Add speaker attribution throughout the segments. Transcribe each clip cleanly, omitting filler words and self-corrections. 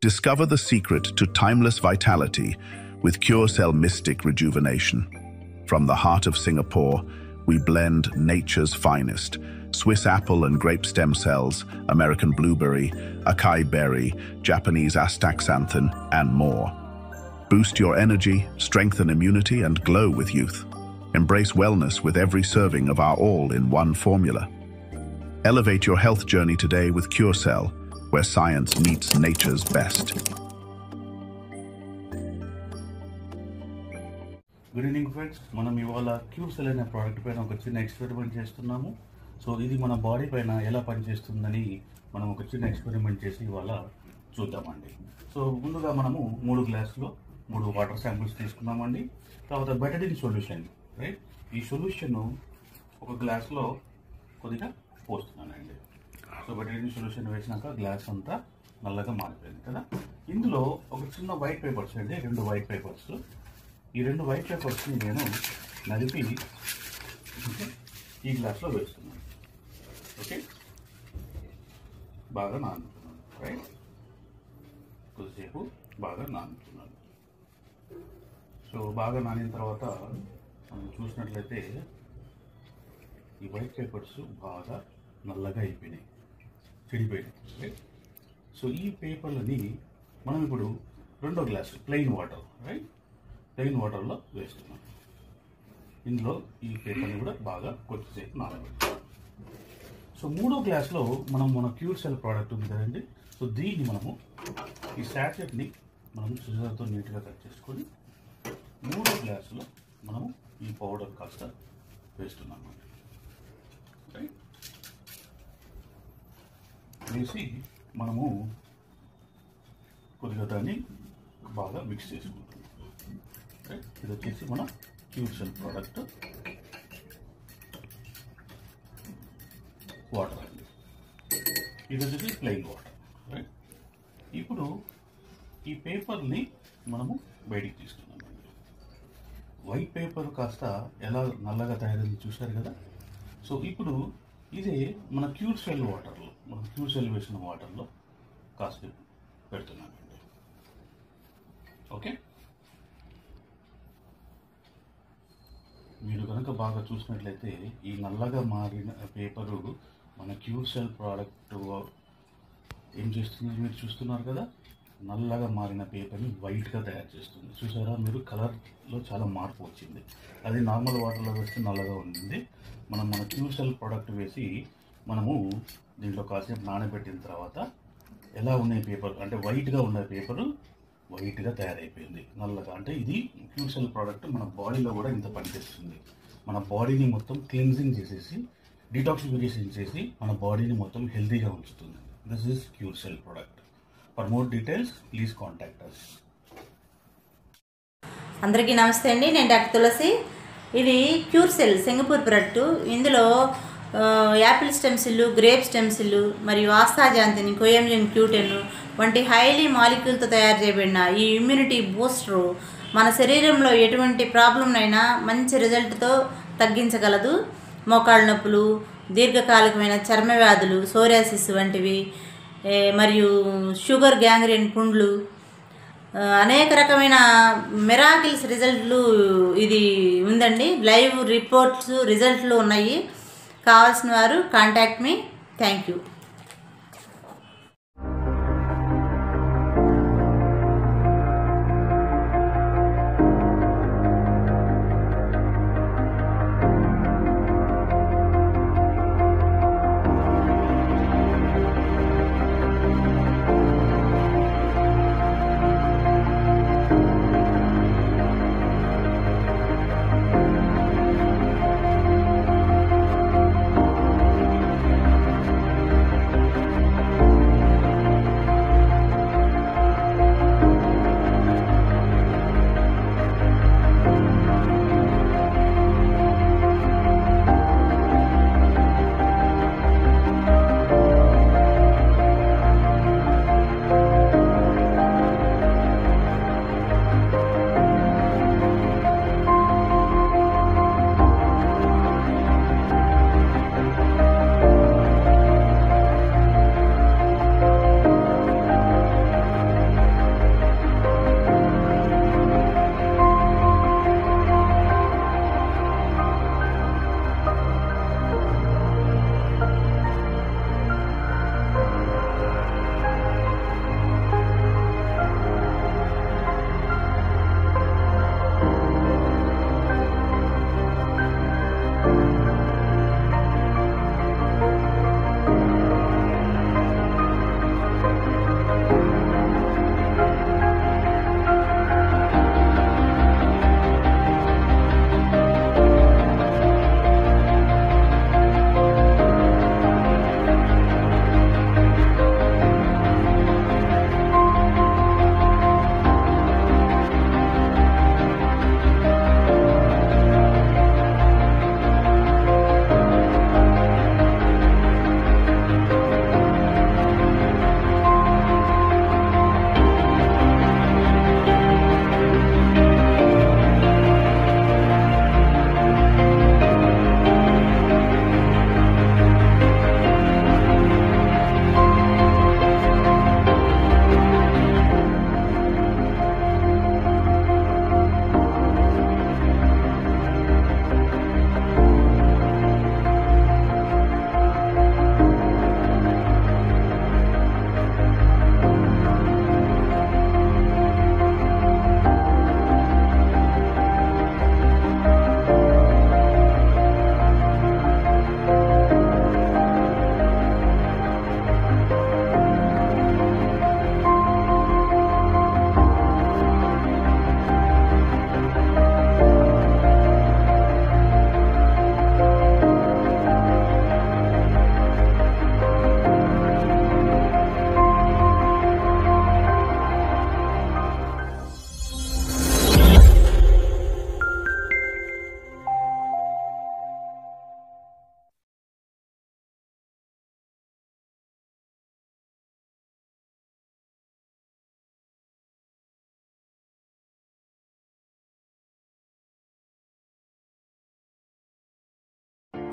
Speaker 1: Discover the secret to timeless vitality with CureCell Mystic Rejuvenation. From the heart of Singapore, we blend nature's finest: Swiss apple and grape stem cells, American blueberry, acai berry, Japanese astaxanthin, and more. Boost your energy, strengthen immunity, and glow with youth. Embrace wellness with every serving of our all-in-one formula. Elevate your health journey today with CureCell, where science meets nature's best.
Speaker 2: Good evening friends, మనం ఇవాళ క్యూర్సెల్ అనే product పైన ఒక చిన్న experiment చేస్తున్నాము. So ఇది మన body పైన ఎలా పనిచేస్తుందని మనం ఒక చిన్న ఎక్స్పెరిమెంట్ చేసి ఇవాళ చూద్దామండి. సో ముందుగా మనము 3 గ్లాసులో 3 వాటర్ శాంపిల్స్ తీసుకున్నామండి. తర్వాత బెటడిన్ సొల్యూషన్, రైట్, ఈ సొల్యూషన్ ఒక గ్లాస్లో కొద్దిగా పోస్తున్నానండి. సో బెటడిన్ సొల్యూషన్ వేసినాక గ్లాస్ అంతా నల్లగా మారిపోయింది కదా. ఇందులో ఒక చిన్న వైట్ పేపర్స్ అండి, 2 వైట్ పేపర్స్. ఈ 2 వైట్ పేపర్స్ని నేను నలిపి ఈ గ్లాస్లో వేస్తున్నాను. ఓకే, బాగా నానుతున్నాను, రైట్, కొద్దిసేపు బాగా నానుతున్నాను. సో బాగా నానిన తర్వాత మనం చూసినట్లయితే ఈ వైట్ పేపర్స్ బాగా నల్లగా అయిపోయినాయి, చెడిపోయినాయి, రైట్. సో ఈ పేపర్లని మనం ఇప్పుడు 2వ glass plain water, right, plain వాటర్లో వేస్తున్నాం. ఇందులో ఈ పేపర్ని కూడా బాగా కొద్దిసేపు నానబెట్టాం. సో 3వ గ్లాస్లో మనం మన క్యూర్సెల్ ప్రోడక్ట్ ఉంది కదండి. సో దీన్ని మనము ఈ శాచెట్ని మనం సిజర్తో నీట్గా కట్ చేసుకొని 3వ గ్లాసులో మనము ఈ పౌడర్ కాస్త వేస్తున్నాం. రైట్, వేసి మనము కొద్దిగా దాన్ని బాగా మిక్స్ చేసుకుంటాం. ఇది వచ్చేసి మన క్యూర్సెల్ ప్రోడక్ట్ వాటర్ అండి. ఇది వచ్చేసి ప్లెయిన్ వాటర్, రైట్. ఇప్పుడు ఈ పేపర్ని మనము బయటికి తీస్తున్నామండి. వైట్ పేపర్ కాస్త ఎలా నల్లగా తయారైంది చూశారు కదా. సో ఇప్పుడు ఇదే మన క్యూర్సెల్ వాటర్లో, మనం క్యూర్సెల్ వేసిన వాటర్లో కాస్త పెడుతున్నామండి. ఓకే, మీరు కనుక బాగా చూసినట్లయితే ఈ నల్లగా మారిన పేపరు మన క్యూర్సెల్ ప్రోడక్ట్ ఏం చేస్తుంది మీరు చూస్తున్నారు కదా. నల్లగా మారిన పేపర్ని వైట్గా తయారు చేస్తుంది. చూసారా మీరు, కలర్లో చాలా మార్పు వచ్చింది. అది నార్మల్ వాటర్లో వేస్తే నల్లగా ఉంటుంది. మనం మన క్యూర్సెల్ ప్రోడక్ట్ వేసి మనము దీంట్లో కాసేపు నానబెట్టిన తర్వాత ఎలా ఉన్నాయి పేపర్ అంటే వైట్గా ఉన్న పేపరు వైట్గా తయారైపోయింది, నల్లగా. అంటే ఇది క్యూర్సెల్ ప్రోడక్ట్ మన బాడీలో కూడా ఇంత పనిచేస్తుంది. మన బాడీని మొత్తం క్లీన్జింగ్ చేసేసి, డిటాక్సిఫికేషన్ చేసి మన బాడీని మొత్తం హెల్తీగా ఉంచుతుంది. This is Curecell product. For more details please contact us.
Speaker 3: అందరికీ నమస్తే అండి, నేను డాక్టర్ తులసి. ఇది క్యూర్సెల్ సింగపూర్ ప్రొడక్ట్. ఇందులో apple stem cell, grape stem cell మరియు ఆస్తాజాంతిన్, కోయంజిన్ క్యూటెన్ వంటి హైలీ మాలిక్యూల్తో తయారు చేయబడిన ఈ ఇమ్యూనిటీ బూస్టరు మన శరీరంలో ఎటువంటి ప్రాబ్లంనైనా మంచి రిజల్ట్తో తగ్గించగలదు. మోకాళ్ళ నొప్పులు, దీర్ఘకాలికమైన చర్మ వ్యాధులు, సోరియాసిస్ వంటివి, మరియు షుగర్, గ్యాంగ్రీన్, పుండ్లు, అనేక రకమైన మిరాకిల్స్ రిజల్ట్లు ఇది ఉందండి. లైవ్ రిపోర్ట్స్, రిజల్ట్లు ఉన్నాయి. కావాల్సిన వారు contact me. Thank you.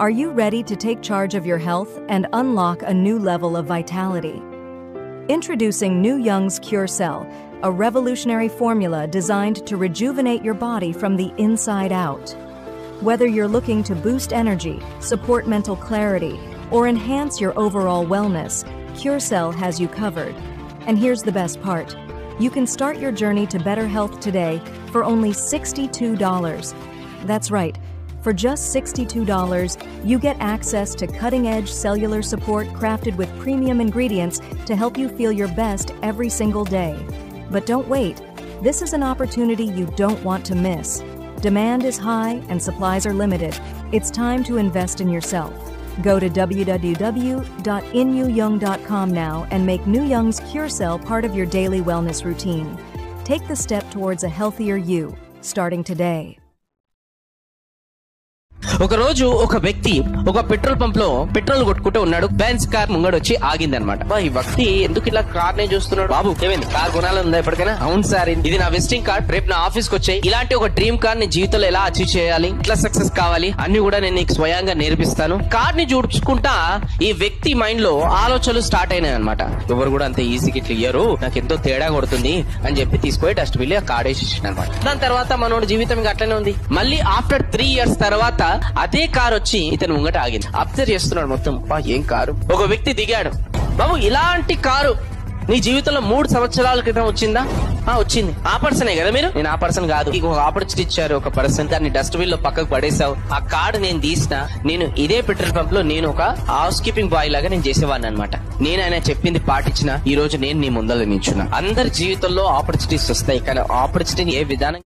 Speaker 4: Are you ready to take charge of your health and unlock a new level of vitality? Introducing New Young's Cure Cell, a revolutionary formula designed to rejuvenate your body from the inside out. Whether you're looking to boost energy, support mental clarity, or enhance your overall wellness, Cure Cell has you covered. And here's the best part. You can start your journey to better health today for only $62. That's right. For just $62, you get access to cutting-edge cellular support crafted with premium ingredients to help you feel your best every single day. But don't wait. This is an opportunity you don't want to miss. Demand is high and supplies are limited. It's time to invest in yourself. Go to www.inyoung.com now and make New Young's Cure Cell part of your daily wellness routine. Take the step towards a healthier you, starting today.
Speaker 5: ఒక రోజు ఒక వ్యక్తి ఒక petrol pump లో petrol కొట్టుకుంటూ ఉన్నాడు. Benz car ముంగడొచ్చి ఆగిందనమాట. ఈ వ్యక్తి ఎందుకు ఇలా కార్ నే చూస్తున్నాడు? బాబు ఏమైంది, కార్ కొనాలని ఉందా ఎప్పటికైనా? అవును సార్, ఇది నా విజిటింగ్ కార్డ్, రేపు నా ఆఫీస్ కి వచ్చాయి. ఇలాంటి ఒక డ్రీమ్ కార్ ని జీవితంలో ఎలా అచీవ్ చేయాలి, ఇట్లా సక్సెస్ కావాలి అన్ని కూడా నేను నీకు స్వయంగా నేర్పిస్తాను. కార్ ని చూడుచుకుంటా ఈ వ్యక్తి మైండ్ లో ఆలోచనలు స్టార్ట్ అయినాయి అనమాట. ఎవరు కూడా అంత ఈజీగా ఇట్లా ఇయ్యరు, నాకు ఎంతో తేడా కొడుతుంది అని చెప్పి తీసుకొని డస్ట్ బిల్ ఆ కార్డ్ వేసేసాడు అనమాట. దాని తర్వాత మనోడి జీవితం ఇంకా అట్లనే ఉంది. మళ్ళీ ఆఫ్టర్ 3 years తర్వాత అదే కార్ వచ్చి ఇతను ముంగట ఆగింది. అబ్జర్వ్ చేస్తున్నాడు మొత్తం, ఏం కారు. ఒక వ్యక్తి దిగాడు. బాబు ఇలాంటి కారు నీ జీవితంలో 3 సంవత్సరాల క్రితం వచ్చిందా? వచ్చింది. ఆ పర్సనే కదా మీరు? నేను ఆ పర్సన్ కాదు. ఒక ఆపర్చునిటీ ఇచ్చారు ఒక పర్సన్, దాన్ని డస్ట్ బిన్ లో పక్కకు పడేసావు. ఆ కార్డు నేను తీసిన, నేను ఇదే పెట్రోల్ పంప్ లో నేను ఒక హౌస్ కీపింగ్ బాయ్ లాగా నేను చేసేవాడిని అనమాట. నేను ఆయన చెప్పింది పాటించిన ఈ రోజు నేను నీ ముందర నిల్చున్నా. అందరి జీవితంలో ఆపర్చునిటీస్ వస్తాయి, కానీ ఆపర్చునిటీని ఏ విధానం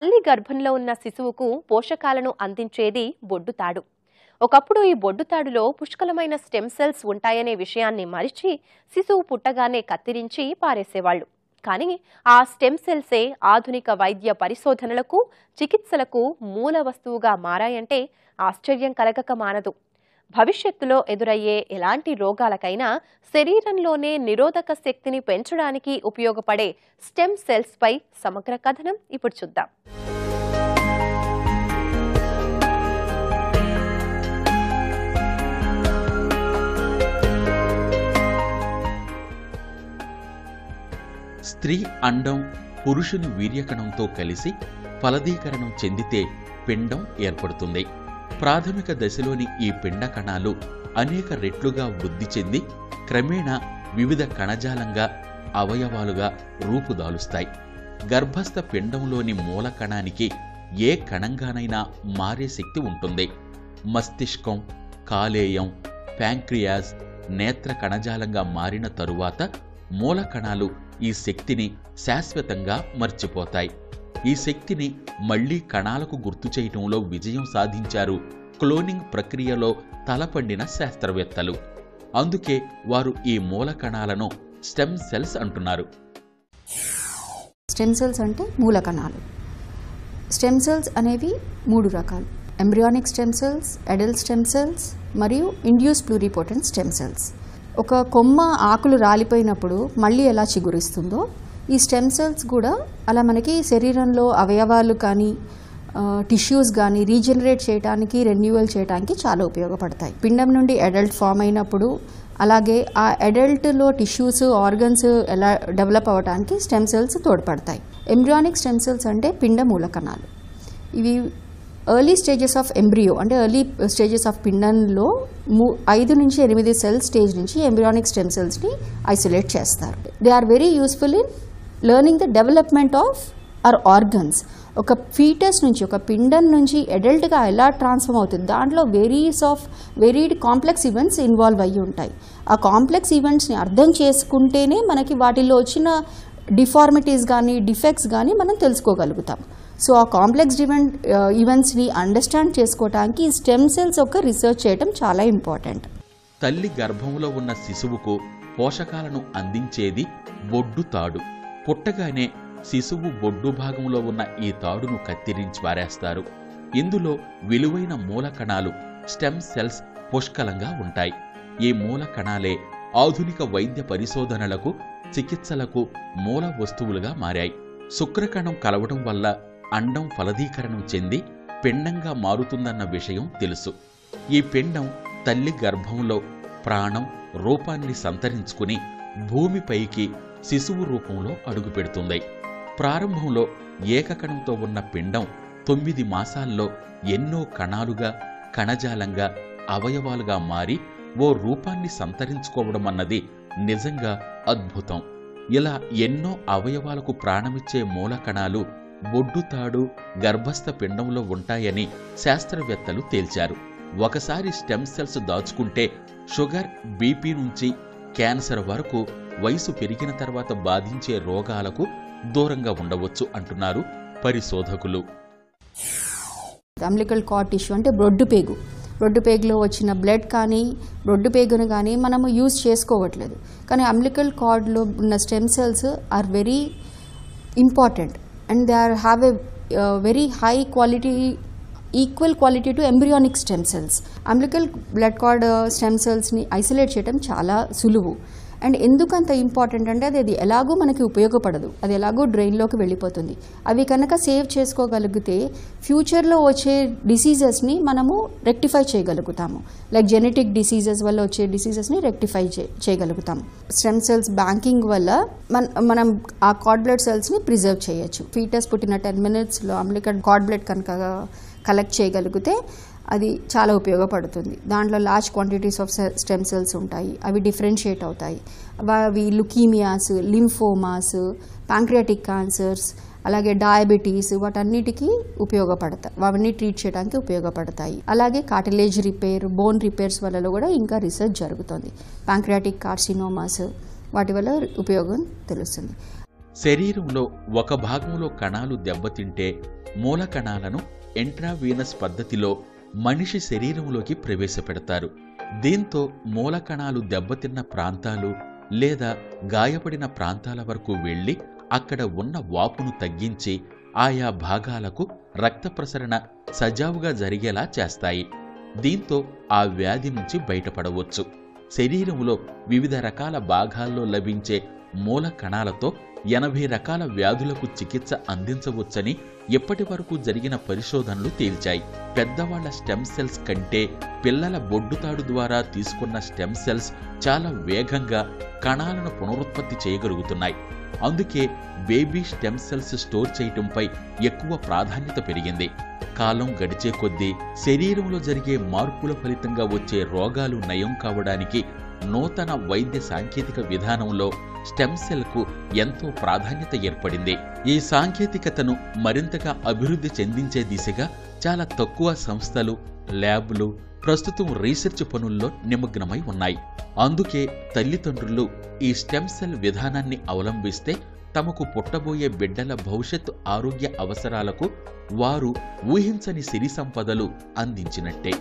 Speaker 6: తల్లి గర్భంలో ఉన్న శిశువుకు పోషకాలను అందించేది బొడ్డుతాడు. ఒకప్పుడు ఈ బొడ్డుతాడులో పుష్కలమైన స్టెమ్ సెల్స్ ఉంటాయనే విషయాన్ని మరిచి శిశువు పుట్టగానే కత్తిరించి పారేసేవాళ్లు. కానీ ఆ స్టెమ్ సెల్సే ఆధునిక వైద్య పరిశోధనలకు, చికిత్సలకు మూల వస్తువుగా మారాయంటే ఆశ్చర్యం కలగక మానదు. భవిష్యత్తులో ఎదురయ్యే ఎలాంటి రోగాలకైనా శరీరంలోనే నిరోధక శక్తిని పెంచడానికి ఉపయోగపడే స్టెమ్ సెల్స్ పై సమగ్ర కథనం ఇప్పుడు చూద్దాం.
Speaker 7: స్త్రీ అండం పురుషుని వీర్యకణంతో కలిసి ఫలదీకరణం చెందితే పిండం ఏర్పడుతుంది. ప్రాథమిక దశలోని ఈ పిండ కణాలు అనేక రెట్లుగా వృద్ధి చెంది క్రమేణా వివిధ కణజాలంగా, అవయవాలుగా రూపుదాలుస్తాయి. గర్భస్థ పిండంలోని మూల కణానికి ఏ కణంగానైనా మారే శక్తి ఉంటుంది. మస్తిష్కం, కాలేయం, ప్యాంక్రియాస్, నేత్ర కణజాలంగా మారిన తరువాత మూల కణాలు ఈ శక్తిని శాశ్వతంగా మర్చిపోతాయి. ఈ శక్తిని మళ్లీ కణాలకు గుర్తు చేయటంలో విజయం సాధించారు క్లోనింగ్ ప్రక్రియలో తలపండిన శాస్త్రవేత్తలు. అందుకే వారు ఈ మూల కణాలను స్టెమ్ సెల్స్ అంటున్నారు.
Speaker 8: స్టెమ్ సెల్స్ అంటే మూల కణాలు. స్టెమ్ సెల్స్ అనేవి 3 రకాలు: embryonic stem cells, adult stem cells మరియు ఇండ్యూస్ ప్లూరిపోటెంట్ స్టెమ్ సెల్స్. ఒక కొమ్మ ఆకులు రాలిపోయినప్పుడు మళ్ళీ ఎలా చిగురిస్తుందో ఈ స్టెమ్ సెల్స్ కూడా అలా మనకి శరీరంలో అవయవాలు కానీ టిష్యూస్ కానీ రీజనరేట్ చేయడానికి, రెన్యూవల్ చేయడానికి చాలా ఉపయోగపడతాయి. పిండం నుండి అడల్ట్ ఫామ్ అయినప్పుడు అలాగే ఆ అడల్ట్లో టిష్యూస్ ఆర్గన్స్ ఎలా డెవలప్ అవ్వడానికి స్టెమ్ సెల్స్ తోడ్పడతాయి. ఎంబ్రియానిక్ స్టెమ్ సెల్స్ అంటే పిండ మూలకణాలు. ఇవి ఎర్లీ స్టేజెస్ ఆఫ్ ఎంబ్రియో అంటే ఎర్లీ స్టేజెస్ ఆఫ్ పిండంలో 5 నుంచి 8 సెల్ స్టేజ్ నుంచి ఎంబ్రియానిక్ స్టెమ్ సెల్స్ని ఐసోలేట్ చేస్తారు. They are very useful in learning the development of our organs. ఒక ఫీటస్ నుంచి ఒక పిండం నుంచి అడల్ట్గా ఎలా ట్రాన్స్ఫార్మ్ అవుతుంది, దాంట్లో వెరీడ్ కాంప్లెక్స్ ఈవెంట్స్ ఇన్వాల్వ్ అయ్యి ఉంటాయి. ఆ కాంప్లెక్స్ ఈవెంట్స్ని అర్థం చేసుకుంటేనే మనకి వాటిల్లో వచ్చిన డిఫార్మిటీస్ కానీ డిఫెక్ట్స్ కానీ మనం తెలుసుకోగలుగుతాం. సో ఆ కాంప్లెక్స్ ఈవెంట్స్ని అండర్స్టాండ్ చేసుకోవడానికి స్టెమ్ సెల్స్ యొక్క రీసెర్చ్ చేయడం చాలా ఇంపార్టెంట్.
Speaker 7: తల్లి గర్భంలో ఉన్న శిశువుకు పోషకాలను అందించేది బొడ్డు తాడు. పుట్టగానే శిశువు బొడ్డు భాగంలో ఉన్న ఈ తాడును కత్తిరించి పారేస్తారు. ఇందులో విలువైన మూలకణాలు స్టెమ్ సెల్స్ పుష్కలంగా ఉంటాయి. ఈ మూలకణాలే ఆధునిక వైద్య పరిశోధనలకు చికిత్సలకు మూల వస్తువులుగా మారాయి. శుక్రకణం కలవడం వల్ల అండం ఫలదీకరణం చెంది పిండంగా మారుతుందన్న విషయం తెలుసు. ఈ పిండం తల్లి గర్భంలో ప్రాణం రూపాన్ని సంతరించుకుని భూమిపైకి శిశువు రూపంలో అడుగుపెడుతుంది. ప్రారంభంలో ఏకకణంతో ఉన్న పిండం 9 మాసాల్లో ఎన్నో కణాలుగా కణజాలంగా అవయవాలుగా మారి ఓ రూపాన్ని సంతరించుకోవడం అన్నది నిజంగా అద్భుతం. ఇలా ఎన్నో అవయవాలకు ప్రాణమిచ్చే మూలకణాలు బొడ్డుతాడు గర్భస్థ పిండంలో ఉంటాయని శాస్త్రవేత్తలు తేల్చారు. ఒకసారి స్టెమ్ సెల్స్ దాచుకుంటే షుగర్, బీపీ నుంచి క్యాన్సర్ వరకు వయసు పెరిగిన తర్వాత బాధించే రోగాలకు దూరంగా ఉండవచ్చు అంటున్నారు పరిశోధకులు.
Speaker 8: అంబ్లికల్ కార్డ్ టిష్యూ అంటే బ్రొడ్డుపేగులో వచ్చిన బ్లడ్ కానీ బ్రొడ్డుపేగును కానీ మనము యూజ్ చేసుకోవట్లేదు. కానీ అంబ్లికల్ కార్డ్లో ఉన్న stem cells are very important and they have a very high quality, equal quality to embryonic stem cells. Umbilical blood cord stem సెల్స్ని ఐసోలేట్ చేయడం చాలా సులువు. అండ్ ఎందుకంత ఇంపార్టెంట్ అంటే అది ఎలాగో మనకి ఉపయోగపడదు, అది ఎలాగో డ్రైన్లోకి వెళ్ళిపోతుంది. అవి కనుక సేవ్ చేసుకోగలిగితే ఫ్యూచర్లో వచ్చే డిసీజెస్ని మనము రెక్టిఫై చేయగలుగుతాము. లైక్ జెనెటిక్ డిసీజెస్ వల్ల వచ్చే డిసీజెస్ని రెక్టిఫై చేయగలుగుతాం. స్టెమ్ సెల్స్ బ్యాంకింగ్ వల్ల మనం ఆ కార్డ్ బ్లడ్ సెల్స్ని ప్రిజర్వ్ చేయొచ్చు. ఫీటస్ పుట్టిన 10 minutesలో అంబ్లికల్ కార్డ్ బ్లడ్ కనుక కలెక్ట్ చేయగలిగితే అది చాలా ఉపయోగపడుతుంది. దాంట్లో large quantities of stem cells ఉంటాయి. అవి డిఫరెన్షియేట్ అవుతాయి. అవి లుకీమియాస్, లింఫోమాస్, ప్యాంక్రియాటిక్ క్యాన్సర్స్, అలాగే డయాబెటీస్ వాటన్నిటికీ ఉపయోగపడతాయి. అవన్నీ ట్రీట్ చేయడానికి ఉపయోగపడతాయి. అలాగే కార్టిలేజ్ రిపేర్, బోన్ రిపేర్స్ వల్ల కూడా ఇంకా రీసెర్చ్ జరుగుతుంది. ప్యాంక్రియాటిక్ కార్సినోమాస్ వాటి వల్ల ఉపయోగం తెలుస్తుంది.
Speaker 7: శరీరంలో ఒక భాగంలో కణాలు దెబ్బతింటే మూల కణాలను ఇంట్రావీనస్ పద్ధతిలో మనిషి శరీరంలోకి ప్రవేశపెడతారు. దీంతో మూల కణాలు దెబ్బతిన్న ప్రాంతాలు లేదా గాయపడిన ప్రాంతాల వరకు వెళ్లి అక్కడ ఉన్న వాపును తగ్గించి ఆయా భాగాలకు రక్త ప్రసరణ సజావుగా జరిగేలా చేస్తాయి. దీంతో ఆ వ్యాధి నుంచి బయటపడవచ్చు. శరీరంలో వివిధ రకాల భాగాల్లో లభించే మూల కణాలతో 80 రకాల వ్యాధులకు చికిత్స అందించవచ్చని ఇప్పటి వరకు జరిగిన పరిశోధనలు తేల్చాయి. పెద్దవాళ్ల స్టెమ్ సెల్స్ కంటే పిల్లల బొడ్డుతాడు ద్వారా తీసుకున్న స్టెమ్ సెల్స్ చాలా వేగంగా కణాలను పునరుత్పత్తి చేయగలుగుతున్నాయి. అందుకే బేబీ స్టెమ్ సెల్స్ స్టోర్ చేయటంపై ఎక్కువ ప్రాధాన్యత పెరిగింది. కాలం గడిచే కొద్దీ శరీరంలో జరిగే మార్పుల ఫలితంగా వచ్చే రోగాలు నయం కావడానికి నూతన వైద్య సాంకేతిక విధానంలో స్టెమ్ సెల్కు ఎంతో ప్రాధాన్యత ఏర్పడింది. ఈ సాంకేతికతను మరింతగా అభివృద్ధి చెందించే దిశగా చాలా తక్కువ సంస్థలు, ల్యాబ్లు ప్రస్తుతం రీసెర్చ్ పనుల్లో నిమగ్నమై ఉన్నాయి. అందుకే తల్లిదండ్రులు ఈ స్టెమ్ సెల్ విధానాన్ని అవలంబిస్తే తమకు పుట్టబోయే బిడ్డల భవిష్యత్తు ఆరోగ్య అవసరాలకు వారు ఊహించని సిరి సంపదలు అందించినట్టే.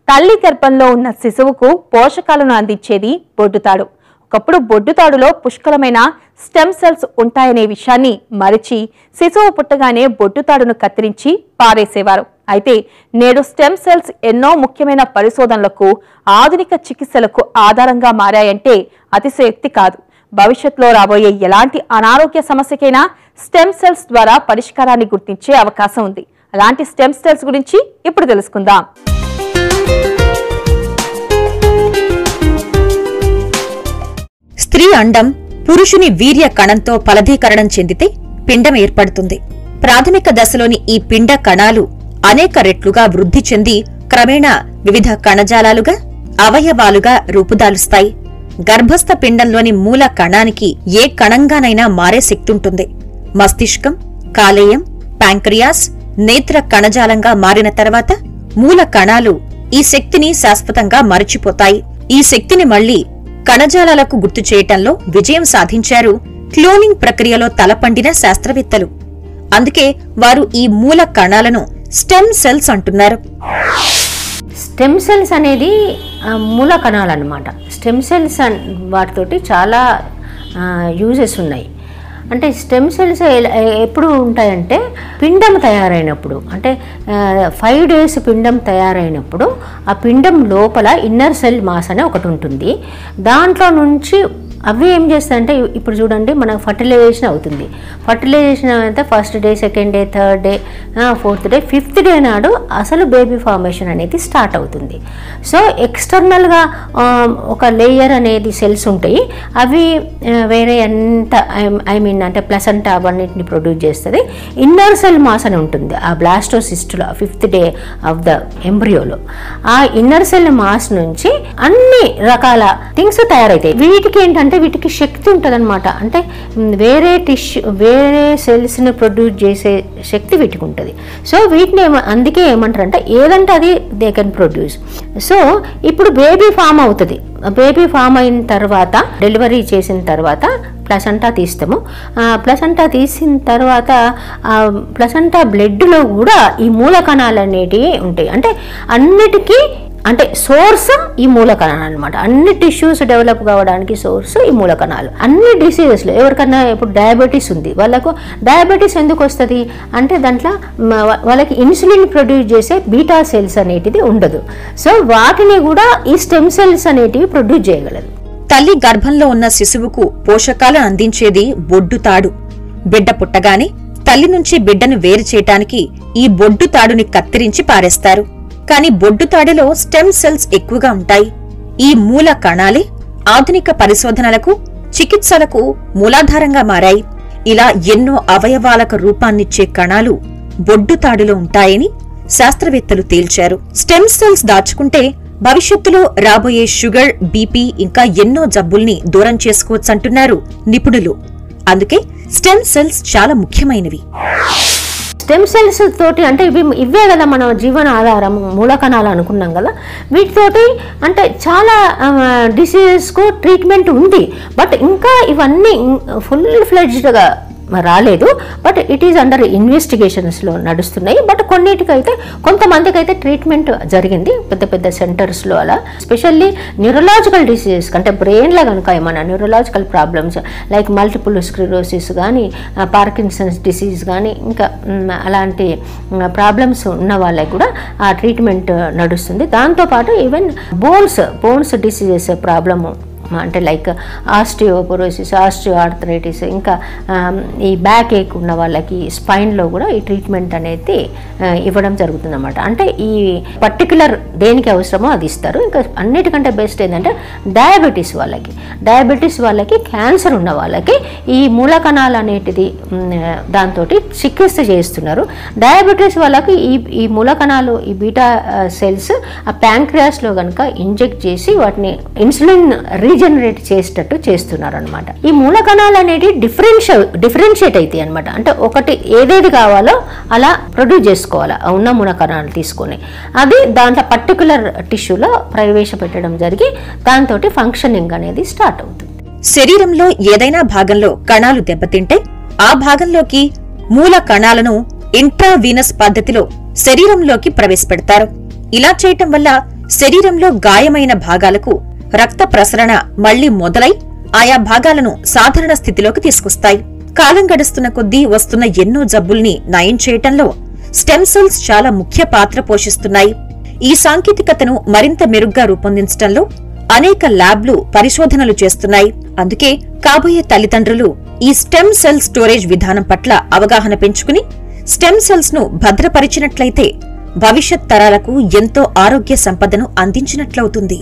Speaker 9: తల్లి గర్భంలో ఉన్న శిశువుకు పోషకాలను అందించేది బొడ్డుతాడు. ఒకప్పుడు బొడ్డుతాడులో పుష్కలమైన స్టెమ్ సెల్స్ ఉంటాయనే విషయాన్ని మరిచి శిశువు పుట్టగానే బొడ్డుతాడును కత్తిరించి పారేసేవారు. అయితే నేడు స్టెమ్ సెల్స్ ఎన్నో ముఖ్యమైన పరిశోధనలకు, ఆధునిక చికిత్సలకు ఆధారంగా మారాయంటే అతిశయోక్తి కాదు. భవిష్యత్తులో రాబోయే ఎలాంటి అనారోగ్య సమస్యకైనా స్టెమ్ సెల్స్ ద్వారా పరిష్కారాన్ని గుర్తించే అవకాశం ఉంది. అలాంటి స్టెమ్ సెల్స్ గురించి ఇప్పుడు తెలుసుకుందాం.
Speaker 10: స్త్రీ అండం పురుషుని వీర్య కణంతో ఫలదీకరణం చెందితే పిండం ఏర్పడుతుంది. ప్రాథమిక దశలోని ఈ పిండ కణాలు అనేక రెట్లుగా వృద్ధి చెంది క్రమేణా వివిధ కణజాలాలుగా, అవయవాలుగా రూపుదాలుస్తాయి. గర్భస్థ పిండంలోని మూల కణానికి ఏ కణంగానైనా మారే శక్తుంటుంది. మస్తిష్కం, కాలేయం, ప్యాంక్రియాస్, నేత్ర కణజాలంగా మారిన తర్వాత మూల కణాలు ఈ శక్తిని శాశ్వతంగా మరచిపోతాయి. ఈ శక్తిని మళ్లీ కణజాలాలకు గుర్తు చేయటంలో విజయం సాధించారు క్లోనింగ్ ప్రక్రియలో తలపండిన శాస్త్రవేత్తలు. అందుకే వారు ఈ మూల కణాలను స్టెమ్ సెల్స్ అంటున్నారు.
Speaker 11: స్టెమ్ సెల్స్ అనేది మూల కణాలు అన్నమాట. స్టెమ్ సెల్స్ వాటితోటి చాలా యూజెస్ ఉన్నాయి. అంటే స్టెమ్ సెల్స్ ఎప్పుడు ఉంటాయంటే పిండం తయారైనప్పుడు, అంటే 5 days పిండం తయారైనప్పుడు ఆ పిండం లోపల ఇన్నర్ సెల్ మాస్ అనే ఒకటి ఉంటుంది. దాంట్లో నుంచి అవి ఏం చేస్తాయంటే, ఇప్పుడు చూడండి మనకు ఫర్టిలైజేషన్ అవుతుంది. ఫర్టిలైజేషన్ అయితే first day, second day, third day, fourth day, fifth day నాడు అసలు బేబీ ఫార్మేషన్ అనేది స్టార్ట్ అవుతుంది. సో ఎక్స్టర్నల్గా ఒక లేయర్ అనేది సెల్స్ ఉంటాయి. అవి వేరే ఎంత అంటే ప్లసెంటా అవన్నిటిని ప్రొడ్యూస్ చేస్తుంది. ఇన్నర్ సెల్ మాస్ అని ఉంటుంది ఆ బ్లాస్టోసిస్ట్లో 5th day ఆఫ్ ద ఎంబ్రియోలో. ఆ ఇన్నర్ సెల్ మాస్ నుంచి అన్ని రకాల థింగ్స్ తయారవుతాయి. వీటికి ఏంటంటే వీటికి శక్తి ఉంటుంది అనమాట. అంటే వేరే వేరే సెల్స్ని ప్రొడ్యూస్ చేసే శక్తి వీటికి ఉంటుంది. సో వీటిని అందుకే ఏమంటారంటే ఏదంటే అది దే కెన్ ప్రొడ్యూస్. సో ఇప్పుడు బేబీ ఫామ్ అవుతుంది. బేబీ ఫామ్ అయిన తర్వాత, డెలివరీ చేసిన తర్వాత ప్లసెంటా తీస్తాము. ప్లసెంటా తీసిన తర్వాత ప్లసెంటా బ్లడ్లో కూడా ఈ మూల కణాలు అనేటివి ఉంటాయి. అంటే అన్నిటికీ అంటే సోర్స్ ఈ మూల కణాలు అనమాట. అన్ని టిష్యూస్ డెవలప్ కావడానికి సోర్స్ ఈ మూల కణాలు. అన్ని డిసీజెస్లో ఎవరికన్నా ఇప్పుడు డయాబెటీస్ ఉంది, వాళ్ళకు డయాబెటీస్ ఎందుకు వస్తుంది అంటే దాంట్లో వాళ్ళకి ఇన్సులిన్ ప్రొడ్యూస్ చేసే బీటా సెల్స్ అనేటిది ఉండదు. సో వాటిని కూడా ఈ స్టెమ్ సెల్స్ అనేటివి ప్రొడ్యూస్ చేయగలదు.
Speaker 10: తల్లి గర్భంలో ఉన్న శిశువుకు పోషకాలను అందించేది బొడ్డు తాడు. బిడ్డ పుట్టగానే తల్లి నుంచి బిడ్డను వేరు చేయటానికి ఈ బొడ్డు తాడుని కత్తిరించి పారేస్తారు. కానీ బొడ్డు తాడులో స్టెమ్ సెల్స్ ఎక్కువగా ఉంటాయి. ఈ మూల కణాలే ఆధునిక పరిశోధనలకు, చికిత్సలకు మూలాధారంగా మారాయి. ఇలా ఎన్నో అవయవాలకు రూపాన్నిచ్చే కణాలు బొడ్డు తాడులో ఉంటాయని శాస్త్రవేత్తలు తేల్చారు. స్టెమ్ సెల్స్ దాచుకుంటే భవిష్యత్తులో రాబోయే షుగర్, బీపీ ఇంకా ఎన్నో జబ్బుల్ని దూరం చేసుకోవచ్చంటున్నారు నిపుణులు. అందుకే స్టెమ్ సెల్స్ చాలా ముఖ్యమైనవి.
Speaker 11: స్టెమ్ సెల్స్ తోటి అంటే ఇవే కదా మన జీవన ఆధారం, మూల కణాలు అనుకున్నాం కదా. వీటితోటి అంటే చాలా డిసీజెస్కు ట్రీట్మెంట్ ఉంది. బట్ ఇంకా ఇవన్నీ ఫుల్ ఫ్లెడ్జ్డ్గా రాలేదు. బట్ ఇట్ ఈజ్ అండర్ ఇన్వెస్టిగేషన్స్లో నడుస్తున్నాయి. బట్ కొన్నిటికైతే కొంతమందికి అయితే ట్రీట్మెంట్ జరిగింది పెద్ద పెద్ద సెంటర్స్లో. అలా స్పెషల్లీ న్యూరలాజికల్ డిసీజెస్ అంటే బ్రెయిన్లో కనుక ఏమైనా neurological problems like multiple sclerosis కానీ, పార్కిన్సన్స్ డిసీజ్ కానీ, ఇంకా అలాంటి ప్రాబ్లమ్స్ ఉన్న వాళ్ళకి కూడా ఆ ట్రీట్మెంట్ నడుస్తుంది. దాంతోపాటు ఈవెన్ బోన్స్ డిసీజెస్ ప్రాబ్లము అంటే లైక్ ఆస్టియోపోరోసిస్, ఆస్టియోఆర్థరైటిస్, ఇంకా ఈ బ్యాక్ ఏక్ ఉన్న వాళ్ళకి స్పైన్లో కూడా ఈ ట్రీట్మెంట్ అనేది ఇవ్వడం జరుగుతుందన్నమాట. అంటే ఈ పర్టికులర్ దేనికి అవసరమో అది ఇస్తారు. ఇంకా అన్నిటికంటే బెస్ట్ ఏంటంటే డయాబెటీస్ వాళ్ళకి, క్యాన్సర్ ఉన్న వాళ్ళకి ఈ మూల కణాలు అనేటిది దాంతో చికిత్స చేస్తున్నారు. డయాబెటీస్ వాళ్ళకి ఈ మూల కణాలు, ఈ బీటా సెల్స్ ఆ ప్యాంక్రియాస్లో కనుక ఇంజెక్ట్ చేసి వాటిని ఇన్సులిన్ రీజనరేట్ చేసేటట్టు చేస్తున్నారు అనమాట. ఈ మూల కణాలు అనేవి డిఫరెన్షియేట్ అవుతాయి అనమాట. అంటే ఒకటి ఏదేది కావాలో అలా ప్రొడ్యూస్ చేసుకోవాలి ఉన్న మూల కణాలు తీసుకొని, అది దాంట్లో పర్టికులర్ టిష్యూలో ప్రవేశపెట్టడం జరిగి దాంతో ఫంక్షనింగ్ అనేది స్టార్ట్ అవుతుంది.
Speaker 10: శరీరంలో ఏదైనా భాగంలో కణాలు దెబ్బతింటే ఆ భాగంలోకి మూల కణాలను ఇంట్రావీనస్ పద్ధతిలో శరీరంలోకి ప్రవేశపెడతారు. ఇలా చేయటం వల్ల శరీరంలో గాయమైన భాగాలకు రక్త ప్రసరణ మళ్లీ మొదలై ఆయా భాగాలను సాధారణ స్థితిలోకి తీసుకొస్తాయి. కాలం గడుస్తున్న కొద్దీ వస్తున్న ఎన్నో జబ్బుల్ని నయం చేయటంలో స్టెమ్ సెల్స్ చాలా ముఖ్య పాత్ర పోషిస్తున్నాయి. ఈ సాంకేతికతను మరింత మెరుగ్గా రూపొందించడంలో అనేక ల్యాబ్లు పరిశోధనలు చేస్తున్నాయి. అందుకే కాబోయే తల్లిదండ్రులు ఈ స్టెమ్ సెల్ స్టోరేజ్ విధానం పట్ల అవగాహన పెంచుకుని స్టెమ్ సెల్స్ ను భద్రపరిచినట్లయితే భవిష్యత్ తరాలకు ఎంతో ఆరోగ్య సంపదను అందించినట్లవుతుంది.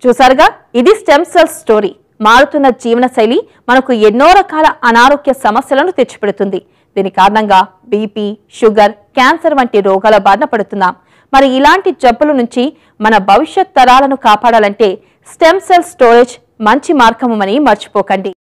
Speaker 9: చూసారుగా, ఇది స్టెమ్ సెల్స్ స్టోరీ. మారుతున్న జీవనశైలి మనకు ఎన్నో రకాల అనారోగ్య సమస్యలను తెచ్చిపెడుతుంది. దీని కారణంగా బీపీ, షుగర్, క్యాన్సర్ వంటి రోగాల బారిన పడుతున్నాం. మరి ఇలాంటి జబ్బుల నుంచి మన భవిష్యత్ తరాలను కాపాడాలంటే స్టెమ్ సెల్ స్టోరేజ్ మంచి మార్గమని మర్చిపోకండి.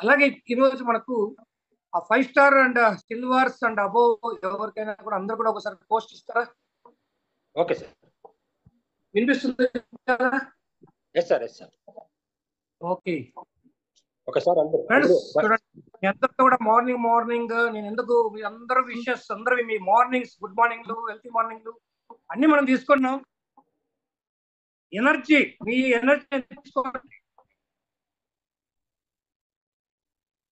Speaker 12: అలాగే ఈరోజు మనకు ఆ 5 star and silvers and above ఎవరికైనా కూడా అందరూ కూడా ఒకసారి పోస్ట్ ఇస్తారా?
Speaker 13: ఓకే సార్,
Speaker 12: వినిపిస్తుంది?
Speaker 13: Yes sir, yes sir.
Speaker 12: Okay,
Speaker 13: ఒకసారి
Speaker 12: ఫ్రెండ్స్ చూడండి, మీ అందరితో కూడా మార్నింగ్ నేను ఎందుకు మీ అందరూ విషెస్ అందరూ మీ మార్నింగ్స్, గుడ్ మార్నింగ్లు, హెల్తీ మార్నింగ్లు అన్ని మనం తీసుకున్నాం. ఎనర్జీ, మీ ఎనర్జీ తీసుకోండి.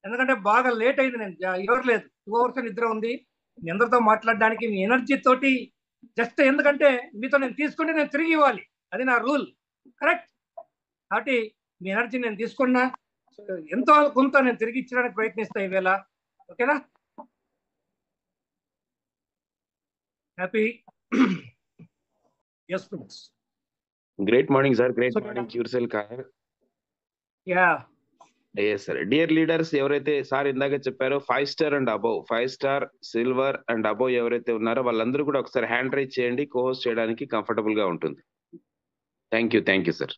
Speaker 12: ఎందుకంటే బాగా లేట్ అయింది, నేను ఎవరు లేదు, 2 hours నిద్ర ఉంది. మీ అందరితో మాట్లాడడానికి మీ ఎనర్జీ తోటి జస్ట్ ఎందుకంటే మీతో నేను తీసుకుంటే నేను తిరిగి ఇవ్వాలి, అది నా రూల్, కరెక్ట్? కాబట్టి మీ ఎనర్జీ నేను తీసుకున్నా, ఎంతో కొంత నేను తిరిగి ఇచ్చడానికి ప్రయత్నిస్తా ఈవేళ. ఓకేనా? Happy. Yes friends.
Speaker 14: Great morning sir, great morning క్యూర్సెల్ కార్.
Speaker 12: Yeah
Speaker 14: yes sir. Dear leaders, ఎవరైతే సార్ ఇందాక చెప్పారో 5 star and above, 5 star, silver and above ఎవరైతే ఉన్నారో వాళ్ళందరూ కూడా ఒకసారి హ్యాండ్ రైజ్ చేయండి, కోహోస్ట్ చేయడానికి కంఫర్టబుల్ గా ఉంటుంది. Thank you sir.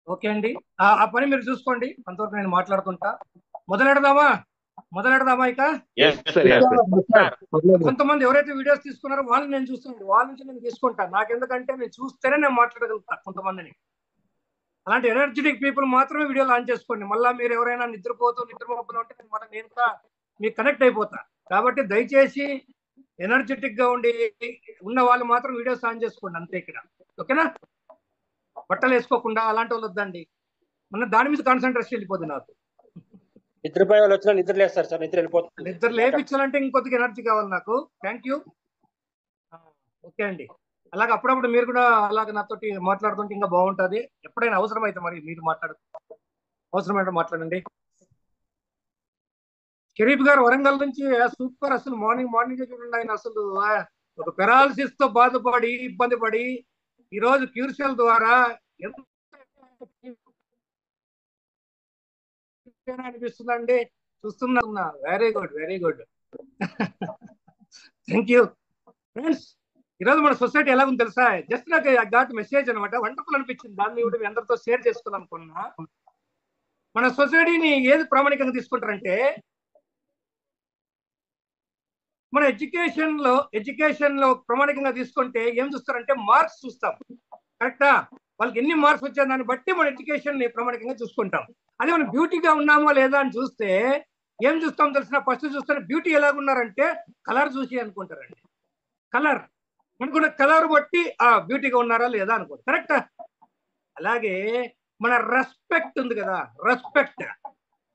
Speaker 12: ఓకే అండి, ఆ పని మీరు చూసుకోండి, అంతవరకు నేను మాట్లాడుతుంటా. మొదలెడదామా ఇక? కొంతమంది ఎవరైతే వీడియోస్ తీసుకున్నారో వాళ్ళని నేను చూస్తాను, వాళ్ళ నుంచి నేను తీసుకుంటాను. నాకెందుకంటే నేను చూస్తేనే నేను మాట్లాడగలుగుతా కొంతమందిని. అలాంటి ఎనర్జెటిక్ పీపుల్ మాత్రమే వీడియోలు ఆన్ చేసుకోండి. మళ్ళీ మీరు ఎవరైనా నిద్రమబ్బులు ఉంటే నేను మీకు కనెక్ట్ అయిపోతా. కాబట్టి దయచేసి ఎనర్జెటిక్ గా ఉన్న వాళ్ళు మాత్రం వీడియోస్ ఆన్ చేసుకోండి, అంతే ఇక్కడ. ఓకేనా? బట్టలు వేసుకోకుండా అలాంటి వాళ్ళు వద్దండి, మన దాని మీద కాన్సన్ట్రేషన్ వెళ్ళిపోతుంది. నాకు
Speaker 13: నిద్రపోయే వాళ్ళు వచ్చినా నిద్ర లేస్తారు సార్, నిద్ర వెళ్ళిపోతుంది.
Speaker 12: నిద్ర లేపించాలంటే ఇంకొద్దిగా ఎనర్జీ కావాలి నాకు. Thank you. ఓకే అండి, అలాగే అప్పుడప్పుడు మీరు కూడా అలాగే నాతోటి మాట్లాడుతుంటే ఇంకా బాగుంటుంది. ఎప్పుడైనా అవసరం అయితే మరి మీరు అవసరమైతే మాట్లాడండి. షరీఫ్ గారు వరంగల్ నుంచి సూపర్. అసలు మార్నింగ్ చూడండి, ఆయన అసలు ఒక పెరాలసిస్ తో బాధపడి ఇబ్బంది పడి ఈరోజు క్యూర్సెల్ ద్వారా ఎంత అనిపిస్తుందండి చూస్తున్నా. Very good. Thank you friends. ఈరోజు మన సొసైటీ ఎలా ఉంది తెలుసా? జస్ట్ నాకు గాట్ మెసేజ్ అనమాట, వండర్ఫుల్ అనిపించింది. దాన్ని కూడా మీ అందరితో షేర్ చేసుకోవాలనుకున్నా. మన సొసైటీని ఏది ప్రామాణికంగా తీసుకుంటారంటే, మన ఎడ్యుకేషన్ లో ప్రామాణికంగా తీసుకుంటే ఏం చూస్తారంటే మార్క్స్ చూస్తాం, కరెక్టా? వాళ్ళకి ఎన్ని మార్క్స్ వచ్చాయి దాన్ని బట్టి మన ఎడ్యుకేషన్ ని ప్రామాణికంగా చూసుకుంటాం. అదే మనం బ్యూటీగా ఉన్నామా లేదా అని చూస్తే ఏం చూస్తాం తెలిసిన? ఫస్ట్ చూస్తే బ్యూటీ ఎలాగున్నారంటే కలర్ చూసి అనుకుంటారండి. కలర్ అనుకున్న కలర్ బట్టి ఆ బ్యూటీగా ఉన్నారా లేదా అనుకోండి, కరెక్టా? అలాగే మన రెస్పెక్ట్ ఉంది కదా,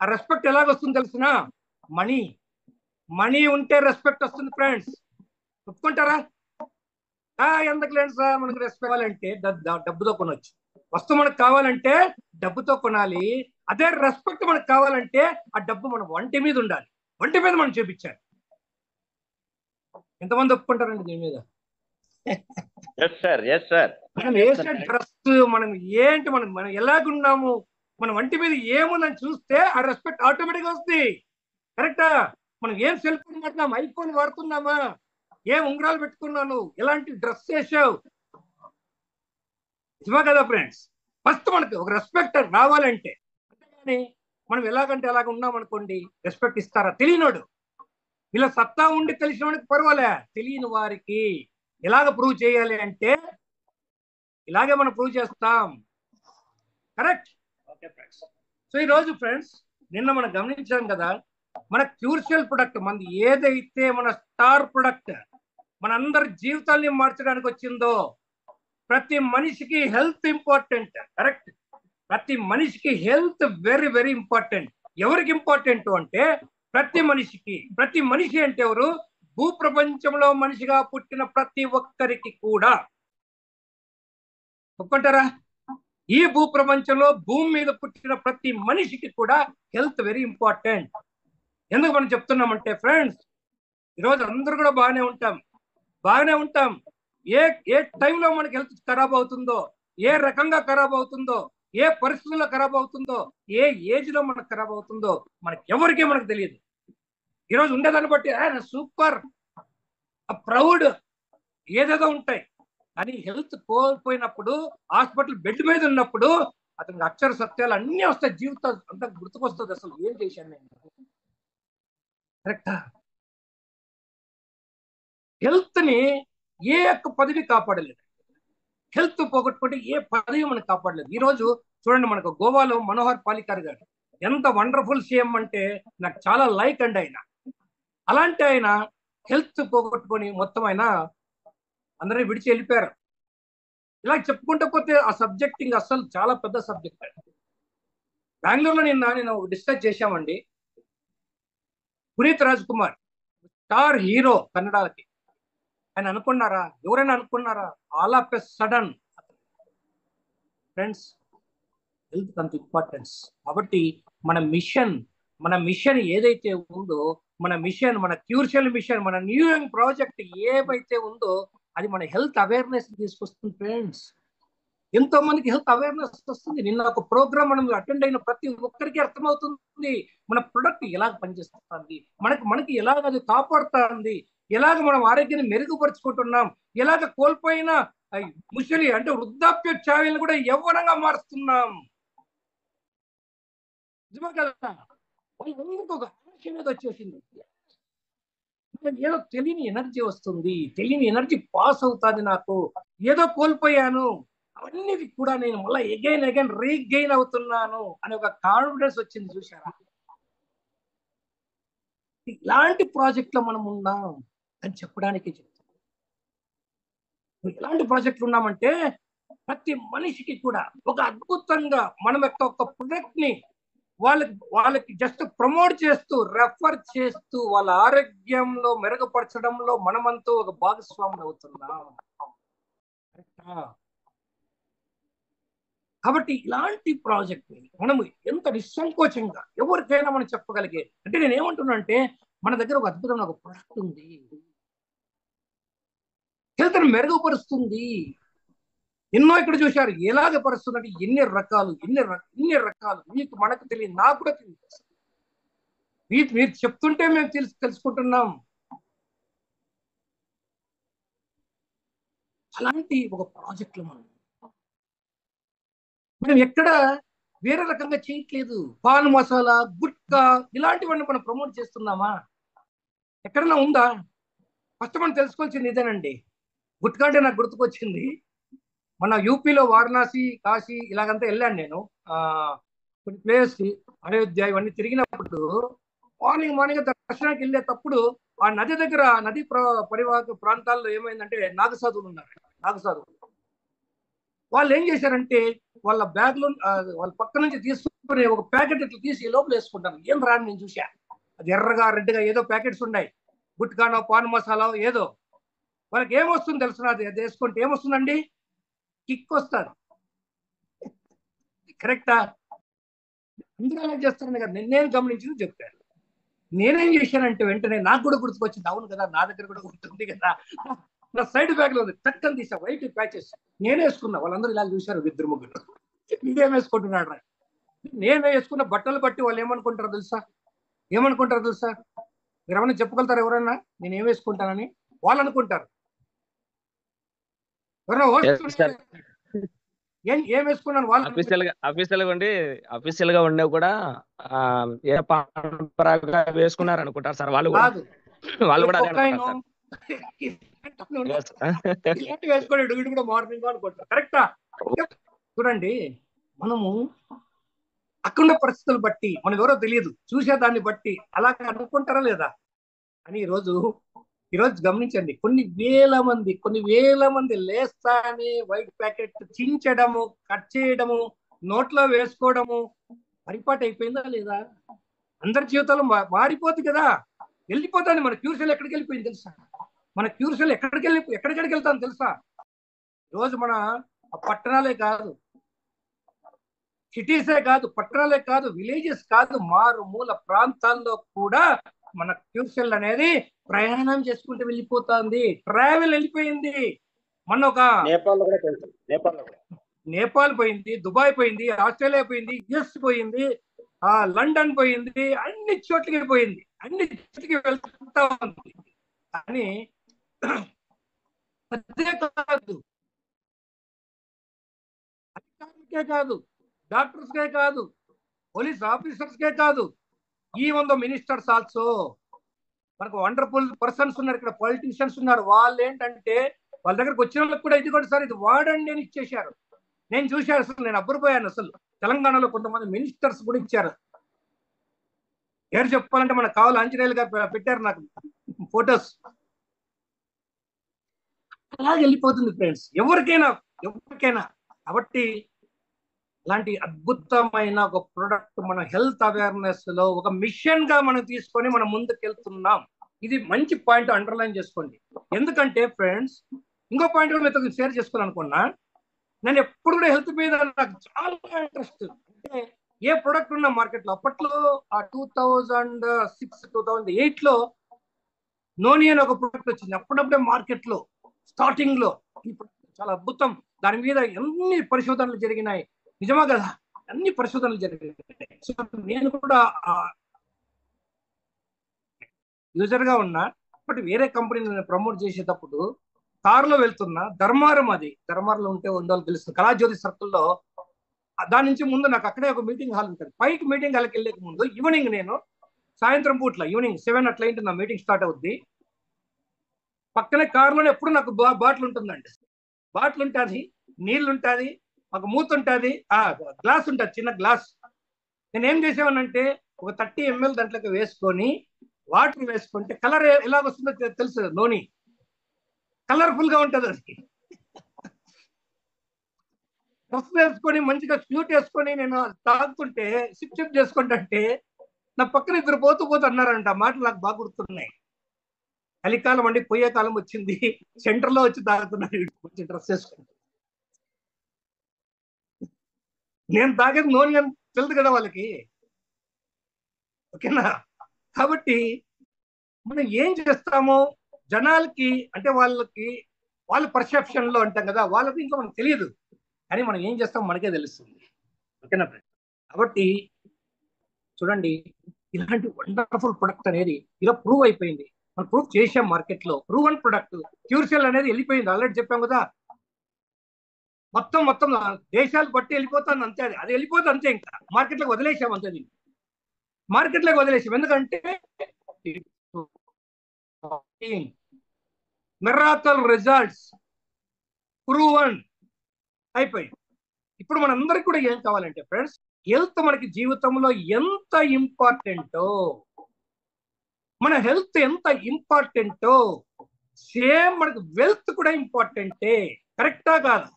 Speaker 12: ఆ రెస్పెక్ట్ ఎలాగొస్తుంది తెలిసిన? మనీ ఉంటే రెస్పెక్ట్ వస్తుంది ఫ్రెండ్స్. ఒప్పుకుంటారా? ఎందుకు లేదు సార్, మనకు రెస్పెక్ట్ కావాలంటే డబ్బుతో కొనవచ్చు. వస్తువు మనకు కావాలంటే డబ్బుతో కొనాలి. అదే రెస్పెక్ట్ మనకు కావాలంటే ఆ డబ్బు మన ఒంటి మీద ఉండాలి, ఒంటి మీద మనం చూపించాలి. ఎంతమంది ఒప్పుకుంటారండి దీని మీద? మనం వేసిన డ్రెస్, మనం ఏంటి, మనం ఎలాగున్నాము, మన ఒంటి మీద ఏముందని చూస్తే ఆ రెస్పెక్ట్ ఆటోమేటిక్ వస్తుంది, కరెక్టా? మనం ఏం సెల్ ఫోన్ వాడుతున్నాం, ఐఫోన్ వాడుతున్నామా, ఏం ఉంగరాలు పెట్టుకున్నాను, ఎలాంటి డ్రెస్ వేసావు, నిజమా కదా ఫ్రెండ్స్? ఫస్ట్ మనకి ఒక రెస్పెక్ట్ రావాలంటే, అంతేగాని మనం ఎలాగంటే అలాగ ఉన్నామనుకోండి, రెస్పెక్ట్ ఇస్తారా? తెలియనోడు. ఇలా సత్తా ఉండి తెలిసిన వాడికి పర్వాలే, తెలియని వారికి ఎలాగ ప్రూవ్ చేయాలి అంటే ఇలాగే మనం ప్రూవ్ చేస్తాం. కరెక్ట్? Okay friends. సో ఈరోజు ఫ్రెండ్స్, నిన్న మనం గమనించాం కదా, మన క్యూర్షియల్ ప్రొడక్ట్ మనది ఏదైతే మన స్టార్ ప్రొడక్ట్ మనందరి జీవితాన్ని మార్చడానికి వచ్చిందో, ప్రతి మనిషికి హెల్త్ ఇంపార్టెంట్. కరెక్ట్? ప్రతి మనిషికి హెల్త్ వెరీ వెరీ ఇంపార్టెంట్. ఎవరికి ఇంపార్టెంట్ అంటే ప్రతి మనిషికి. ప్రతి మనిషి అంటే ఎవరు? భూప్రపంచంలో మనిషిగా పుట్టిన ప్రతి ఒక్కరికి కూడా. ఒప్పుకుంటారా? ఈ భూప్రపంచంలో భూమి మీద పుట్టిన ప్రతి మనిషికి కూడా హెల్త్ వెరీ ఇంపార్టెంట్. ఎందుకు మనం చెప్తున్నామంటే ఫ్రెండ్స్, ఈరోజు అందరూ కూడా బాగానే ఉంటాం. ఏ టైంలో మనకి హెల్త్ ఖరాబ్ అవుతుందో, ఏ రకంగా ఖరాబ్ అవుతుందో, ఏ పరిస్థితుల్లో ఖరాబ్ అవుతుందో, ఏ ఏజ్ లో మనకు ఖరాబ్ అవుతుందో మనకి ఎవరికీ మనకు తెలియదు. ఈరోజు ఉండేదాన్ని బట్టి సూపర్ ప్రౌడ్ ఏదేదో ఉంటాయి, కానీ హెల్త్ కోల్పోయినప్పుడు, హాస్పిటల్ బెడ్ మీద ఉన్నప్పుడు అతనికి అక్షర సత్యాలు అన్నీ వస్తాయి. జీవితం అంతా గుర్తుకొస్తుంది. అసలు ఏం చేశాను నేను? కరెక్టా? హెల్త్ ని ఏ ఒక్క పదవి కాపాడలేదు. హెల్త్ పోగొట్టుకుంటే ఏ పదవి మనకు కాపాడలేదు. ఈ రోజు చూడండి, మనకు గోవాలో మనోహర్ పాలికర్ గారు ఎంత వండర్ఫుల్ సీఎం అంటే నాకు చాలా లైక్ అండి ఆయన. అలాంటి ఆయన హెల్త్ పోగొట్టుకొని మొత్తం ఆయన అందరినీ విడిచి వెళ్ళిపోయారు. ఇలా చెప్పుకుంటూ పోతే ఆ సబ్జెక్ట్ ఇంకా అసలు చాలా పెద్ద సబ్జెక్ట్. బెంగళూరులో నేను డిస్కస్ చేశామండి. పునీత్ రాజ్ కుమార్ స్టార్ హీరో కన్నడకి. ఆయన అనుకున్నారా? ఎవరైనా అనుకున్నారా? All of a sudden friends, health అంత ఇంపార్టెన్స్. కాబట్టి మన మిషన్ ఏదైతే ఉందో, మన క్యూర్షియల్ మిషన్, మన న్యూ యంగ్ ప్రాజెక్ట్ ఏవైతే ఉందో అది మన హెల్త్ అవేర్నెస్ తీసుకొస్తుంది ఫ్రెండ్స్. ఎంతో మందికి హెల్త్ అవేర్నెస్ వస్తుంది. నిన్న ఒక ప్రోగ్రామ్ మనం అటెండ్ అయిన ప్రతి ఒక్కరికి అర్థమవుతుంది మన ప్రొడక్ట్ ఎలాగ పనిచేస్తుంది, మనకి ఎలాగ అది కాపాడుతుంది, ఎలాగ మనం ఆరోగ్యాన్ని మెరుగుపరుచుకుంటున్నాం, ఎలాగ కోల్పోయిన ముసలి అంటే వృద్ధాప్య ఛాయలను కూడా యవ్వనంగా మారుస్తున్నాం. నిజమే కదా? వాళ్ళందరికీ ఒక ఆలోచన అనేది వచ్చేసింది. ఏదో తెలియని ఎనర్జీ వస్తుంది, తెలియని ఎనర్జీ పాస్ అవుతుంది. నాకు ఏదో కోల్పోయాను, అవన్నీ కూడా నేను మళ్ళీ అగైన్ రీగెయిన్ అవుతున్నాను అనే ఒక కాన్ఫిడెన్స్ వచ్చింది. చూసారా? ఇలాంటి ప్రాజెక్ట్ లో మనం ఉన్నాం అని చెప్పడానికి చెప్తాను. ఇలాంటి ప్రాజెక్టులు ఉన్నామంటే ప్రతి మనిషికి కూడా ఒక అద్భుతంగా మనం ఒక ప్రొడక్ట్ ని వాళ్ళకి జస్ట్ ప్రమోట్ చేస్తూ, రెఫర్ చేస్తూ వాళ్ళ ఆరోగ్యంలో మెరుగుపరచడంలో మనమంతా ఒక భాగస్వాములు అవుతున్నాం. కాబట్టి ఇలాంటి ప్రాజెక్ట్ ని మనం ఎంత నిస్సంకోచంగా ఎవరికైనా మనం చెప్పగలిగే, అంటే నేను ఏమంటున్నా అంటే మన దగ్గర ఒక అద్భుతమైన ఒక ప్రొడక్ట్ ఉంది, హెల్త్ ని మెరుగుపరుస్తుంది. ఎన్నో ఇక్కడ చూశారు ఎలాగ పరుస్తుందంటే ఎన్ని రకాలు మీకు మనకు తెలియదు, నాకు కూడా తెలియదు. మీరు చెప్తుంటే మేము తెలుసుకుంటున్నాం. అలాంటి ఒక ప్రాజెక్ట్ లో మనం ఎక్కడ వేరే రకంగా చేయట్లేదు. పాన్ మసాలా, గుట్కా ఇలాంటివన్నీ మనం ప్రమోట్ చేస్తున్నామా? ఎక్కడన్నా ఉందా? ఫస్ట్ మనం తెలుసుకోవాల్సింది ఇదేనండి. గుట్కా అంటే నాకు గుర్తుకొచ్చింది, మన యూపీలో వారణాసి, కాశీ ఇలాగంతా వెళ్ళాను నేను. కొన్ని ప్లేస్, అయోధ్య ఇవన్నీ తిరిగినప్పుడు మార్నింగ్ దర్శనానికి వెళ్ళేటప్పుడు ఆ నది దగ్గర, నది పరివాహక ప్రాంతాల్లో ఏమైందంటే నాగసాధువులు ఉన్నారు. నాగసాధువులు వాళ్ళు ఏం చేశారంటే వాళ్ళ బ్యాగ్ లో వాళ్ళ పక్క నుంచి తీసుకుని ఒక ప్యాకెట్ ఇట్లా తీసి లోపల వేసుకుంటారు. ఏం రాని నేను చూసా, అది ఎర్రగా రెడ్గా ఏదో ప్యాకెట్స్ ఉన్నాయి, గుట్కానో పాన్ మసాలా ఏదో. వాళ్ళకి ఏమొస్తుంది తెలుసు, అది వేసుకుంటే ఏమొస్తుందండి? కిక్ వస్తుంది. కరెక్టా? అందరూ అలా చేస్తారని కదా నేను గమనించింది చెప్తాను. నేనేం చేశానంటే వెంటనే నాకు కూడా గుర్తుకొచ్చింది, అవును కదా నా దగ్గర కూడా గుర్తుంది కదా, నా సైడ్ బ్యాగ్ లో ఉంది, చక్కని తీసా వైట్ ప్యాచెస్ నేనే వేసుకున్నా. వాళ్ళందరూ ఇలా చూశారు, 2-3. వీడేం వేసుకుంటున్నాడు రా? నేను వేసుకున్న బట్టలు బట్టి వాళ్ళు ఏమనుకుంటారో తెలుసా? మీరు ఏమన్నా చెప్పగలుగుతారు ఎవరన్నా నేను ఏం వేసుకుంటానని? వాళ్ళు అనుకుంటారు. ఏం వేసుకున్నాను వాళ్ళు
Speaker 13: అఫీషియల్ గా ఉండేవి కూడా ఏ పరంపరగా వేసుకున్నారు అనుకుంటారు సార్ వాళ్ళు కూడా. వాళ్ళు కూడా
Speaker 12: వేసుకోండి కూడా మార్నింగ్ అనుకుంటారు. కరెక్టా? చూడండి, మనము అక్కడ పరిస్థితులు బట్టి మనకు ఎవరో తెలియదు, చూసేదాన్ని బట్టి అలాగే అనుకుంటారా లేదా అని ఈరోజు గమనించండి. కొన్ని వేల మంది లేస్తానే వైట్ ప్యాకెట్ చించడము, కట్ చేయడము, నోట్లో వేసుకోవడము పరిపాటు అయిపోయిందా లేదా? అందరి జీవితాలు మారిపోతుంది కదా, వెళ్ళిపోతాను. మన క్యూర్సెల్ ఎక్కడికి వెళ్ళిపోయింది తెలుసా? మన క్యూర్సెల్ ఎక్కడికి వెళ్తాను తెలుసా? ఈరోజు మన పట్టణాలే కాదు, సిటీసే కాదు, పట్టణాలే కాదు, విలేజెస్ కాదు, మారుమూల ప్రాంతాల్లో కూడా మన క్యూర్సెల్ అనేది ప్రయాణం చేసుకుంటూ వెళ్ళిపోతుంది. ట్రావెల్ వెళ్ళిపోయింది. మన ఒక నేపాల్ పోయింది, దుబాయ్ పోయింది, ఆస్ట్రేలియా పోయింది, యుఎస్ పోయింది, లండన్ పోయింది, అన్ని చోట్లకి పోయింది, అన్ని చోట్లకి వెళ్తా ఉంది. కానీ అదే కాదు, అధికారులకే కాదు, డాక్టర్స్కే కాదు, పోలీస్ ఆఫీసర్స్కే కాదు, ఈవెన్ ద మినిస్టర్స్ ఆల్సో. మనకు వండర్ఫుల్ పర్సన్స్ ఉన్నారు ఇక్కడ, పొలిటీషియన్స్ ఉన్నారు. వాళ్ళు ఏంటంటే వాళ్ళ దగ్గరకు వచ్చిన వాళ్ళకి కూడా ఇది కూడా సార్ ఇది వాడండి అని ఇచ్చేశారు. నేను చూశాను, అసలు నేను అబ్బురిపోయాను. అసలు తెలంగాణలో కొంతమంది మినిస్టర్స్ కూడా ఇచ్చారు. ఎవరు చెప్పాలంటే మన కావాలి ఆంజనేయులు గారు పెట్టారు నాకు ఫొటోస్. అలాగే వెళ్ళిపోతుంది ఫ్రెండ్స్, ఎవరికైనా. కాబట్టి అలాంటి అద్భుతమైన ఒక ప్రొడక్ట్ మన హెల్త్ అవేర్నెస్ లో ఒక మిషన్ గా మనం తీసుకొని మనం ముందుకు వెళ్తున్నాం. ఇది మంచి పాయింట్ అండర్లైన్ చేసుకోండి. ఎందుకంటే ఫ్రెండ్స్, ఇంకో పాయింట్ కూడా మీతో షేర్ చేసుకోవాలనుకున్నా. నేను ఎప్పుడు కూడా హెల్త్ మీద నాకు చాలా ఇంట్రెస్ట్. అంటే ఏ ప్రొడక్ట్ ఉన్న మార్కెట్ లో అప్పట్లో 2006, 2008 లో నోని అని ఒక ప్రొడక్ట్ వచ్చింది. అప్పుడప్పుడే మార్కెట్ లో స్టార్టింగ్ లో ఈ ప్రొడక్ట్ చాలా అద్భుతం. దాని మీద ఎన్ని పరిశోధనలు జరిగినాయి, నిజమా కదా? అన్ని పరిశోధనలు జరిగినాయి. సో నేను కూడా యూజర్ గా ఉన్నా. బట్ వేరే కంపెనీని ప్రమోట్ చేసేటప్పుడు కారులో వెళ్తున్నా, ధర్మారంలో ఉంటే ఉండాలి తెలుస్తుంది, కళాజ్యోతి సర్కిల్లో. దాని నుంచి ముందు నాకు అక్కడే ఒక మీటింగ్ హాల్ ఉంటుంది. పైకి మీటింగ్ హాల్కి వెళ్ళే ముందు ఈవినింగ్ నేను సాయంత్రం పూట్ల ఈవినింగ్ 7 అట్లా ఇంటి నా మీటింగ్ స్టార్ట్ అవుద్ది. పక్కనే కారులోనే ఎప్పుడు నాకు బాటిల్ ఉంటుందండి. బాటిల్ ఉంటుంది, నీళ్ళు ఉంటుంది, ఒక మూత ఉంటుంది, గ్లాస్ ఉంటుంది, చిన్న గ్లాస్. నేను ఏం చేసేవానంటే ఒక 30 ml దాంట్లోకి వేసుకొని వాటర్ వేసుకుంటే కలర్ ఎలాగొస్తుందో తెలుసు. నోని కలర్ఫుల్ గా ఉంటుంది. అది డ్రెస్ వేసుకొని మంచిగా స్యూట్ వేసుకొని నేను తాగుతుంటే సిప్ చేసుకుంటే నా పక్కన ఇద్దరు పోతూ అన్నారంట. మాటలు నాకు బాగా గుర్తున్నాయి. చలికాలం అండి, పోయే కాలం వచ్చింది, సెంటర్ లో వచ్చి తాగుతున్నాడు కొంచెం డ్రెస్ వేసుకుంటే. నేను తాగేది నోని అని తెలుసు కదా వాళ్ళకి, ఓకేనా? కాబట్టి మనం ఏం చేస్తామో జనాలకి, అంటే వాళ్ళ పర్సెప్షన్ లో అంటాం కదా, వాళ్ళకి ఇంకా మనకు తెలియదు. కానీ మనం ఏం చేస్తాం మనకే తెలుస్తుంది, ఓకేనా? కాబట్టి చూడండి, ఇలాంటి వండర్ఫుల్ ప్రొడక్ట్ అనేది ఇలా ప్రూవ్ అయిపోయింది. మనం ప్రూవ్ చేసాం మార్కెట్ లో. ప్రూవన్ ప్రొడక్ట్ క్యూర్సెల్ అనేది వెళ్ళిపోయింది. ఆల్రెడీ చెప్పాం కదా, మొత్తం దేశాలు బట్టి వెళ్ళిపోతుంది అంతే. అది వెళ్ళిపోతుంది అంతే. ఇంకా మార్కెట్లోకి వదిలేసాం అంతే. దీన్ని మార్కెట్లోకి వదిలేసాం. ఎందుకంటే మిరాకల్ రిజల్ట్స్ ప్రూవన్ అయిపోయి. ఇప్పుడు మనందరికి కూడా ఏం కావాలంటే ఫ్రెండ్స్, హెల్త్ మనకి జీవితంలో ఎంత ఇంపార్టెంటో, మన హెల్త్ ఎంత ఇంపార్టెంటో సేమ్ మనకు వెల్త్ కూడా ఇంపార్టెంటే. కరెక్టా కాదు?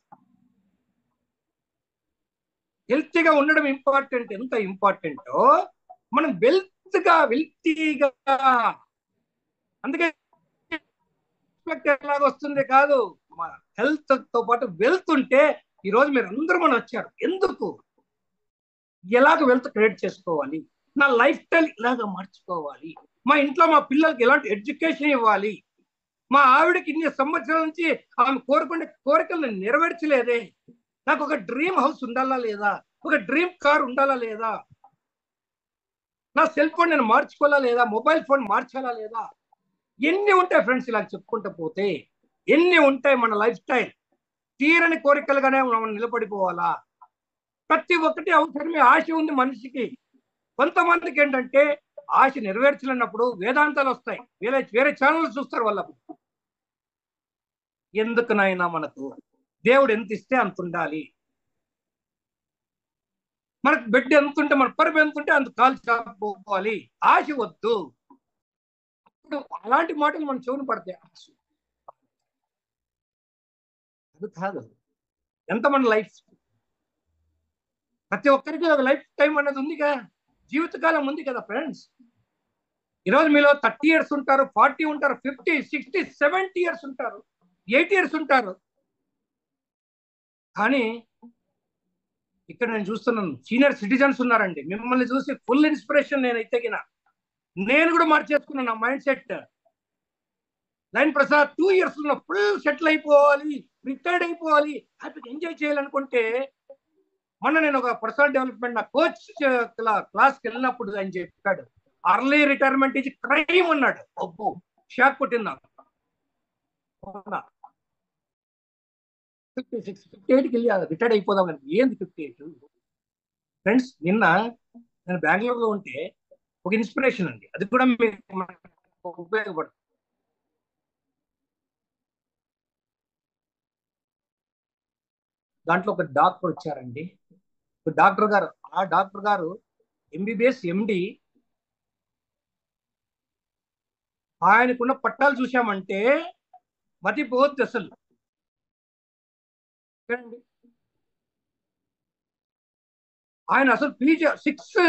Speaker 12: హెల్తీగా ఉండడం ఇంపార్టెంట్. ఎంత ఇంపార్టెంటో మనం వెల్తీగా అందుకే ఎలాగ వస్తుంది కాదు, హెల్త్ తో పాటు వెల్త్ ఉంటే ఈ రోజు మీరు అందరూ మనం వచ్చారు. ఎందుకు? ఎలాగ వెల్త్ క్రియేట్ చేసుకోవాలి, నా లైఫ్ స్టైల్ ఇలాగ మార్చుకోవాలి, మా ఇంట్లో మా పిల్లలకి ఎలాంటి ఎడ్యుకేషన్ ఇవ్వాలి, మా ఆవిడకి ఇన్ని సంవత్సరాల నుంచి ఆమె కోరుకునే కోరికలను నెరవేర్చలేదే, నాకు ఒక డ్రీమ్ హౌస్ ఉండాలా లేదా, ఒక డ్రీమ్ కార్ ఉండాలా లేదా, నా సెల్ ఫోన్ నేను మార్చుకోవాలా లేదా, మొబైల్ ఫోన్ మార్చాలా లేదా, ఎన్ని ఉంటాయి ఫ్రెండ్స్. ఇలా చెప్పుకుంటూ పోతే ఎన్ని ఉంటాయి మన లైఫ్ స్టైల్. తీరని కోరికలుగానే మనం నిలబడిపోవాలా? ప్రతి ఒక్కటి అవసరమే. ఆశ ఉంది మనిషికి. కొంతమందికి ఏంటంటే ఆశ నెరవేర్చలేనప్పుడు వేదాంతాలు వస్తాయి, వేరే ఛానల్ చూస్తారు వాళ్ళకు. ఎందుకు నాయనా, మనకు దేవుడు ఎంత ఇస్తే అంత ఉండాలి. మనకు బెడ్ ఎంత ఉంటే, మన పరుపు ఎంత ఉంటే అంత కాలు చాపుకోవాలి. ఆశ వద్దు. ఇప్పుడు అలాంటి మాటలు మన చెవును పడతాయి. అది కాదు. ఎంత మన లైఫ్, ప్రతి ఒక్కరికి ఒక లైఫ్ టైం అనేది ఉందిగా, జీవితకాలం ఉంది కదా ఫ్రెండ్స్. ఈరోజు మీలో 30 years ఉంటారు, 40 ఉంటారు, 50, 60, 70 years ఉంటారు, 80 years ఉంటారు. కానీ ఇక్కడ నేను చూస్తున్నాను సీనియర్ సిటిజన్స్ ఉన్నారండి. మిమ్మల్ని చూసి ఫుల్ ఇన్స్పిరేషన్ నేనైతే నేను కూడా మార్చేసుకున్నాను నా mind set. Line Prasad 2 years లో ఫుల్ సెటిల్ అయిపోవాలి, రిటైర్డ్ అయిపోవాలి, హ్యాపీగా ఎంజాయ్ చేయాలనుకుంటే, మొన్న నేను ఒక పర్సనల్ డెవలప్మెంట్ నా కోచ్ క్లాస్కి వెళ్ళినప్పుడు ఆయన చెప్పాడు, అర్లీ రిటైర్మెంట్ ఈజ్ క్రైమ్ అన్నాడు. అబ్బో, షాక్ కొట్టింది నాకు. 56, 58కి వెళ్ళి రిటైర్డ్ అయిపోదాం అని. ఏంది 58? ఫ్రెండ్స్, నిన్న నేను బెంగళూరులో ఉంటే ఒక ఇన్స్పిరేషన్ అండి, అది కూడా మీకు ఉపయోగపడుతుంది. దాంట్లో ఒక డాక్టర్ వచ్చారండి. డాక్టర్ గారు, ఆ డాక్టర్ గారు ఎంబీబీఎస్ MD. ఆయనకున్న పట్టాలు చూసామంటే మతిపోద్ది అసలు. ఆయన అసలు PG 6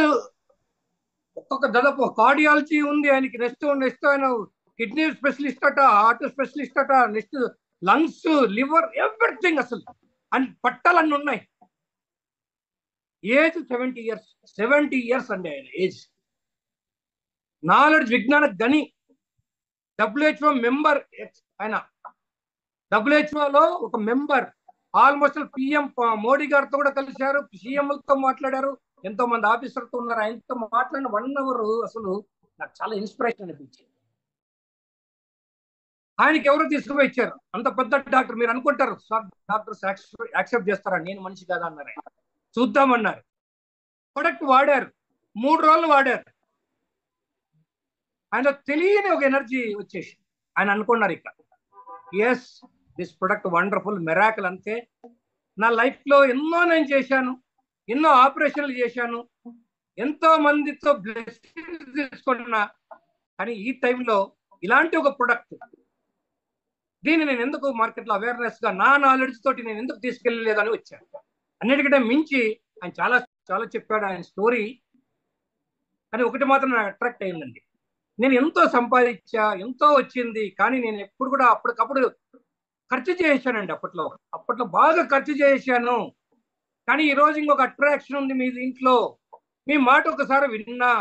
Speaker 12: ఒక్కొక్క దాదాపు కార్డియాలజీ ఉంది ఆయనకి. నెక్స్ట్ ఆయన కిడ్నీ స్పెషలిస్ట్ అట, హార్ట్ స్పెషలిస్ట్ అట, నెక్స్ట్ లంగ్స్, లివర్, ఎవ్రీథింగ్ అసలు అని పట్టాలన్నీ ఉన్నాయి. Age 70 years. 70 years అండి ఆయన ఏజ్. నాలెడ్జ్, విజ్ఞాన గని, WHO మెంబర్. ఆయన WHO ఒక మెంబర్. ఆల్మోస్ట్ PM మోడీ గారితో కూడా కలిశారు, CMలతో మాట్లాడారు, ఎంతో మంది ఆఫీసర్తో ఉన్నారు. ఆయనతో మాట్లాడిన 1 hour అసలు నాకు చాలా ఇన్స్పిరేషన్ అనిపించింది. ఆయనకి ఎవరు తీసుకుపోయి ఇచ్చారు? అంత పెద్ద డాక్టర్. మీరు అనుకుంటారు సార్ డాక్టర్స్ యాక్సెప్ట్ చేస్తారా, నేను మనిషి కాదా అన్నారు. చూద్దామన్నారు. ప్రొడక్ట్ వాడారు, 3 రోజులు వాడారు. ఆయన తెలియని ఒక ఎనర్జీ వచ్చేసి ఆయన అనుకున్నారు, ఇక్కడ yes this product wonderful, miracle. అంతే. నా లైఫ్లో ఎన్నో నేను చేశాను, ఎన్నో ఆపరేషన్లు చేశాను, ఎంతో మందితో బ్లెస్సింగ్స్ తీసుకున్నా, కానీ ఈ టైంలో ఇలాంటి ఒక ప్రొడక్ట్, దీన్ని నేను ఎందుకు మార్కెట్లో అవేర్నెస్ గా నా నాలెడ్జ్ తోటి నేను ఎందుకు తీసుకెళ్ళలేదని వచ్చాను. అన్నిటికంటే మించి ఆయన చాలా చాలా చెప్పాడు ఆయన స్టోరీ. కానీ ఒకటి మాత్రం నాకు అట్రాక్ట్ అయిందండి. నేను ఎంతో సంపాదించా, ఎంతో వచ్చింది, కానీ నేను ఎప్పుడు కూడా అప్పటికప్పుడు ఖర్చు చేశానండి. అప్పట్లో బాగా ఖర్చు చేశాను. కానీ ఈ రోజు ఇంకొక అట్రాక్షన్ ఉంది మీ దీంట్లో. మీ మాట ఒకసారి విన్నా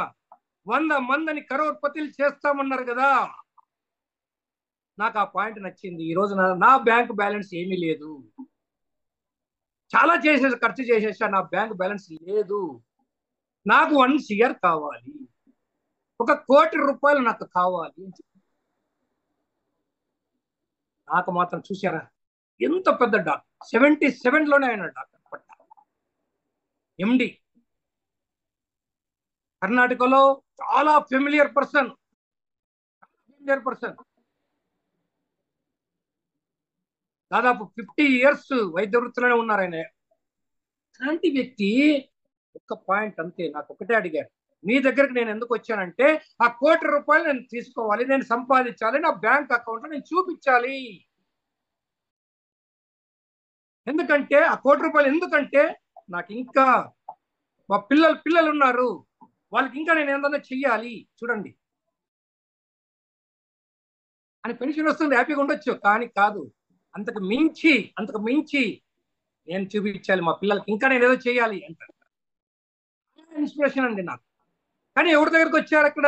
Speaker 12: 100 మందిని కరోడ్పతిలు చేస్తామన్నారు కదా, నాకు ఆ పాయింట్ నచ్చింది. ఈ రోజు నా బ్యాంక్ బ్యాలెన్స్ ఏమీ లేదు. చాలా ఖర్చు చేసేసా, నా బ్యాంక్ బ్యాలెన్స్ లేదు. నాకు 1 year కావాలి, 1 కోటి రూపాయలు నాకు కావాలి. నాకు మాత్రం చూసారా ఎంత పెద్ద డాక్టర్, 77లోనే ఆయన డాక్టర్ పట్టా, MD. కర్ణాటకలో చాలా ఫెమిలియర్ పర్సన్. దాదాపు 50 years వైద్య వృత్తిలోనే ఉన్నారు ఆయన. అలాంటి వ్యక్తి ఒక్క పాయింట్ అంతే, నాకు ఒకటే అడిగారు, మీ దగ్గరికి నేను ఎందుకు వచ్చానంటే ఆ 1 కోటి రూపాయలు నేను తీసుకోవాలి, నేను సంపాదించాలి, నా బ్యాంక్ అకౌంట్ లో నేను చూపించాలి. ఎందుకంటే ఆ 1 కోటి రూపాయలు ఎందుకంటే నాకు ఇంకా మా పిల్లలు ఉన్నారు, వాళ్ళకి ఇంకా నేను ఏందన్నా చెయ్యాలి. చూడండి, అని పెన్షన్ వస్తుంది, హ్యాపీగా ఉండొచ్చు, కానీ కాదు, అంతకు మించి నేను చూపించాలి మా పిల్లలకి, ఇంకా నేను ఏదో చేయాలి అంటారు. ఇన్స్పిరేషన్ అండి నాకు. కానీ ఎవరి దగ్గరకు వచ్చారు అక్కడ?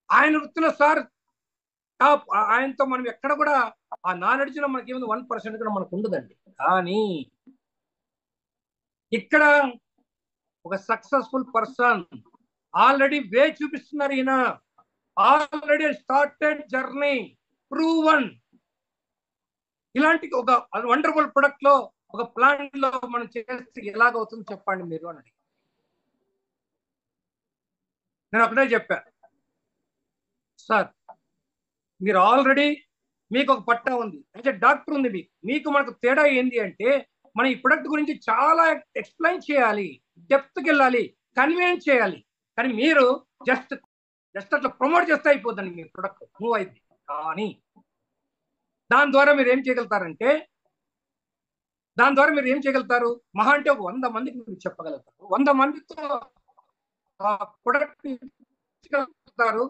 Speaker 12: ఆయన వృత్తిలో సార్ టాప్. ఆయనతో మనం ఎక్కడ కూడా ఆ నాలెడ్జ్ లో మనకి ఏముంది 1% కూడా మనకు ఉండదండి. కానీ ఇక్కడ ఒక సక్సెస్ఫుల్ పర్సన్ ఆల్రెడీ వే చూపిస్తున్నారు. ఈయన ఆల్రెడీ స్టార్టెడ్ జర్నీ, ప్రూవన్. ఇలాంటి ఒక వండర్ఫుల్ ప్రొడక్ట్ లో ఒక ప్లాంట్ లో మనం చేస్తే ఎలాగవుతుంది చెప్పండి మీరు అని. నేను ఒకటే చెప్పాను, సార్ మీరు ఆల్రెడీ మీకు ఒక పట్టా ఉంది, అయితే డాక్టర్ ఉంది, మీకు మనకు తేడా ఏంటి అంటే మనం ఈ ప్రొడక్ట్ గురించి చాలా ఎక్స్ప్లెయిన్ చేయాలి, డెప్త్కి వెళ్ళాలి, కన్వీన్స్ చేయాలి. కానీ మీరు జస్ట్ అట్లా ప్రమోట్ చేస్తే అయిపోద్దండి మీ ప్రొడక్ట్ మూవ్ అయింది. కానీ దాని ద్వారా మీరు ఏం చేయగలుగుతారంటే మహా అంటే ఒక 100 మందికి మీరు చెప్పగలుగుతారు, 100 మందితో ఆ ప్రొడక్ట్ ఇచ్చగలుగుతారు,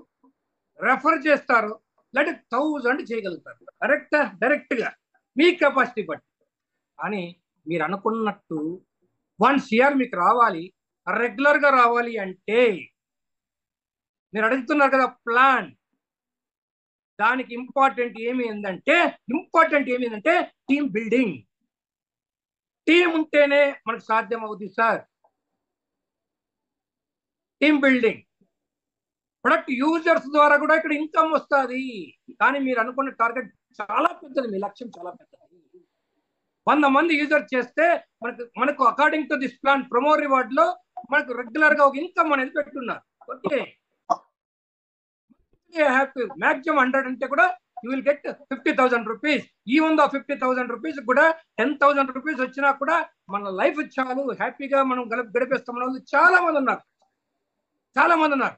Speaker 12: రెఫర్ చేస్తారు, లేదంటే 1000 చేయగలుగుతారు డైరెక్ట్ గా మీ కెపాసిటీ బట్టి. కానీ మీరు అనుకున్నట్టు 1 CR మీకు రావాలి, రెగ్యులర్ గా రావాలి అంటే మీరు అడుగుతున్నారు కదా ప్లాన్, దానికి ఇంపార్టెంట్ ఏమైందంటే టీమ్ బిల్డింగ్. టీం ఉంటేనే మనకు సాధ్యం అవుతుంది sir. Team building, product users ద్వారా కూడా ఇక్కడ ఇన్కమ్ వస్తుంది. కానీ మీరు అనుకున్న టార్గెట్ చాలా పెద్దది, మీ లక్ష్యం చాలా పెద్దది. 100 మంది యూజర్ చేస్తే మనకు according to this plan promo reward లో మనకు రెగ్యులర్ గా ఒక ఇన్కమ్ అనేది పెట్టున్నారు. ఓకే, హ్యాపీ మ్యాక్సిమం 100 అంటే కూడా you will get 50,000 rupees. Even though 50,000 rupees కూడా 10,000 రూపీస్ వచ్చినా కూడా మన లైఫ్ చాలు, హ్యాపీగా మనం గడిపేస్తామన్న వాళ్ళు చాలా మంది ఉన్నారు.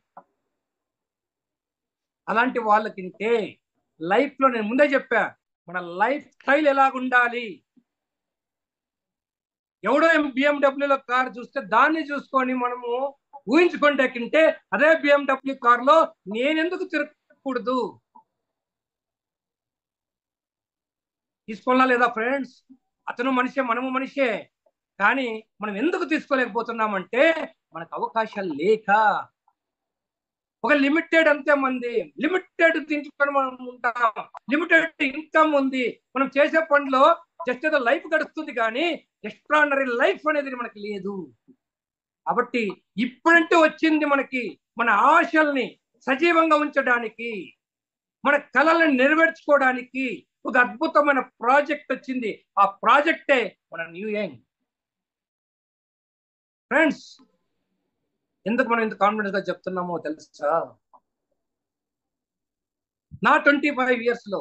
Speaker 12: అలాంటి వాళ్ళకింటే లైఫ్ లో నేను ముందే చెప్పా, మన లైఫ్ స్టైల్ ఎలాగుండాలి. ఎవడో BMW కార్ చూస్తే దాన్ని చూసుకొని మనము ఊహించుకుంటే అదే BMW కార్ లో నేనెందుకు తిరగకూడదు? తీసుకోవాలా లేదా ఫ్రెండ్స్? అతను మనిషే, మనము మనిషే. కానీ మనం ఎందుకు తీసుకోలేకపోతున్నామంటే మనకు అవకాశాలు లేక. ఒక లిమిటెడ్ అంతే మంది, లిమిటెడ్ దీంట్లో మనం ఉంటాం, లిమిటెడ్ ఇన్కమ్ ఉంది. మనం చేసే పనిలో జస్ట్ ఏదో లైఫ్ గడుస్తుంది, కానీ ఎక్స్ట్రాడినరీ లైఫ్ అనేది మనకి లేదు. కాబట్టి ఇప్పుడంటే వచ్చింది మనకి మన ఆశల్ని సజీవంగా ఉంచడానికి, మన కళలను నెరవేర్చుకోవడానికి ఒక అద్భుతమైన ప్రాజెక్ట్ వచ్చింది. ఆ ప్రాజెక్టే మన న్యూ యంగ్. ఫ్రెండ్స్, ఎందుకు మనం ఇంత కాన్ఫిడెన్స్ గా చెప్తున్నామో తెలుసా? నా 25 years లో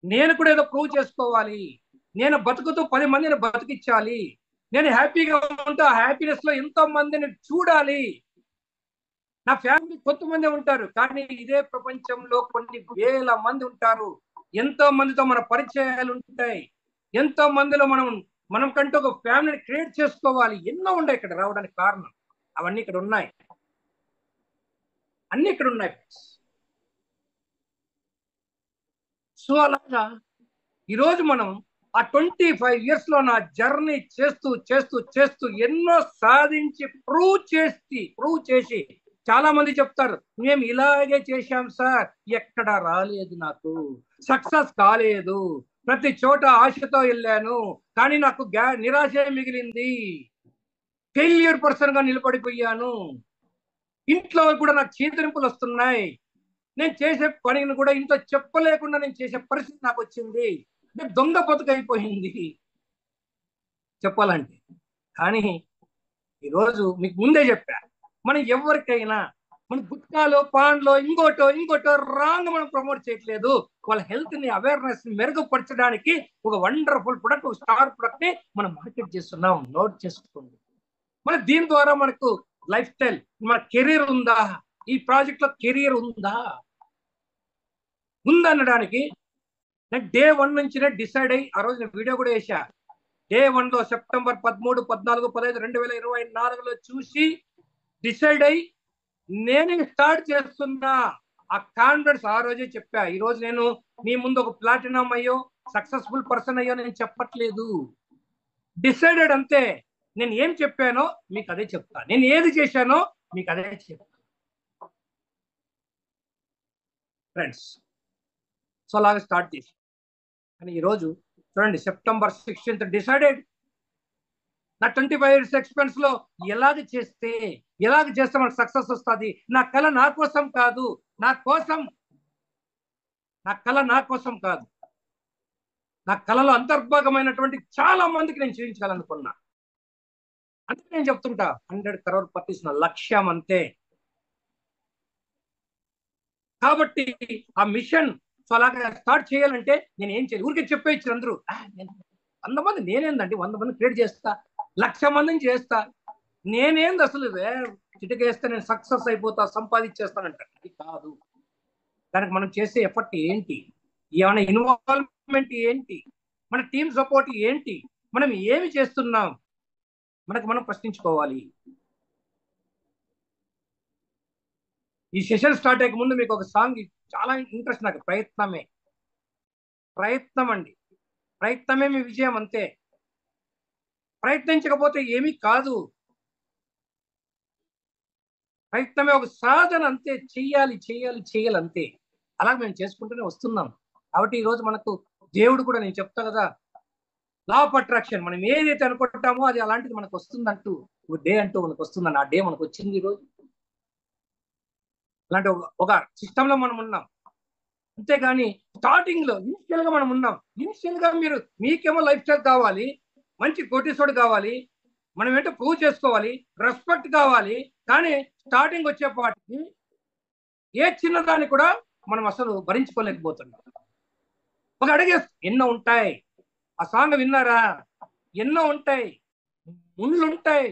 Speaker 12: నేను కూడా ఏదో ప్రూవ్ చేసుకోవాలి, నేను బతుకుతూ 10 మందిని బతికించాలి, నేను హ్యాపీగా ఉంటూ ఆ హ్యాపీనెస్ లో ఎంతో మందిని చూడాలి. నా ఫ్యామిలీ కొంతమంది ఉంటారు, కానీ ఇదే ప్రపంచంలో కొన్ని వేల మంది ఉంటారు. ఎంతో మందితో మన పరిచయాలు ఉంటాయి, ఎంతో మందిలో మనం కంటూ ఒక ఫ్యామిలీని క్రియేట్ చేసుకోవాలి. ఎన్నో ఉన్నాయి ఇక్కడ రావడానికి కారణం. అవన్నీ ఇక్కడ ఉన్నాయి, అన్ని ఇక్కడ ఉన్నాయి. సో అలాగా ఈరోజు మనం ఆ 25 years లో నా జర్నీ చేస్తూ ఎన్నో సాధించి ప్రూవ్ చేసి చాలా మంది చెప్తారు, మేము ఇలాగే చేశాం సార్, ఎక్కడ రాలేదు, నాకు సక్సెస్ కాలేదు, ప్రతి చోట ఆశతో వెళ్ళాను, కానీ నాకు నిరాశ మిగిలింది, ఫెయిల్యూర్ పర్సన్ గా నిలబడిపోయాను, ఇంట్లో కూడా నాకు చీదరింపులు వస్తున్నాయి, నేను చేసే పనిని కూడా ఇంట్లో చెప్పలేకుండా నేను చేసే పరిస్థితి నాకు వచ్చింది, దొంగ బతుకైపోయింది చెప్పాలంటే. కానీ ఈరోజు మీకు ముందే చెప్పా, మనం ఎవరికైనా మన గుట్కాలో పాన్లో ఇంకోటో రాంగ్ మనం ప్రమోట్ చేయట్లేదు. వాళ్ళ హెల్త్ ని అవేర్నెస్ ని మెరుగుపరచడానికి ఒక వండర్ఫుల్ ప్రొడక్ట్, ఒక స్టార్ ప్రొడక్ట్ ని మనం మార్కెట్ చేస్తున్నాం. నోట్ చేసుకోండి. మన దీని ద్వారా మనకు లైఫ్ స్టైల్, మన కెరీర్ ఉందా, ఈ ప్రాజెక్ట్ లో కెరీర్ ఉందనడానికి నేను Day 1 నుంచినే డిసైడ్ అయ్యి, ఆ రోజు నేను వీడియో కూడా వేసా. Day 1 లో September 13, 14, 15, 2024లో చూసి డిసైడ్ అయ్యి నేను స్టార్ట్ చేస్తున్నా. ఆ కాన్ఫిడెన్స్ ఆ రోజే చెప్పా. ఈ రోజు నేను మీ ముందు ఒక ప్లాటినం అయ్యో, సక్సెస్ఫుల్ పర్సన్ అయ్యో నేను చెప్పట్లేదు. డిసైడెడ్ అంతే. నేను ఏం చెప్పానో మీకు అదే చెప్తా, నేను ఏది చేశానో మీకు అదే చెప్తా ఫ్రెండ్స్. సో అలాగే స్టార్ట్ చేసి, కానీ ఈరోజు చూడండి, September 16th డిసైడెడ్. నా 25 years ఎక్స్పెన్స్ లో ఎలాగ చేస్తే మనకు సక్సెస్ వస్తుంది. నా కళ నా కోసం కాదు, నా కళ నా కోసం కాదు, నా కళలో అంతర్భాగమైనటువంటి చాలా మందికి నేను చూపించాలనుకున్నా. అంటే నేను చెప్తుంటా 100 crore పట్టించిన లక్ష్యం అంతే. కాబట్టి ఆ మిషన్ సో అలాగా స్టార్ట్ చేయాలంటే నేను ఏం చేయాలి? ఊరికే చెప్పేయచ్చు అందరూ. 100 మంది నేనేందండి 100 మంది క్రియేట్ చేస్తా, 1,00,000 మందిని చేస్తా, నేనేంది అసలు చిటికేస్తే నేను సక్సెస్ అయిపోతా, సంపాదించేస్తానంట. అది కాదు. దానికి మనం చేసే ఎఫర్ట్ ఏంటి, ఏమైనా ఇన్వాల్వ్మెంట్ ఏంటి, మన టీమ్ సపోర్ట్ ఏంటి, మనం ఏమి చేస్తున్నాం, మనకు మనం ప్రశ్నించుకోవాలి. ఈ సెషన్ స్టార్ట్ అయ్యే ముందు మీకు ఒక సాంగ్ చాలా ఇంట్రెస్ట్ నాకు. ప్రయత్నమే ప్రయత్నం అండి, ప్రయత్నమే మీ విజయం అంతే. ప్రయత్నించకపోతే ఏమీ కాదు. ప్రయత్నమే ఒక సాధన అంతే. చెయ్యాలి చెయ్యాలి చెయ్యాలి అంతే. అలా మేము చేసుకుంటూనే వస్తున్నాం. కాబట్టి ఈ రోజు మనకు దేవుడు కూడా, నేను చెప్తా కదా, లా ఆఫ్ అట్రాక్షన్, మనం ఏదైతే అనుకుంటామో అది అలాంటిది మనకు వస్తుందంటూ, ఒక డే అంటూ మనకు వస్తుందని. ఆ డే మనకు వచ్చింది ఈ రోజు. అలాంటి ఒక సిస్టమ్ లో మనం ఉన్నాం. అంతేగాని స్టార్టింగ్ లో ఇనిషియల్ గా మనం ఉన్నాం. ఇనిషియల్ గా మీకేమో లైఫ్ స్టైల్ కావాలి, మంచి కోటీశ్వరుడు కావాలి, మనం ఏంటో ప్రూవ్ చేసుకోవాలి, రెస్పెక్ట్ కావాలి. కానీ స్టార్టింగ్ వచ్చేపాటికి ఏ చిన్నదాన్ని కూడా మనం అసలు భరించుకోలేకపోతున్నాం. ఒక అడిగే ఎన్నో ఉంటాయి. ఆ సాంగ్ విన్నారా? ఎన్నో ఉంటాయి, ముళ్ళు ఉంటాయి,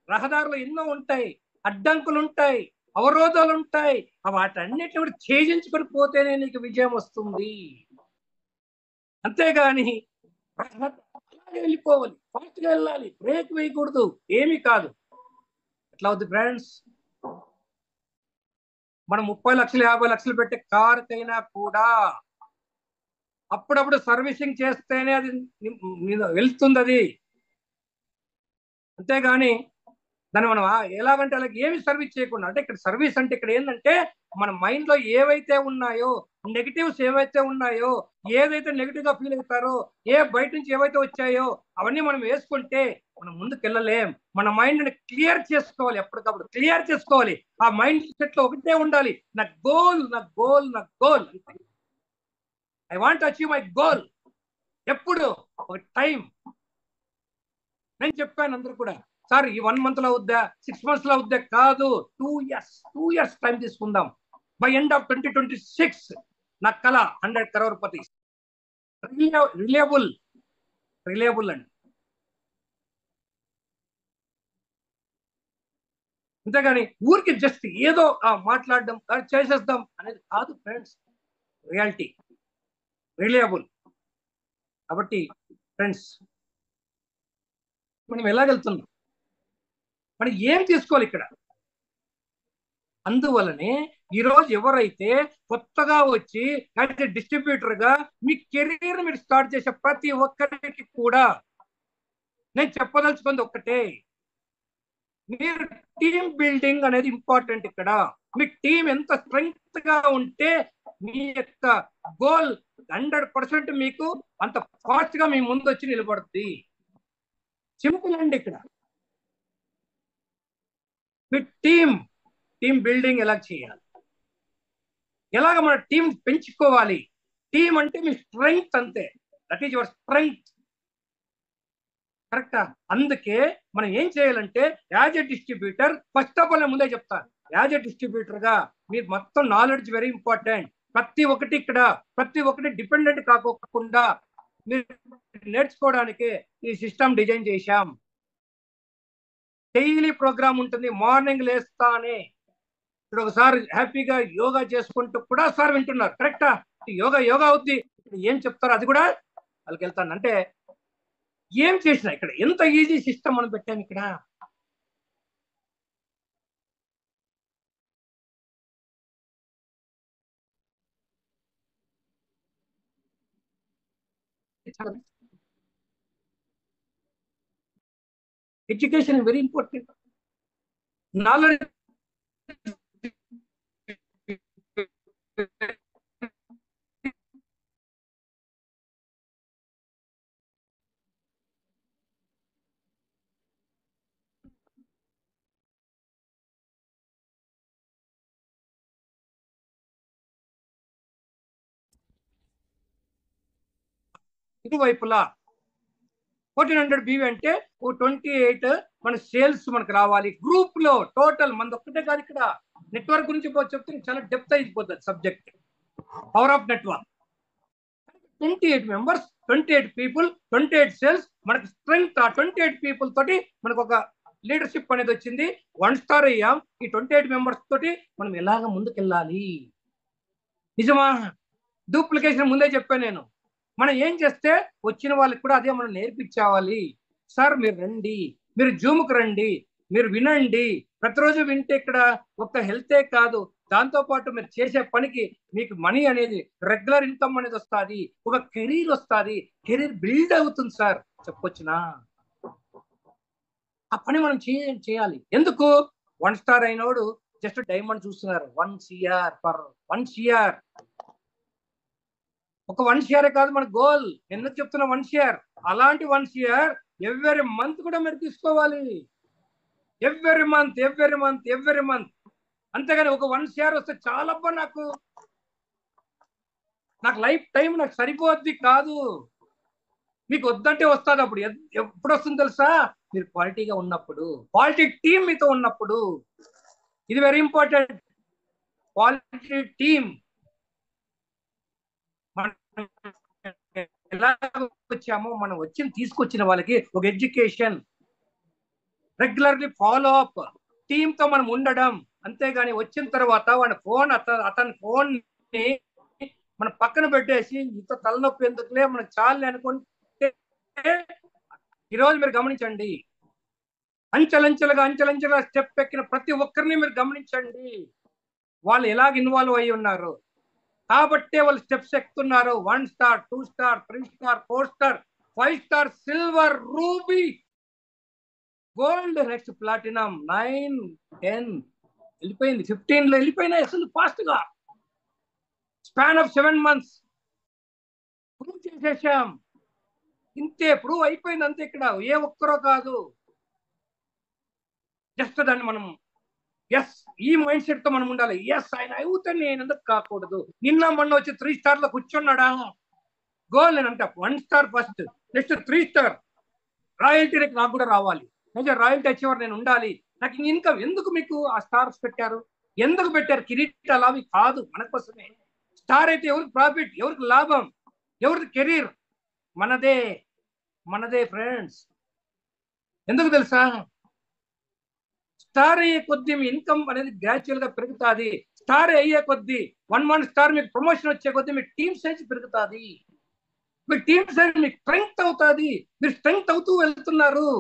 Speaker 12: రహదారులు ఎన్నో ఉంటాయి, అడ్డంకులు ఉంటాయి, అవరోధాలు ఉంటాయి. వాటన్నిటిని కూడా ఛేదించుకొని పోతేనే నీకు విజయం వస్తుంది. అంతేగాని అలాగే వెళ్ళిపోవాలి, ఫాస్ట్ గా వెళ్ళాలి, బ్రేక్ వేయకూడదు, ఏమీ కాదు. ఎట్లా అవుతుంది ఫ్రెండ్స్? మనం 30 లక్షలు 50 లక్షలు పెట్టే కారుకైనా కూడా అప్పుడప్పుడు సర్వీసింగ్ చేస్తేనే అది వెళ్తుంది. అది అంతేగాని దాన్ని మనం ఎలాగంటే అలాగే ఏమి సర్వీస్ చేయకుండా, అంటే ఇక్కడ సర్వీస్ అంటే ఇక్కడ ఏంటంటే మన మైండ్ లో ఏవైతే ఉన్నాయో, నెగిటివ్స్ ఏవైతే ఉన్నాయో, ఏదైతే నెగిటివ్ గా ఫీల్ అవుతారో, బయట నుంచి ఏవైతే వచ్చాయో అవన్నీ మనం వేసుకుంటే మనం ముందుకు వెళ్ళలేం. మన మైండ్ ని క్లియర్ చేసుకోవాలి, ఎప్పటికప్పుడు క్లియర్ చేసుకోవాలి. ఆ మైండ్ సెట్ లో ఒకటే ఉండాలి, నా గోల్, నా గోల్, నా goal. I want achieve my goal. ఎప్పుడు ఒక టైం నేను చెప్పాను అందరూ కూడా, సార్ ఈ 1 month లో అవుద్దా, 6 months లో అవుద్దా? కాదు, 2 years టైం తీసుకుందాం. బై ఎండ్ ఆఫ్ 2026 నా కళ 100 crore పతి. రిలయబుల్ అండి. అంతేగాని ఊరికి జస్ట్ ఏదో మాట్లాడడం, చేసేద్దాం అనేది కాదు ఫ్రెండ్స్. Reality reliable. కాబట్టి ఫ్రెండ్స్, మనం ఎలాగెళ్తున్నాం, మనం ఏం తీసుకోవాలి ఇక్కడ? అందువలనే ఈరోజు ఎవరైతే కొత్తగా వచ్చి యాజ్ ఎ డిస్ట్రిబ్యూటర్ గా మీ కెరీర్ మీరు స్టార్ట్ చేసే ప్రతి ఒక్కరికి కూడా నేను చెప్పదలుచుకుంది ఒక్కటే, మీరు టీమ్ బిల్డింగ్ అనేది ఇంపార్టెంట్. ఇక్కడ మీ టీం ఎంత స్ట్రెంగ్త్ గా ఉంటే మీ యొక్క గోల్ 100% మీకు అంత ఫాస్ట్ గా మీ ముందు వచ్చి నిలబడుతుంది. సింపుల్ అండి. ఇక్కడ మీ టీం బిల్డింగ్ ఎలా చేయాలి, ఎలాగ మన టీం పెంచుకోవాలి. టీం అంటే మీ స్ట్రెంగ్త్ అంతే. That is your strength. కరెక్టా? అందుకే మనం ఏం చేయాలంటే as a distributor, first of all నేను ముందే చెప్తాను, యాజ్ ఎ డిస్ట్రిబ్యూటర్ గా మీరు మొత్తం నాలెడ్జ్ వెరీ ఇంపార్టెంట్. ప్రతి ఒక్కటి డిపెండెంట్ కాకోకుండా మీరు నేర్చుకోవడానికి ఈ సిస్టమ్ డిజైన్ చేశాం. డైలీ ప్రోగ్రామ్ ఉంటుంది. మార్నింగ్ లేస్తానే ఇప్పుడు ఒకసారి హ్యాపీగా యోగా చేసుకుంటూ కూడా సార్ వింటున్నారు. కరెక్టా? యోగా అవుద్ది. ఏం చెప్తారో అది కూడా వాళ్ళకి వెళ్తాను. అంటే ఏం చేసినా ఇక్కడ ఎంత ఈజీ సిస్టమ్ మనం పెట్టాము. ఇక్కడ ఎడ్యుకేషన్ వెరీ ఇంపార్టెంట్. నాలెడ్జ్ ఇరువైపులా 1400 BV అంటే 28 మన సేల్స్ మనకు రావాలి గ్రూప్ లో. టోటల్ మనది ఒక్కటే కాదు, ఇక్కడ నెట్వర్క్ గురించి చెప్తే చాలా డెప్త్ అయిపోతుంది subject. Power of network 28 members, 28 people, 28 sales. మనకు స్ట్రెంగ్త్ ఆ 28 పీపుల్ తోటి మనకు ఒక లీడర్షిప్ అనేది వచ్చింది. 1 స్టార్ అయ్యాం. ఈ 28 మెంబర్స్ తోటి మనం ఎలాగ ముందుకెళ్ళాలి. నిజమా? డూప్లికేషన్ ముందే చెప్పాను నేను. మనం ఏం చేస్తే వచ్చిన వాళ్ళకి కూడా అదే మనం నేర్పించాలి. సార్ మీరు రండి, మీరు జూమ్కి రండి, మీరు వినండి. ప్రతిరోజు వింటే ఇక్కడ ఒక హెల్తే కాదు, దాంతో పాటు మీరు చేసే పనికి మీకు మనీ అనేది రెగ్యులర్ ఇన్కమ్ అనేది వస్తుంది, ఒక కెరీర్ వస్తుంది, కెరీర్ బిల్డ్ అవుతుంది సార్ చెప్పొచ్చునా. ఆ పని మనం చేయాలి. ఎందుకు 1 స్టార్ అయినోడు జస్ట్ డైమండ్ చూస్తున్నారు. 1 CR పర్ 1 CR. ఒక 1 CR కాదు మన గోల్. ఎందుకు చెప్తున్నా 1 CR? అలాంటి 1 CR ఎవ్రీ మంత్ కూడా మీరు తీసుకోవాలి. Every month. అంతేగాని ఒక 1 CR వస్తే చాలా నాకు లైఫ్ టైం నాకు సరిపోద్ది కాదు. మీకు వద్దంటే వస్తుంది. అప్పుడు ఎప్పుడు వస్తుంది తెలుసా? మీరు క్వాలిటీగా ఉన్నప్పుడు, క్వాలిటీ టీమ్ మీతో ఉన్నప్పుడు. ఇది వెరీ ఇంపార్టెంట్. Quality team. ఎలా వచ్చామో మనం తీసుకొచ్చిన వాళ్ళకి ఒక education, regularly follow up, team తో మనం ఉండడం. అంతేగాని వచ్చిన తర్వాత వాడి ఫోన్ అతని ఫోన్ ని మనం పక్కన పెట్టేసి ఇంత తలనొప్పి ఎందుకులే మనకు చాలే అనుకుంటే, ఈరోజు మీరు గమనించండి, అంచెలంచెలుగా స్టెప్ ఎక్కిన ప్రతి ఒక్కరిని మీరు గమనించండి. వాళ్ళు ఎలాగ ఇన్వాల్వ్ అయ్యి ఉన్నారు కాబట్టే వాళ్ళు స్టెప్స్ ఎక్కుతున్నారు. 1 star, 2 star, 3 star, 4 star, 5 star, silver, ruby, gold, next platinum, 9, 10 వెళ్ళిపోయింది, 15లో వెళ్ళిపోయినాయి అసలు ఫాస్ట్ గా. స్పాన్ ఆఫ్ 7 months ప్రూవ్ చేసేసాం. ఇంతే, ప్రూవ్ అయిపోయింది అంతే. ఇక్కడ ఏ ఒక్కరో కాదు, జస్ట్ దాన్ని మనం ఎస్ ఈ మైండ్ సెట్ తో మనం ఉండాలి. ఎస్ ఆయన అవుతాను, నేను ఎందుకు కాకూడదు. నిన్న మొన్న వచ్చి 3 స్టార్ లో కూర్చున్నాడా, గోల్ నేను అంట 1 star first, next 3 star. Royalty నాకు కూడా రావాలి, నిజం రాయల్టీ వచ్చేవారు నేను ఉండాలి. నాకు ఇన్కమ్. ఎందుకు మీకు ఆ స్టార్స్ పెట్టారు? ఎందుకు పెట్టారు? కిరీటాలు అవి కాదు, మన కోసమే. స్టార్ అయితే ఎవరికి ప్రాఫిట్, ఎవరికి లాభం, ఎవరికి కెరీర్? మనదే ఫ్రెండ్స్. ఎందుకు తెలుసా? స్టార్ అయ్యే కొద్దీ మీ ఇన్కమ్ అనేది గ్రాడ్యువల్ గా పెరుగుతుంది. స్టార్ అయ్యే కొద్దీ 1 స్టార్ మీకు ప్రమోషన్ వచ్చే కొద్దీ మీ టీమ్ సైజ్ పెరుగుతుంది. మీ టీమ్ సైజ్ మీకు స్ట్రెంగ్త్ అవుతుంది. మీరు స్ట్రెంగ్త్ అవుతూ వెళ్తున్నారు.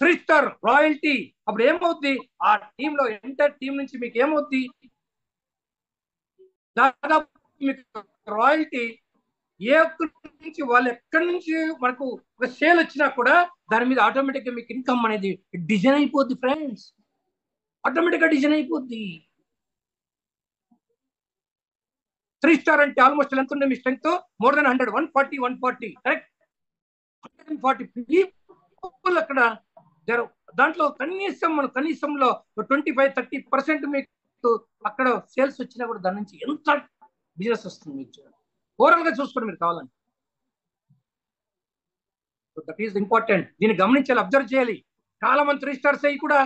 Speaker 12: 3 స్టార్ రాయల్టీ అప్పుడు ఏమవుద్ది? ఆ టీమ్ లో ఎంటైర్ టీం నుంచి మీకు ఏమవుద్ది? దాదాపు మీకు రాయల్టీ ఏ ఒక్కరి నుంచి వాళ్ళు ఎక్కడి నుంచి మనకు ఒక సేల్ వచ్చినా కూడా దాని మీద ఆటోమేటిక్ గా మీకు ఇన్కమ్ అనేది డిజైన్ అయిపోద్ది ఫ్రెండ్స్. ఆటోమేటిక్ గా డిజైన్ అయిపోద్ది. 3 స్టార్ అంటే ఆల్మోస్ట్ ఎంత ఉండే మీ strength? More than 100, 140 correct. 140 people అక్కడ దాంట్లో కనీసంలో 25-30% మీకు అక్కడ సేల్స్ వచ్చినా కూడా దాని నుంచి ఎంత బిజినెస్ వస్తుంది మీకు ఓవరాల్ గా చూసుకోండి మీరు కావాలంటే. That is important. దీన్ని గమనించాలి, అబ్జర్వ్ చేయాలి. చాలా మంది 3 స్టార్స్ అయ్యి కూడా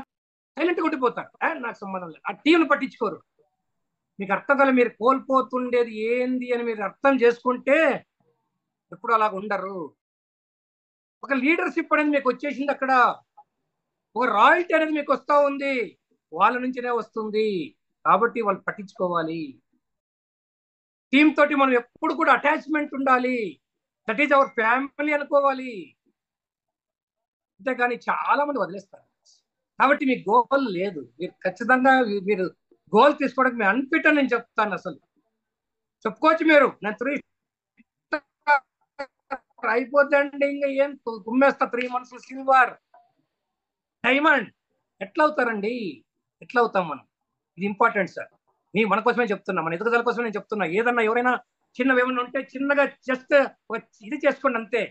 Speaker 12: సైలెంట్ గా ఉండిపోతారు. నాకు సంబంధం లేదు, ఆ టీంను పట్టించుకోరు. మీకు అర్థం కాలే, మీరు కోల్పోతుండేది ఏంది అని మీరు అర్థం చేసుకుంటే ఎప్పుడు అలాగ ఉండరు. ఒక లీడర్షిప్ అనేది మీకు వచ్చేసింది, అక్కడ ఒక రాయల్టీ అనేది మీకు వస్తూ ఉంది, వాళ్ళ నుంచినే వస్తుంది. కాబట్టి వాళ్ళు పట్టించుకోవాలి. టీమ్ తోటి మనం ఎప్పుడు కూడా అటాచ్మెంట్ ఉండాలి. దట్ ఈజ్ అవర్ ఫ్యామిలీ అనుకోవాలి. అంతేగాని చాలా మంది వదిలేస్తారు. కాబట్టి మీ గోల్ లేదు. మీరు ఖచ్చితంగా మీరు గోల్ తీసుకోవడానికి మీ అన్ఫిట్ అని నేను చెప్తాను. అసలు చెప్పుకోవచ్చు మీరు, నేను 3 అయిపోద్దండి ఇంకా ఏం గుమ్మేస్తా 3 months సిల్వర్ డైమండ్. ఎట్లా అవుతారండి? ఎట్లా అవుతాం మనం? ఇది ఇంపార్టెంట్ సార్. మన కోసమే చెప్తున్నా, మన ఎదుగుదల కోసమే నేను చెప్తున్నా. ఏదన్నా ఎవరైనా చిన్నవి ఏమైనా ఉంటే చిన్నగా జస్ట్ ఇది చేసుకోండి అంతే.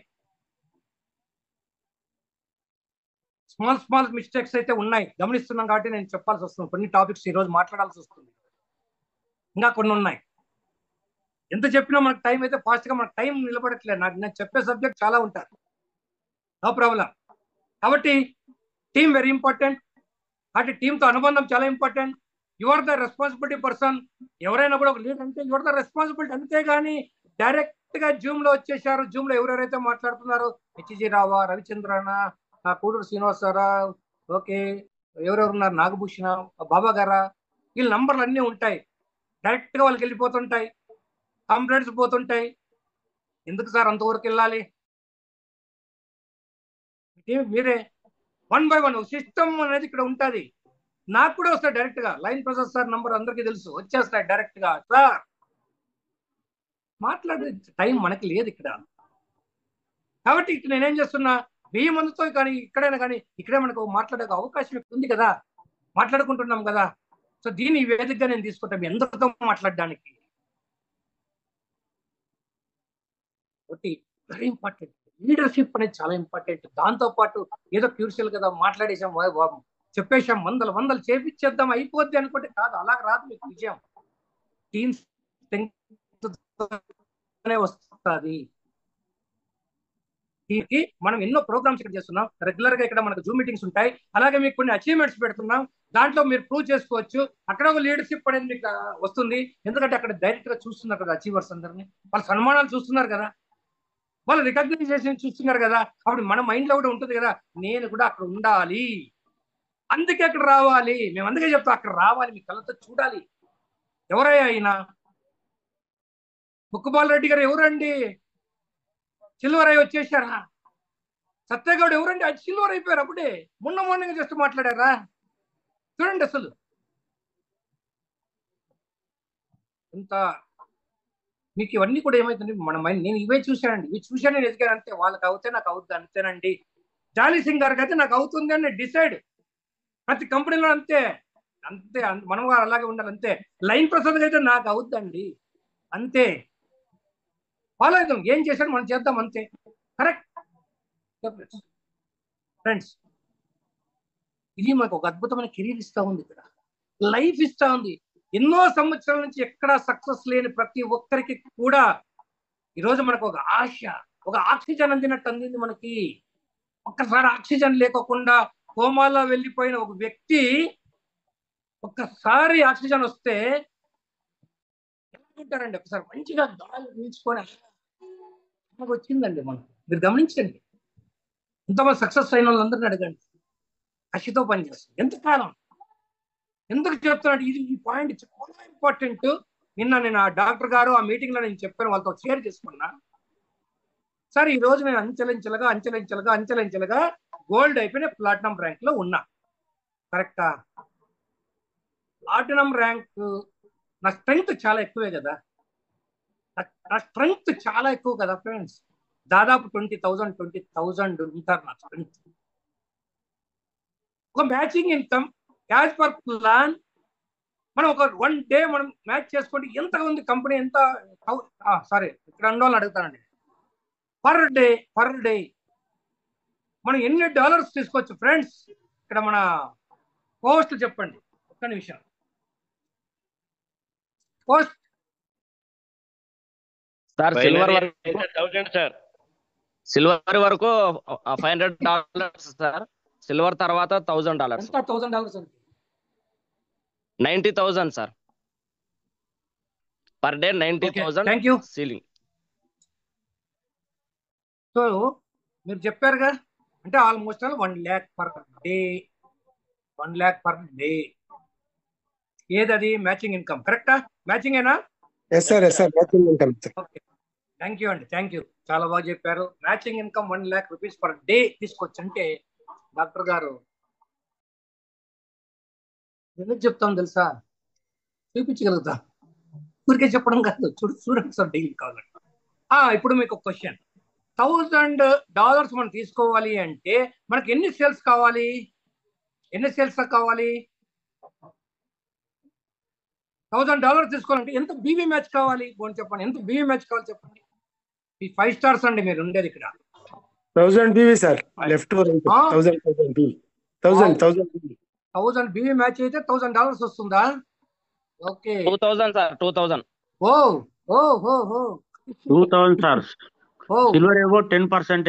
Speaker 12: స్మాల్ మిస్టేక్స్ అయితే ఉన్నాయి, గమనిస్తున్నాం కాబట్టి నేను చెప్పాల్సి వస్తుంది. కొన్ని టాపిక్స్ ఈరోజు మాట్లాడాల్సి వస్తుంది, ఇంకా కొన్ని ఉన్నాయి. ఎంత చెప్పినా మనకు టైం అయితే ఫాస్ట్గా మనకు టైం నిలబడట్లేదు. నేను చెప్పే సబ్జెక్ట్ చాలా ఉంటారు, నో ప్రాబ్లం. కాబట్టి టీం వెరీ ఇంపార్టెంట్. కాబట్టి టీంతో అనుబంధం చాలా important. You are the responsibility person. ఎవరైనా కూడా ఒక లీడర్ అంటే యు ఆర్ ద రెస్పాన్సిబిలిటీ. అంతేగాని డైరెక్ట్ గా జూమ్ లో వచ్చేసారు, జూమ్ లో ఎవరెవరైతే మాట్లాడుతున్నారో హెచ్జి రావా, రవిచంద్రన, కూడూరు శ్రీనివాసరా, ఓకే ఎవరెవరు ఉన్నారు, నాగభూషణ, బాబా గారా, వీళ్ళ నంబర్లు అన్నీ ఉంటాయి. డైరెక్ట్ గా వాళ్ళకి వెళ్ళిపోతుంటాయి, కంప్లైంట్స్ పోతుంటాయి. ఎందుకు సార్ అంతవరకు వెళ్ళాలి? మీరే వన్ బై వన్ సిస్టమ్ అనేది ఇక్కడ ఉంటుంది. నాకు కూడా వస్తాయి డైరెక్ట్ గా. లైన్ ప్రసాద్ సార్ నంబర్ అందరికీ తెలుసు, వచ్చేస్తాయి డైరెక్ట్ గా. సార్ మాట్లాడే టైం మనకి లేదు ఇక్కడ. కాబట్టి ఇక్కడ నేనేం చేస్తున్నా, 1000 మందితో కానీ ఇక్కడైనా కానీ ఇక్కడే మనకు మాట్లాడే అవకాశం ఉంది కదా, మాట్లాడుకుంటున్నాం కదా. సో దీన్ని ఈ వేదికగా నేను తీసుకుంటాను మీ అందరితో మాట్లాడడానికి. ఒకటి వెరీ ఇంపార్టెంట్, లీడర్షిప్ అనేది చాలా ఇంపార్టెంట్. దాంతో పాటు ఏదో క్యూర్షియల్ కదా మాట్లాడేసాం, చెప్పేసాం, వందలు చేపించేద్దాం అయిపోద్ది అనుకుంటే కాదు, అలా రాదు మీకు విజయం. టీమ్స్ వస్తుంది. దీనికి మనం ఎన్నో ప్రోగ్రామ్స్ ఇక్కడ చేస్తున్నాం, రెగ్యులర్ గా ఇక్కడ మనకు జూమ్ మీటింగ్స్ ఉంటాయి. అలాగే మీకు కొన్ని అచీవ్మెంట్స్ పెడుతున్నాం, దాంట్లో మీరు ప్రూవ్ చేసుకోవచ్చు. అక్కడ ఒక లీడర్షిప్ అనేది మీకు వస్తుంది. ఎందుకంటే అక్కడ డైరెక్ట్ గా చూస్తున్నారు కదా అచీవర్స్ అందరినీ, వాళ్ళ సన్మానాలు చూస్తున్నారు కదా, వాళ్ళ రికగ్నైజేషన్ చూస్తున్నారు కదా. అప్పుడు మన మైండ్ లో కూడా ఉంటుంది కదా, నేను కూడా అక్కడ ఉండాలి, అందుకే అక్కడ రావాలి. మేము అందుకే చెప్తాం, అక్కడ రావాలి, మీ కళ్ళతో చూడాలి. ఎవరయ్యా అయినా ముక్కుబాల్ రెడ్డి గారు ఎవరండి? సిల్వర్ అయి వచ్చేసారా? సత్యగౌడ్ ఎవరండి? అది సిల్వర్ అయిపోయారు అప్పుడే, మొన్న జస్ట్ మాట్లాడారా? చూడండి అసలు ఇంత మీకు ఇవన్నీ కూడా ఏమైతుంది మన మైండ్. నేను ఇవే చూశానండి, ఇవి చూశాను, నేను ఎదిగాను అంతే. వాళ్ళకి అవుతే నాకు అవుతుంది అంతేనండి. జాలీ సింగ్ గారికి అయితే నాకు అవుతుంది అని డిసైడ్. ప్రతి కంపెనీలో అంతే అంతే, మనం అలాగే ఉండాలి అంతే. లైన్ ప్రసాద్ అయితే నాకు అవుద్దండి అంతే. ఫాలో అవుతాం, ఏం చేశాడు మనం చేద్దాం అంతే. కరెక్ట్ ఫ్రెండ్స్, ఇది మనకు ఒక అద్భుతమైన కెరీర్ ఇస్తా ఉంది, ఇక్కడ లైఫ్ ఇస్తా ఉంది. ఎన్నో సంవత్సరాల నుంచి ఎక్కడా సక్సెస్ లేని ప్రతి ఒక్కరికి కూడా ఈరోజు మనకు ఒక ఆశ, ఒక ఆక్సిజన్ అందినట్టు అందింది మనకి. ఒక్కసారి ఆక్సిజన్ లేకోకుండా కోమాలో వెళ్ళిపోయిన ఒక వ్యక్తి ఒక్కసారి ఆక్సిజన్ వస్తే ఉంటారండి. ఒకసారి మంచిగా గాలి పీల్చుకొని వచ్చిందండి. మీరు గమనించండి, ఇంతమంది సక్సెస్ అయిన వాళ్ళందరినీ అడగండి, కసితో పనిచేస్తుంది. ఎంతకాలం ఎందుకు చెప్తున్నాడు? ఇది ఈ పాయింట్ చాలా ఇంపార్టెంట్. నేను ఆ డాక్టర్ గారు ఆ మీటింగ్ లో నేను చెప్పాను, వాళ్ళతో షేర్ చేసుకున్నా. సార్ ఈ రోజు నేను అంచెలంచెలుగా గోల్డ్ అయిపోయిన ప్లాటినం ర్యాంక్ లో ఉన్నా. కరెక్టా? ప్లాటినం ర్యాంక్ నా స్ట్రెంగ్త్ చాలా ఎక్కువే కదా, నా స్ట్రెంగ్త్ చాలా ఎక్కువ కదా ఫ్రెండ్స్. దాదాపు 20,000 ఉంటారు నా స్ట్రెంగ్త్. ఒక matching income as per plan మనం ఒక 1 డే మనం మ్యాచ్ చేసుకుంటే ఎంత ఉంది కంపెనీ, ఎంత సారీ ఇక్కడ వాళ్ళు అడుగుతానండి, పర్ డే మనం ఎన్ని డాలర్స్ తీసుకోవచ్చు ఫ్రెండ్స్? ఇక్కడ మన పోస్ట్ చెప్పండి ఒక్క నిమిషం. పోస్ట్
Speaker 13: సార్ సిల్వర్ వరకు $500 సార్. సిల్వర్ తర్వాత $1,000.
Speaker 12: $1,000
Speaker 13: 90,000 sir per day. 90,000 ceiling.
Speaker 12: So మీరు చెప్పారుగా, అంటే almost 1 lakh per day. 1 lakh per day ఏదది మ్యాచింగ్ ఇన్కమ్. కరెక్టా? మ్యాచింగ్ ఏనా? Matching income. Okay, thank you అండి, థ్యాంక్ యూ, చాలా బాగా చెప్పారు. Matching income 1 lakh rupees per day తీసుకోవచ్చు అంటే డాక్టర్ గారు ఎందుకు చెప్తాం తెలుసా? చూపించగలుగుతా, ఊరికే చెప్పడం కాదు. చూడండి సార్, డైలీ కావాలండి. ఇప్పుడు మీకు క్వశ్చన్, $1,000 మనం తీసుకోవాలి అంటే మనకి ఎన్ని సేల్స్ కావాలి? $1,000 తీసుకోవాలంటే ఎంత బీవీ మ్యాచ్ కావాలి? చెప్పండి, ఎంత బీవీ మ్యాచ్ కావాలి చెప్పండి. ఈ 5 స్టార్స్ అండి మీరు ఉండేది ఇక్కడ.
Speaker 15: 1000 BV sir, left 1000
Speaker 12: BV match అయితే $1,000 వస్తుందా? Okay,
Speaker 13: 2,000 sir. 2,000.
Speaker 12: ఓ Oh, oh, oh.
Speaker 16: 2000 sir.
Speaker 12: Oh.
Speaker 16: Silver ఏవో 10%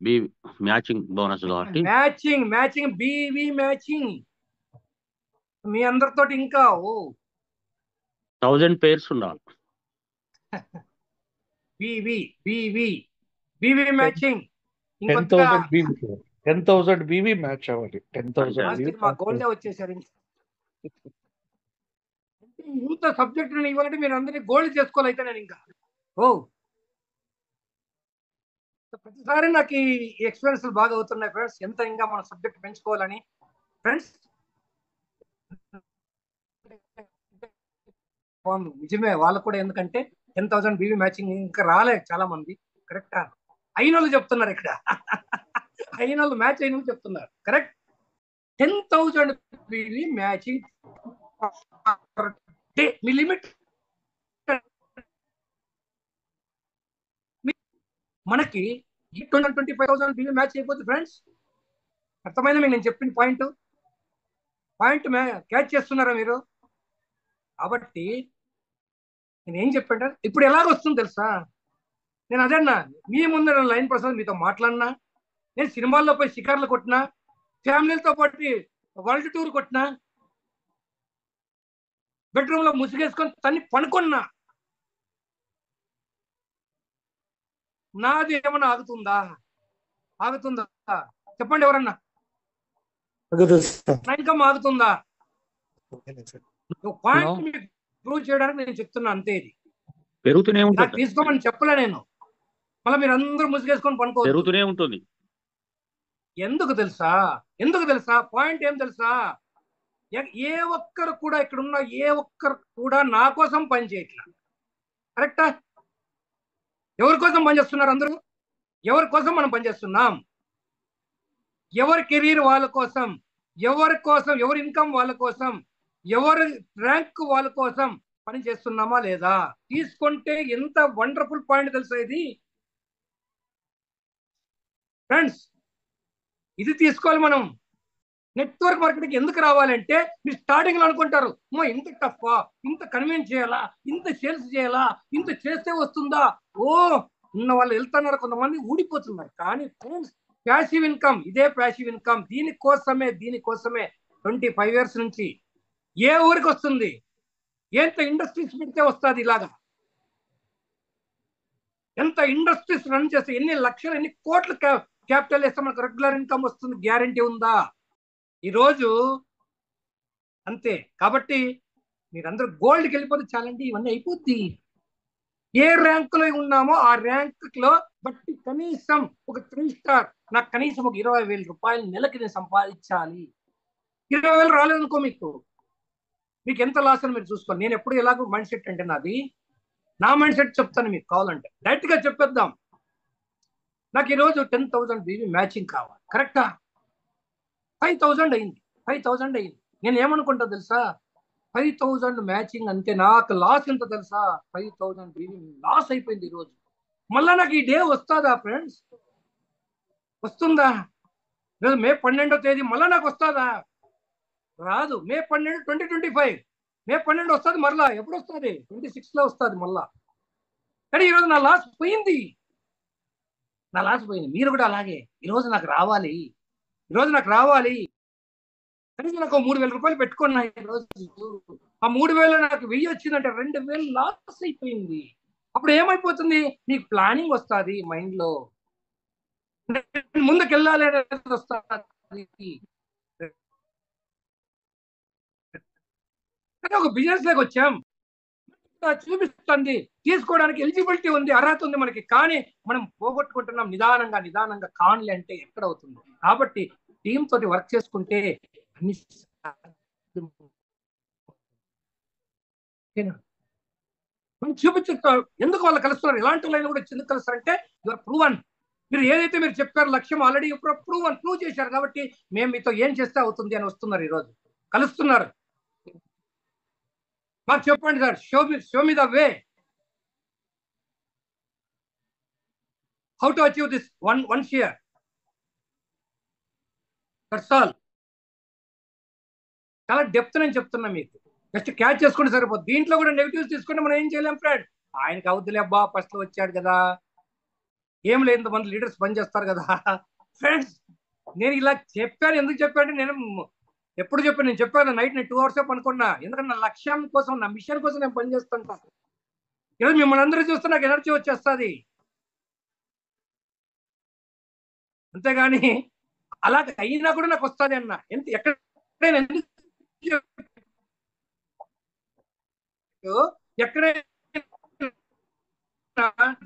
Speaker 16: బి మ్యాచింగ్ బోనస్ కాబట్టి
Speaker 12: మ్యాచింగ్ బీవీ మ్యాచింగ్ మీ అందరితోటి ఇంకా
Speaker 16: 1000 పేర్స్ ఉండాలి.
Speaker 12: బీవీ మ్యాచింగ్
Speaker 17: 10,000 బీవీ మ్యాచ్ అవ్వాలి. 10,000
Speaker 12: మా గోల్డే వచ్చేసారు. ఇంత సబ్జెక్ట్ ఇవ్వాలంటే మీరు అందరినీ గోల్డ్ చేసుకోవాలి. అయితే నేను ఇంకా ప్రతిసారి నాకు ఈ ఎక్స్పీరియన్స్ బాగా అవుతున్నాయి ఫ్రెండ్స్. ఎంత ఇంకా మన సబ్జెక్ట్ పెంచుకోవాలని ఫ్రెండ్స్. నిజమే వాళ్ళకు కూడా, ఎందుకంటే 10,000 బీవీ మ్యాచింగ్ ఇంకా రాలేదు చాలా మంది. కరెక్టా? అయిన వాళ్ళు చెప్తున్నారు ఇక్కడ. అయిన వాళ్ళు మ్యాచ్ అయిన వాళ్ళు చెప్తున్నారు. కరెక్ట్. 10,000 బీవీ మ్యాచింగ్ మీ లిమిట్. మనకి 25,000 బీవీ మ్యాచ్ అయిపోతుంది ఫ్రెండ్స్. అర్థమైందా మీకు నేను చెప్పిన పాయింట్ క్యాచ్ చేస్తున్నారా మీరు? కాబట్టి నేను ఏం చెప్పంటే ఇప్పుడు ఎలాగొస్తుంది తెలుసా? నేను అదన్నా మీ ముందర లైన్ ప్రసాద్ మీతో మాట్లాడినా, నేను సినిమాల్లో పోయి షికార్లు కొట్టినా, ఫ్యామిలీలతో పాటు వరల్డ్ టూర్ కొట్టినా, బెడ్రూమ్ లో ముసుగేసుకొని తన్ని పనుకున్నా, నాది ఏమన్నా ఆగుతుందా? చెప్పండి ఎవరన్నా. నా ఇన్కమ్ ఆగుతుందా? పాయింట్ ప్రూవ్ చేయడానికి నేను చెప్తున్నా అంతే. ఇది
Speaker 16: పెరుగుతూనే ఉంటుంది.
Speaker 12: తీసుకోమని చెప్పలే నేను. మళ్ళీ మీరు అందరూ ముసుగేసుకొని పనుకో.
Speaker 16: పెరుగుతూనే ఉంటుంది.
Speaker 12: ఎందుకు తెలుసా? పాయింట్ ఏం తెలుసా? ఏ ఒక్కరు కూడా ఇక్కడున్న ఏ ఒక్కరు కూడా నా కోసం పని చేయట్లా. కరెక్టా? ఎవరి కోసం పనిచేస్తున్నారు అందరూ? ఎవరి కోసం మనం పనిచేస్తున్నాం? ఎవరి కెరీర్ వాళ్ళ కోసం, ఎవరి ఇన్కమ్ వాళ్ళ కోసం, ఎవరి ర్యాంక్ వాళ్ళ కోసం పని చేస్తున్నామా లేదా? తీసుకుంటే ఎంత వండర్ఫుల్ పాయింట్ తెలుసా ఇది ఫ్రెండ్స్. ఇది తీసుకోవాలి మనం. నెట్వర్క్ మార్కెటింగ్ ఎందుకు రావాలంటే మీరు స్టార్టింగ్ లో అనుకుంటారు, ఇంత టఫా, ఇంత కన్విన్స్ చేయాలా, ఇంత సేల్స్ చేయాలా, ఇంత చేస్తే వస్తుందా? ఉన్న వాళ్ళు వెళ్తున్నారు, కొంతమంది ఊడిపోతున్నారు. కానీ ఫ్రెండ్స్, ప్యాసివ్ ఇన్కమ్, ఇదే ప్యాసివ్ ఇన్కమ్. దీనికోసమే 25 years నుంచి ఏ ఊరికి వస్తుంది? ఎంత ఇండస్ట్రీస్ పెడితే వస్తుంది? ఇలాగా ఎంత ఇండస్ట్రీస్ రన్ చేస్తే ఎన్ని లక్షలు, ఎన్ని కోట్ల క్యాపిటల్ వేస్తే మనకు రెగ్యులర్ ఇన్కమ్ వస్తుంది? గ్యారంటీ ఉందా? ఈరోజు అంతే. కాబట్టి మీరందరూ గోల్డ్కి వెళ్ళిపోతే చాలండి, ఇవన్నీ అయిపోద్ది. ఏ ర్యాంకులో ఉన్నామో ఆ ర్యాంక్ లో బట్టి కనీసం ఒక 3 స్టార్, నాకు కనీసం ఒక 20,000 రూపాయలు నెలకి నేను సంపాదించాలి. 20,000 రాలేదనుకో, మీకు ఎంత లాస్ అని మీరు చూసుకోండి. నేను ఎప్పుడు ఎలాగో మైండ్ సెట్ అంటే నా మైండ్ సెట్ చెప్తాను మీకు. కావాలంటే డైరెక్ట్ గా చెప్పేద్దాం. నాకు ఈరోజు 10,000 బీవీ మ్యాచింగ్ కావాలి. కరెక్టా? 5,000 అయింది. నేను ఏమనుకుంటా తెలుసా? 5,000 మ్యాచింగ్ అంటే నాకు లాస్ ఎంత తెలుసా? 5,000 బీవీ లాస్ అయిపోయింది ఈరోజు. మళ్ళా నాకు ఈ డే వస్తుందా ఫ్రెండ్స్? వస్తుందా? ఈరోజు మే 12వ తేదీ మళ్ళా నాకు వస్తుందా? రాదు. మే 12, 2025 మే 12 వస్తుంది. మరలా ఎప్పుడు వస్తుంది? 26 లో వస్తుంది మళ్ళా. కానీ ఈరోజు నా లాస్ పోయింది. మీరు కూడా అలాగే ఈరోజు నాకు రావాలి. కనీసం నాకు 3,000 రూపాయలు పెట్టుకున్నా ఈరోజు. ఆ 3,000 నాకు 1000 వచ్చిందంటే 2,000 లాస్ అయిపోయింది. అప్పుడు ఏమైపోతుంది? నీకు ప్లానింగ్ వస్తుంది మైండ్ లో, ముందుకెళ్ళాలి అనేది వస్తుంది. ఒక బిజినెస్ లాగా వచ్చాం, చూపిస్తుంది, తీసుకోవడానికి ఎలిజిబిలిటీ ఉంది, అర్హత ఉంది మనకి. కానీ మనం పోగొట్టుకుంటున్నాం నిదానంగా. కాన్లే అంటే ఎక్కడ అవుతుంది? కాబట్టి టీం తోటి వర్క్ చేసుకుంటే అన్ని మనం చూపించుతారు. ఎందుకు వాళ్ళు కలుస్తున్నారు? ఎలాంటి లైన్ కూడా ఎందుకు కలుస్తారంటే యువర్ ప్రూవన్. మీరు ఏదైతే మీరు చెప్పారు లక్ష్యం ఆల్రెడీ ప్రూవ్ చేశారు. కాబట్టి మేము మీతో ఏం చేస్తే అవుతుంది అని వస్తున్నారు. ఈరోజు కలుస్తున్నారు. మాకు చెప్పండి sir, show me the way, how to achieve this one share. That's all. చాలా డెప్త్ నేను చెప్తున్నా మీకు. జస్ట్ క్యాచ్ చేసుకుంటే సరిపోతుంది. దీంట్లో కూడా నెగిటివ్స్ తీసుకుంటే మనం ఏం చేయలేం ఫ్రెండ్. ఆయనకి అవుతులే అబ్బా, ఫస్ట్ వచ్చాడు కదా, ఏం లేదు ఇంతమంది లీడర్స్ పనిచేస్తారు కదా. ఫ్రెండ్స్ నేను ఇలా చెప్పాను, ఎందుకు చెప్పాను, నేను ఎప్పుడు చెప్పాను, నేను చెప్పాను నైట్ నేను 2 hours పనుకున్నా. ఎందుకంటే నా లక్ష్యం కోసం, నా మిషన్ కోసం నేను పనిచేస్తుంటాను. ఈరోజు మిమ్మల్ని అందరూ చూస్తే నాకు ఎనర్జీ వచ్చేస్తుంది. అంతేగాని అలా అయినా కూడా నాకు వస్తుంది అన్న. ఎక్కడైనా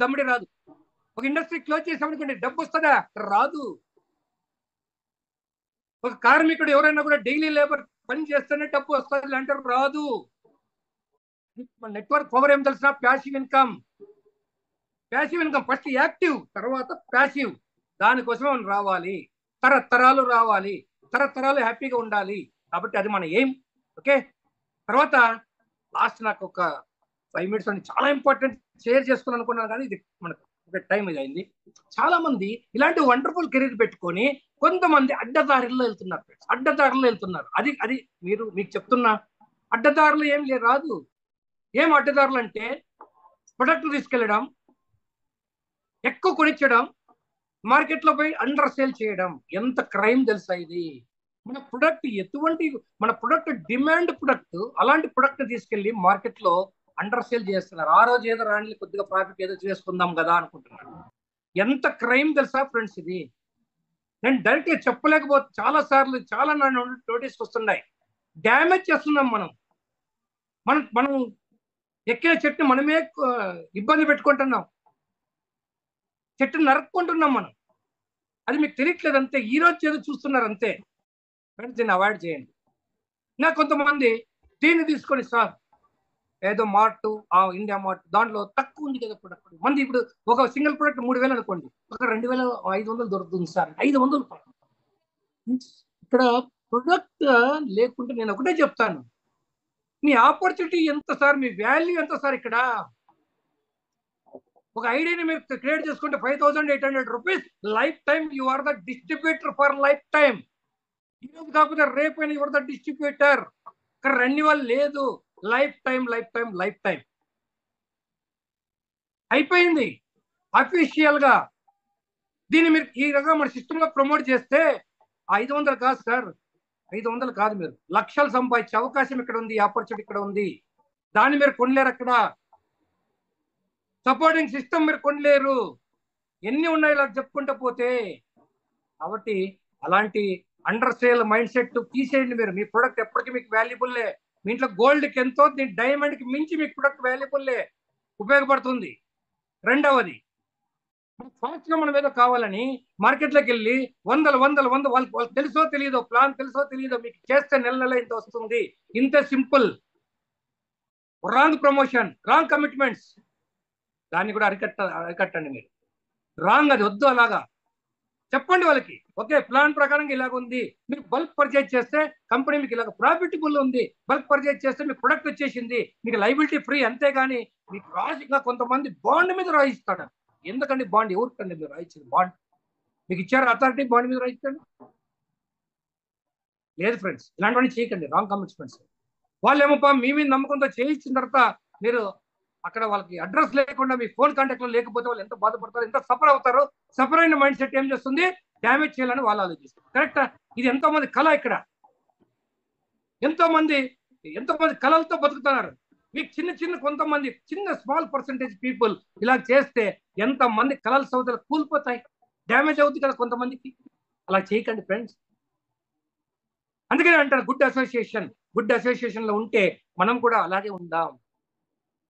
Speaker 12: దమ్ముడి రాదు. ఒక ఇండస్ట్రీ క్లోజ్ చేసామనుకోండి, డబ్బు వస్తుందా? రాదు. ఒక కార్మికుడు ఎవరైనా కూడా డైలీ లేబర్ పని చేస్తేనే డబ్బు వస్తుంది అంటే రాదు. నెట్వర్క్ పవర్ ఏం తెలిసిన? Passive income. Passive income first active, తర్వాత ప్యాసివ్. దానికోసం మనం రావాలి, తరతరాలు రావాలి, తరతరాలు హ్యాపీగా ఉండాలి. కాబట్టి అది మన ఎయిమ్. ఓకే, తర్వాత లాస్ట్ నాకు ఒక 5 minutes అని చాలా ఇంపార్టెంట్ షేర్ చేసుకుని అనుకున్నాను, కానీ ఇది మనకు టైం ఇది అయింది. చాలా మంది ఇలాంటి వండర్ఫుల్ కెరీర్ పెట్టుకొని కొంతమంది అడ్డదారిలో వెళ్తున్నారు. అడ్డదారిలో వెళ్తున్నారు. అది అది మీకు చెప్తున్నా, అడ్డదారులు ఏం రాదు. ఏం అడ్డదారులు అంటే ప్రొడక్ట్ తీసుకెళ్ళడం, ఎక్కువ కొనిచ్చడం, మార్కెట్లో పోయి అండర్ సేల్ చేయడం. ఎంత క్రైమ్ తెలుసా ఇది? మన ప్రొడక్ట్ ఎటువంటి, మన ప్రొడక్ట్ డిమాండ్ ప్రొడక్ట్, అలాంటి ప్రొడక్ట్ తీసుకెళ్లి మార్కెట్లో అండర్ సేల్ చేస్తున్నారు. ఆ రోజు ఏదో రాణి కొద్దిగా ప్రాఫిట్ ఏదో చేసుకుందాం కదా అనుకుంటున్నారు. ఎంత క్రైమ్ తెలుసా ఫ్రెండ్స్ ఇది? నేను డైరెక్ట్ గా చెప్పలేకపోతే చాలా సార్లు చాలా నోటీస్ వస్తున్నాయి. డ్యామేజ్ చేస్తున్నాం మనం. మనం ఎక్కిన చెట్టుని మనమే ఇబ్బంది పెట్టుకుంటున్నాం. చెట్టుని నరుక్కుంటున్నాం మనం. అది మీకు తెలియట్లేదు అంతే. ఈ రోజు ఏదో చూస్తున్నారు అంతే. ఫ్రెండ్స్ దీన్ని అవాయిడ్ చేయండి. నాకు కొంతమంది దీన్ని తీసుకొని సార్ ఏదో మార్ట్, ఇండియా మార్ట్, దాంట్లో తక్కువ ఉంది కదా ప్రొడక్ట్. మంది ఇప్పుడు ఒక సింగిల్ ప్రొడక్ట్ 3000 అనుకోండి, ఒక 2500 దొరుకుతుంది సార్. 500. ఇక్కడ ప్రొడక్ట్ లేకుంటే నేను ఒకటే చెప్తాను, మీ ఆపర్చునిటీ ఎంత సార్, మీ వాల్యూ ఎంత సార్? ఇక్కడ ఒక ఐడియాని మీరు క్రియేట్ చేసుకుంటే 5800 rupees life time. You are the distributor for life time. ఈరోజు కాకపోతే రేపైనా యు ఆర్ ద డిస్ట్రిబ్యూటర్. ఇక్కడ రెన్యువల్ లేదు. Life time, life time, life time అయిపోయింది అఫీషియల్ గా. దీన్ని మీరు ఈ రకంగా మన సిస్టమ్ లో ప్రమోట్ చేస్తే 500 కాదు సార్, 500 కాదు, మీరు లక్షలు సంపాదించే అవకాశం ఇక్కడ ఉంది, ఆపర్చునిటీ ఇక్కడ ఉంది. దాన్ని మీరు కొనలేరు. అక్కడ సపోర్టింగ్ సిస్టమ్ మీరు కొనలేరు. ఎన్ని ఉన్నాయి ఇలా చెప్పుకుంటూ పోతే. కాబట్టి అలాంటి అండర్ సేల్ మైండ్ సెట్ తీసేయండి మీరు. మీ ప్రొడక్ట్ ఎప్పటికీ మీకు వాల్యుబుల్లే. మీ ఇంట్లో గోల్డ్కి ఎంతో, డైమండ్కి మించి మీకు ప్రొడక్ట్ వాల్యుబుల్లే, ఉపయోగపడుతుంది. రెండవది, ఫాస్ట్ గా మనం ఏదో కావాలని మార్కెట్లోకి వెళ్ళి వందలు వాళ్ళకి తెలుసో తెలియదో, ప్లాన్ తెలుసో తెలియదో, మీకు చేస్తే నెల ఇంత వస్తుంది, ఇంత simple. Wrong promotion, wrong commitments, దాన్ని కూడా అరికట్టండి మీరు. రాంగ్, అది వద్దు. అలాగా చెప్పండి వాళ్ళకి. ఓకే, ప్లాన్ ప్రకారంగా ఇలాగ ఉంది. మీరు బల్క్ పర్చేజ్ చేస్తే కంపెనీ మీకు ఇలాగ ప్రాఫిటబుల్ ఉంది. బల్క్ పర్చేజ్ చేస్తే మీకు ప్రొడక్ట్ వచ్చేసింది, మీకు లైబిలిటీ ఫ్రీ. అంతేగాని మీకు రాజుగా కొంతమంది బాండ్ మీద రాయిస్తాడు. ఎందుకండి బాండ్? ఎవరికండి మీరు రాయించింది బాండ్? మీకు ఇచ్చారు అథారిటీ బాండ్ మీద రాయిస్తాడు? లేదు ఫ్రెండ్స్, ఇలాంటివన్నీ చేయకండి. Wrong commitments. వాళ్ళు ఏమో మీ మీద నమ్మకంతో చేయించిన తర్వాత మీరు అక్కడ వాళ్ళకి అడ్రస్ లేకుండా, మీ ఫోన్ కాంటాక్ట్ లో లేకపోతే వాళ్ళు ఎంత బాధపడతారు, ఎంత సఫర్ అవుతారో. సఫర్ అయిన మైండ్ సెట్ ఏం చేస్తుంది? డ్యామేజ్ చేయాలని వాళ్ళు ఆలోచిస్తారు. కరెక్టా? ఇది ఎంతో మంది కళ. ఇక్కడ ఎంతో మంది కళలతో బతుకుతున్నారు. మీకు చిన్న కొంతమంది స్మాల్ పర్సెంటేజ్ పీపుల్ ఇలా చేస్తే ఎంత మంది కళల సౌదాలు కూలిపోతాయి, డ్యామేజ్ అవుతుంది కదా కొంతమందికి. అలా చేయకండి ఫ్రెండ్స్. అందుకనే అంటారు గుడ్ అసోసియేషన్ లో ఉంటే మనం కూడా అలాగే ఉందాం.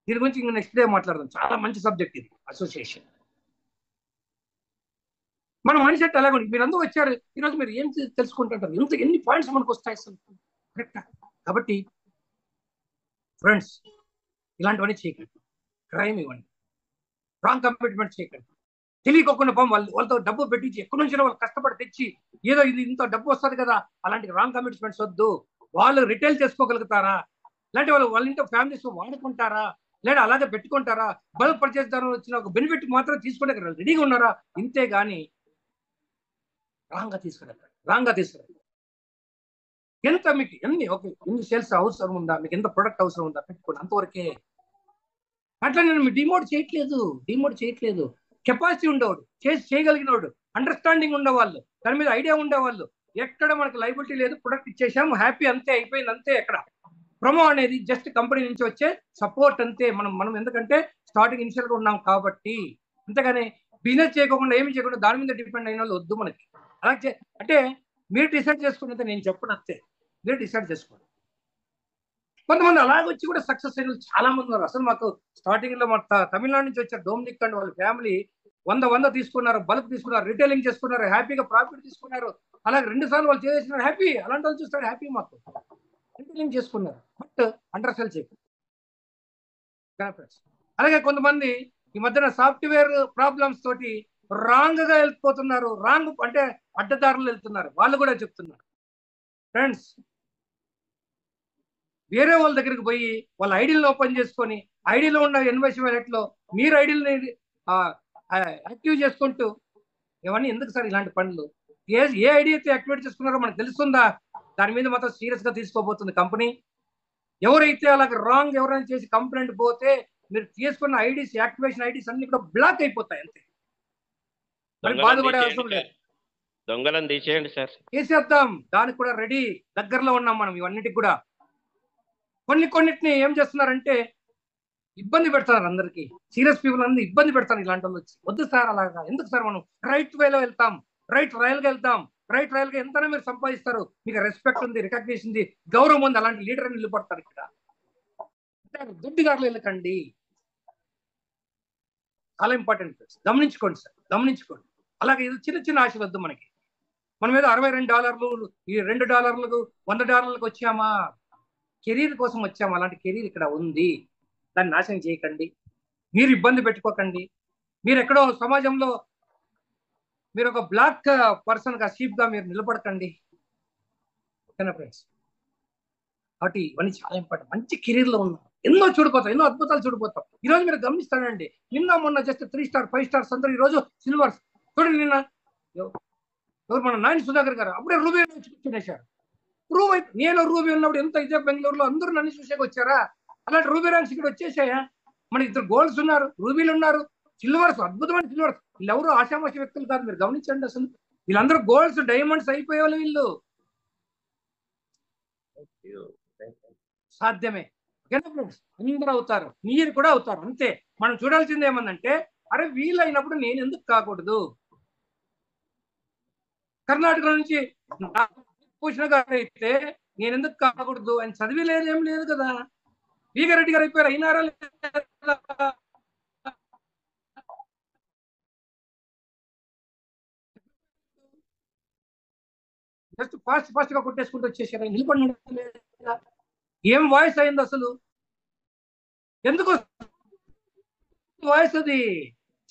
Speaker 12: దీని గురించి ఇంకా నెక్స్ట్ డే మాట్లాడదాం. చాలా మంచి సబ్జెక్ట్ ఇది, అసోసియేషన్. మన మైండ్ సెట్ అలాగే ఉంది. మీరు అందరూ వచ్చారు ఈరోజు, మీరు ఏం తెలుసుకుంటుంటారు, ఎన్ని పాయింట్స్ మనకు వస్తాయి అసలు? కరెక్టా? కాబట్టి ఫ్రెండ్స్ ఇలాంటివన్నీ చేయకండి. క్రైమ్ ఇవ్వండి, రాంగ్ కమిట్మెంట్ చేయకండి. తెలియకోకుండా వాళ్ళతో డబ్బు పెట్టించి ఎక్కడి నుంచి వాళ్ళు కష్టపడి తెచ్చి ఏదో ఇది ఇంత డబ్బు వస్తుంది కదా, అలాంటి రాంగ్ కమిట్మెంట్స్ వద్దు. వాళ్ళు రిటైల్ చేసుకోగలుగుతారా? ఇలాంటి వాళ్ళ ఇంట్లో ఫ్యామిలీస్ వాడుకుంటారా, లేదా అలాగే పెట్టుకుంటారా? బల్క్ పర్చేస్ ద్వారా వచ్చిన ఒక బెనిఫిట్ మాత్రం తీసుకునే రెడీగా ఉన్నారా? ఇంతే గాని రాంగ్గా తీసుకురండి. ఎంత మీకు ఎన్ని సేల్స్ అవసరం ఉందా, మీకు ఎంత ప్రొడక్ట్ అవసరం ఉందా పెట్టుకోండి, అంతవరకే. అట్లా నేను డిమోట్ చేయట్లేదు. కెపాసిటీ ఉండేవాడు, చేయగలిగినవాడు, అండర్స్టాండింగ్ ఉండేవాళ్ళు, దాని మీద ఐడియా ఉండేవాళ్ళు, ఎక్కడ మనకు లైబిలిటీ లేదు, ప్రొడక్ట్ ఇచ్చేసాము, హ్యాపీ, అంతే, అయిపోయింది, అంతే. ఎక్కడ ప్రొమో అనేది జస్ట్ కంపెనీ నుంచి వచ్చే సపోర్ట్ అంతే. మనం ఎందుకంటే స్టార్టింగ్ ఇనిషియల్ గా ఉన్నాం కాబట్టి, అంతేగాని బిజినెస్ చేయకుండా ఏమి చేయకుండా దాని మీద డిపెండ్ అయిన వాళ్ళు వద్దు మనకి. అలాగే అంటే మీరు డిసైడ్ చేసుకున్నది నేను చెప్పను, అంతే, మీరు డిసైడ్ చేసుకోండి. కొంతమంది అలాగొచ్చి కూడా సక్సెస్ అయిన చాలా మంది ఉన్నారు. అసలు మాకు స్టార్టింగ్ లో మా తమిళనాడు నుంచి వచ్చారు డొమినిక్ అండ్ వాళ్ళ ఫ్యామిలీ 100 తీసుకున్నారు, బల్క్ తీసుకున్నారు, రిటైలింగ్ చేసుకున్నారు, హ్యాపీగా ప్రాఫిట్ తీసుకున్నారు. అలాగే 2 సార్లు వాళ్ళు చేసినారు, హ్యాపీ. అలాంటి వాళ్ళు చూస్తారు హ్యాపీ, మాకు రిటైలింగ్ చేసుకున్నారు, బట్ అండర్ సెల్ చేయరు. అలాగే కొంతమంది ఈ మధ్యన సాఫ్ట్వేర్ ప్రాబ్లమ్స్ తోటి రాంగ్ గా వెళ్ళిపోతున్నారు, రాంగ్ అంటే అడ్డదారులు వెళ్తున్నారు. వాళ్ళు కూడా చెప్తున్నారు, ఫ్రెండ్స్, వేరే వాళ్ళ దగ్గరికి పోయి వాళ్ళ ఐడీలను ఓపెన్ చేసుకొని ఐడీలో ఉన్న ఇన్వెస్ట్ వ్యాలెట్లో మీరు ఐడీలని యాక్టివ్ చేసుకుంటూ ఇవన్నీ ఎందుకు సార్ ఇలాంటి పనులు? ఏ ఐడి అయితే యాక్టివేట్ చేసుకున్నారో మనకు తెలుస్తుందా? దాని మీద మాత్రం సీరియస్ గా తీసుకోబోతుంది కంపెనీ. ఎవరైతే అలాగే రాంగ్ ఎవరైనా చేసి కంప్లైంట్ పోతే మీరు తీసుకున్న ఐడీస్, యాక్టివేషన్ ఐడీస్ అన్ని కూడా బ్లాక్ అయిపోతాయి, అంతే. బాధపడే అవసరం లేదు.
Speaker 18: దొంగలను తీసేయండి సార్,
Speaker 12: తీసేద్దాం, దానికి కూడా రెడీ, దగ్గరలో ఉన్నాం మనం. ఇవన్నిటికి కూడా కొన్నిటిని ఏం చేస్తున్నారంటే ఇబ్బంది పెడతారు, అందరికి సీరియస్ పీపుల్ అందరూ ఇబ్బంది పెడతారు. ఇలాంటి వాళ్ళు వచ్చి వద్దు సార్, అలాగా ఎందుకు సార్, మనం రైట్ వేలో వెళ్తాం, రైట్ రాయల్ గా వెళ్తాం, రైట్ రాయల్ గా ఎంతైనా మీరు సంపాదిస్తారు, మీకు రెస్పెక్ట్ ఉంది, రికగ్నిషన్ ఉంది, గౌరవం ఉంది, అలాంటి లీడర్ అని నిలబడతారు. ఇక్కడ దుడ్డిగారులు వెళ్ళకండి, చాలా ఇంపార్టెంట్. గమనించుకోండి సార్, గమనించుకోండి. అలాగే ఇది చిన్న ఆశలు వద్దు మనకి. మన మీద $62, ఈ $2, $100 వచ్చామా? కెరీర్ కోసం వచ్చాము, అలాంటి కెరీర్ ఇక్కడ ఉంది, దాన్ని నాశనం చేయకండి, మీరు ఇబ్బంది పెట్టుకోకండి. మీరు ఎక్కడో సమాజంలో మీరు ఒక బ్లాక్ పర్సన్ గా, షీప్ గా మీరు నిలబడకండి, ఓకేనా ఫ్రెండ్స్? కాబట్టి ఇవన్నీ చాలా ఇంపార్టెంట్. మంచి కెరీర్ లో ఉన్నాం, ఎన్నో చూడిపోతాం, ఎన్నో అద్భుతాలు చూడిపోతాం. ఈ రోజు మీరు గమనిస్తానండి, నిన్న మొన్న జస్ట్ 3 స్టార్ 5 స్టార్స్ అందరూ ఈ రోజు సిల్వర్స్. చూడండి, నిన్న ఎవరు మన నాయన సుధాకర్ గారు అప్పుడే రూబీ కూర్చునేశారు. ప్రూవ్ అయితే నేను రూబీ ఉన్నప్పుడు ఎంత అయితే బెంగళూరులో అందరూ నన్ను చూసేకి వచ్చారా, అలాంటి రూబీ ర్యాంక్స్ ఇక్కడ వచ్చేసాయా? మన 2 గోల్డ్స్ ఉన్నారు, రూబీలు ఉన్నారు, సిల్వర్స్, అద్భుతమైన సిల్వర్స్. వీళ్ళు ఎవరు ఆశామాషి వ్యక్తులు కాదు, మీరు గమనించండి. అసలు వీళ్ళందరూ గోల్డ్స్, డైమండ్స్ అయిపోయేవాళ్ళు వీళ్ళు. సాధ్యమే, ఓకేనా ఫ్రెండ్స్? అందరూ అవుతారు, మీరు కూడా అవుతారు, అంతే. మనం చూడాల్సింది ఏమందంటే, అరే వీళ్ళైనప్పుడు నేను ఎందుకు కాకూడదు? కర్ణాటక నుంచి భూషణ గారు అయితే నేను ఎందుకు కాకూడదు? ఆయన చదివి లేదు, ఏం లేదు కదా. వీగారెడ్డి గారు అయిపోయారు, అయినారా లేదా? జస్ట్ ఫాస్ట్ గా కొట్టేసుకుంటూ వచ్చేసారు, నిలబడిన. ఏం వాయిస్ అయింది అసలు? ఎందుకు వాయిస్? అది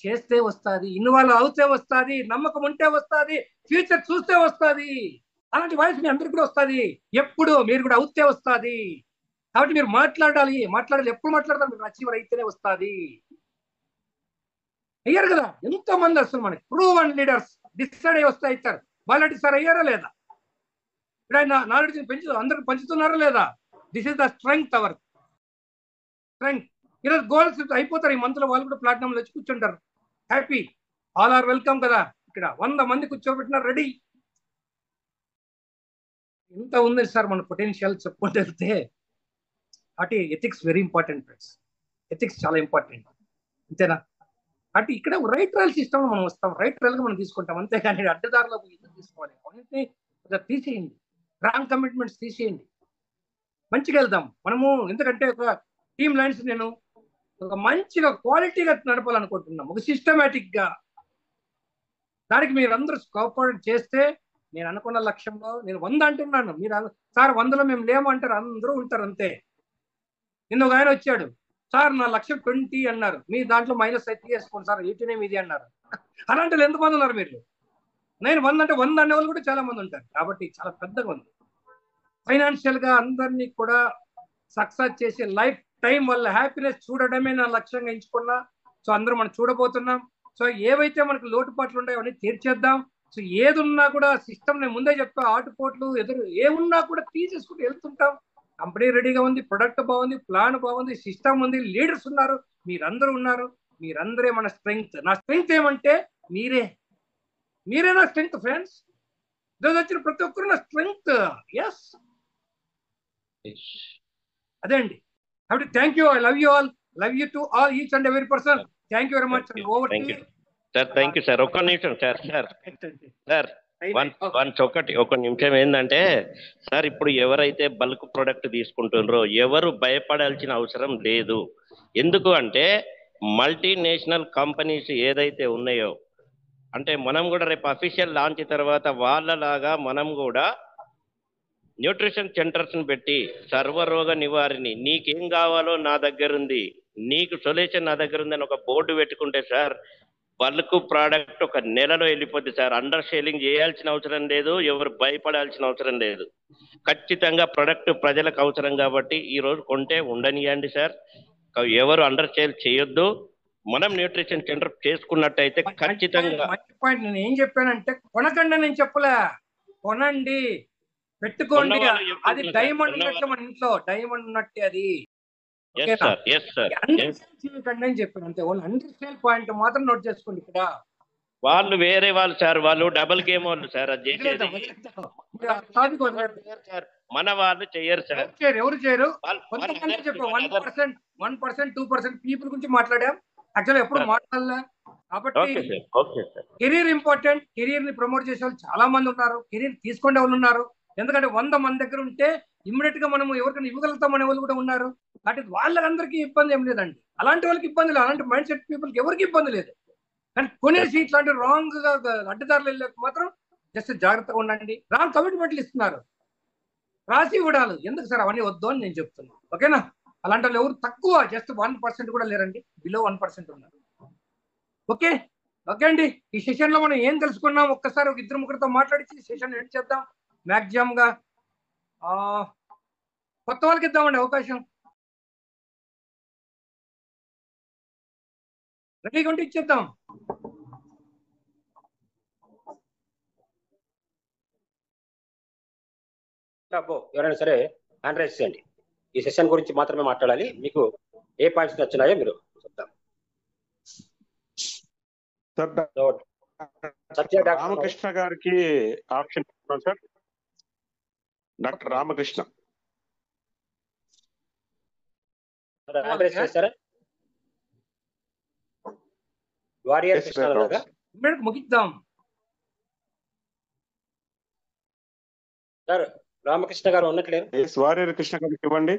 Speaker 12: చేస్తే వస్తుంది, ఇన్వాల్వ్ అవుతే వస్తుంది, నమ్మకం ఉంటే వస్తుంది, ఫ్యూచర్ చూస్తే వస్తుంది. అలాంటి వాయిస్ మీ అందరికి కూడా వస్తుంది. ఎప్పుడు మీరు కూడా అవుతే వస్తుంది. కాబట్టి మీరు మాట్లాడాలి. ఎప్పుడు మాట్లాడతారు? మీరు అచీవర్ అయితేనే వస్తుంది. అయ్యారు కదా ఎంతో మంది అసలు మనకి ప్రూవ్ అండ్ లీడర్స్ డిసైడ్ అయ్యి వస్తే అవుతారు. వాళ్ళంటి సార్ అయ్యారా లేదా? ఇప్పుడు ఆయన నాలెడ్జ్ అందరికి పంచుతున్నారా లేదా? This is the strength, hour strength. ఈరోజు గోల్స్ అయిపోతారు ఈ మంత్ లో, వాళ్ళు కూడా ప్లాట్ఫామ్ లో వచ్చి కూర్చుంటారు, హ్యాపీ. ఆల్ ఆర్ వెల్కమ్ కదా. ఇక్కడ 100 మంది కూర్చోబెట్టినారు, రెడీ. ఎంత ఉంది సార్ మన పొటెన్షియల్ చెప్పుకుంటే వెళ్తే. అటు ethics very important friends, ethics చాలా ఇంపార్టెంట్, అంతేనా? అటు ఇక్కడ రైట్ ట్రయల్ సిస్టమ్ మనం వస్తాం, రైట్ ట్రయల్ గా మనం తీసుకుంటాం, అంతేగాని అడ్డదారిలో ఎందుకు తీసుకోవాలి? అవన్నీ తీసేయండి, రాంగ్ కమిట్మెంట్స్ తీసేయండి, మంచిగా వెళ్దాం మనము. ఎందుకంటే ఒక టీమ్ లైన్స్ నేను ఒక మంచిగా క్వాలిటీగా నడపాలనుకుంటున్నాం, ఒక సిస్టమేటిక్ గా. దానికి మీరు అందరూ కోఆపరేట్ చేస్తే నేను అనుకున్న లక్ష్యంలో నేను 100 అంటున్నాను. మీరు సార్ 100లో మేము లేము అంటారు, అందరూ ఉంటారు, అంతే. నిన్న ఒక ఆయన వచ్చాడు, సార్ నా లక్ష్యం 20 అన్నారు, మీ దాంట్లో మైనస్ అయితే తీసుకోండి సార్, 18 ఇది అన్నారు. అలాంటి వాళ్ళు ఎంతమంది ఉన్నారు? మీరు నేను 100 అంటే 100 అనే వాళ్ళు కూడా చాలా మంది ఉంటారు. కాబట్టి చాలా పెద్దగా ఉంది. ఫైనాన్షియల్ గా అందరినీ కూడా సక్సెస్ చేసి లైఫ్ టైం వల్ల హ్యాపీనెస్ చూడడమే నా లక్ష్యంగా ఎంచుకున్నా. సో అందరూ మనం చూడబోతున్నాం. సో ఏవైతే మనకు లోటుపాట్లు ఉంటాయో అవన్నీ తీర్చేద్దాం. సో ఏది ఉన్నా కూడా సిస్టమ్ నేను ముందే చెప్పా, ఆటుపోట్లు ఎదురు ఏమున్నా కూడా తీసేసుకుంటూ వెళ్తుంటాం. కంపెనీ రెడీగా ఉంది, ప్రొడక్ట్ బాగుంది, ప్లాన్ బాగుంది, సిస్టమ్ ఉంది, లీడర్స్ ఉన్నారు, మీరందరూ ఉన్నారు. మీరందరే మన స్ట్రెంగ్త్. నా స్ట్రెంగ్త్ ఏమంటే మీరే నా స్ట్రెంగ్త్ ఫ్రెండ్స్. ఈరోజు వచ్చిన ప్రతి ఒక్కరు నా స్ట్రెంగ్త్. ఎస్, అదే అండి. కాబట్టి thank you. I love you all. Love you to all, each and every person. Thank you very much. Over to you
Speaker 18: sir. Thank you sir. ఒక్క నిమిషం సార్. ఒక నిమిషం ఏంటంటే సార్, ఇప్పుడు ఎవరైతే బల్క్ ప్రొడక్ట్ తీసుకుంటున్నారో ఎవరు భయపడాల్సిన అవసరం లేదు. ఎందుకు అంటే మల్టీనేషనల్ కంపెనీస్ ఏదైతే ఉన్నాయో, అంటే మనం కూడా రేపు అఫీషియల్ లాంచ్ తర్వాత వాళ్ళలాగా మనం కూడా న్యూట్రిషన్ సెంటర్స్ పెట్టి సర్వరోగ నివారిణి, నీకేం కావాలో నా దగ్గర ఉంది, నీకు సొల్యూషన్ నా దగ్గర ఉంది అని ఒక బోర్డు పెట్టుకుంటే సార్, బల్క్ ప్రోడక్ట్ ఒక నెలలో వెళ్ళిపోద్ది సార్. అండర్ సేలింగ్ చేయాల్సిన అవసరం లేదు, ఎవరు భయపడాల్సిన అవసరం లేదు. ఖచ్చితంగా ప్రొడక్ట్ ప్రజలకు అవసరం కాబట్టి ఈ రోజు కొంటే ఉండనియండి సార్. ఎవరు అండర్ సేల్ చేయొద్దు. మనం న్యూట్రిషన్ సెంటర్ చేసుకున్నట్టయితే ఖచ్చితంగా.
Speaker 12: మంచి పాయింట్. నేను ఏం చెప్పానంటే కొనకండి నేను చెప్పలే, కొనండి, పెట్టుకోండి. అది డైమండ్ ఉన్నట్టు మన ఇంట్లో డైమండ్ ఉన్నట్టే అది. చేయకండి అని చెప్పాను అంతే. ఓన్లీ అండర్ సేల్ పాయింట్ మాత్రం నోట్ చేసుకోండి. ఇక్కడ
Speaker 18: వాళ్ళు వేరే వాళ్ళు సార్, వాళ్ళు డబుల్ గేమ్ వాళ్ళు సార్. అది మన వాళ్ళు చేయరు సార్.
Speaker 12: ఎవరు చేయరు? కొంతమంది చెప్పారు 1%, 2% పీపుల్ గురించి మాట్లాడాం. యాక్చువల్ ఎప్పుడు మాట్లాడలే. కాబట్టి కెరీర్ ఇంపార్టెంట్. కెరీర్ ని ప్రమోట్ చేసే వాళ్ళు చాలా మంది ఉన్నారు, కెరీర్ తీసుకునే వాళ్ళు ఉన్నారు. ఎందుకంటే 100 మంది దగ్గర ఉంటే ఇమ్మీడియట్ గా మనం ఎవరికైనా ఇవ్వగలుగుతామనే వాళ్ళు కూడా ఉన్నారు. కాబట్టి వాళ్ళందరికీ ఇబ్బంది ఏం లేదండి. అలాంటి వాళ్ళకి ఇబ్బంది లేదు, అలాంటి మైండ్ సెట్ పీపుల్కి ఎవరికి ఇబ్బంది లేదు. కానీ కొనేసి ఇట్లాంటి రాంగ్ గా అడ్డదారులు వెళ్ళక మాత్రం జస్ట్ జాగ్రత్తగా ఉండండి. రాంగ్ కమిట్మెంట్లు ఇస్తున్నారు, రాసి ఇవ్వడాలు ఎందుకు సార్, అవన్నీ వద్దు అని నేను చెప్తున్నాను. ఓకేనా? అలాంటి వాళ్ళు ఎవరు తక్కువ, జస్ట్ 1% కూడా లేరండి, బిలో 1% ఉన్నారు. ఓకే అండి. ఈ సెషన్ లో మనం ఏం తెలుసుకున్నాం ఒక్కసారి ఒక 2-3 మాట్లాడి సెషన్ ఎండ్ చేద్దాం. మ్యాక్సిమం గా కొత్త వాళ్ళకి ఇద్దామండి అవకాశం. రెడీగా ఉంటే ఇచ్చేద్దాం.
Speaker 19: ఎవరైనా సరే హ్యాండ్ రైజ్ చేయండి. ఈ సెషన్ గురించి మాత్రమే మాట్లాడాలి. మీకు ఏ పాయింట్స్ నచ్చినాయో మీరు చెప్తాం.
Speaker 20: రామకృష్ణ గారికి option sir. Doctor Ramakrishna
Speaker 19: hand raise చేస్తారా? వారియర్ కృష్ణ
Speaker 12: ముగిద్దాం
Speaker 19: సార్. రామకృష్ణ గారు ఉన్నట్లేరు.
Speaker 20: వారియర్ కృష్ణ గారికి ఇవ్వండి.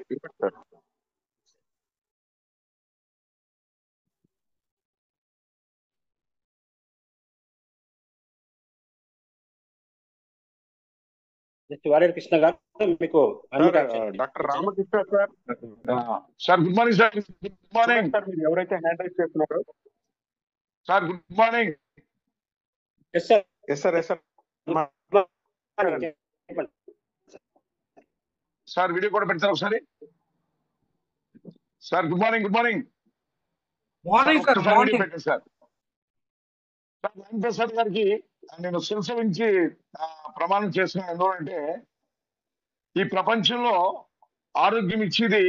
Speaker 19: వారియర్ కృష్ణ గారు మీకు
Speaker 20: doctor Ramakrishna sir. Sir good morning sir. Good morning sir. మీరు ఎవరైతే హ్యాండ్ రైజ్ చేస్తున్నారో sir good morning.
Speaker 19: Yes sir.
Speaker 20: Sir video కూడా పెడతారు ఒకసారి. Sir good morning. పెట్టండి సార్. ప్రసాద్ గారికి నేను శిరస నుంచి ప్రమాణం చేస్తున్నాను. ఎందుకంటే ఈ ప్రపంచంలో ఆరోగ్యం ఇచ్చేది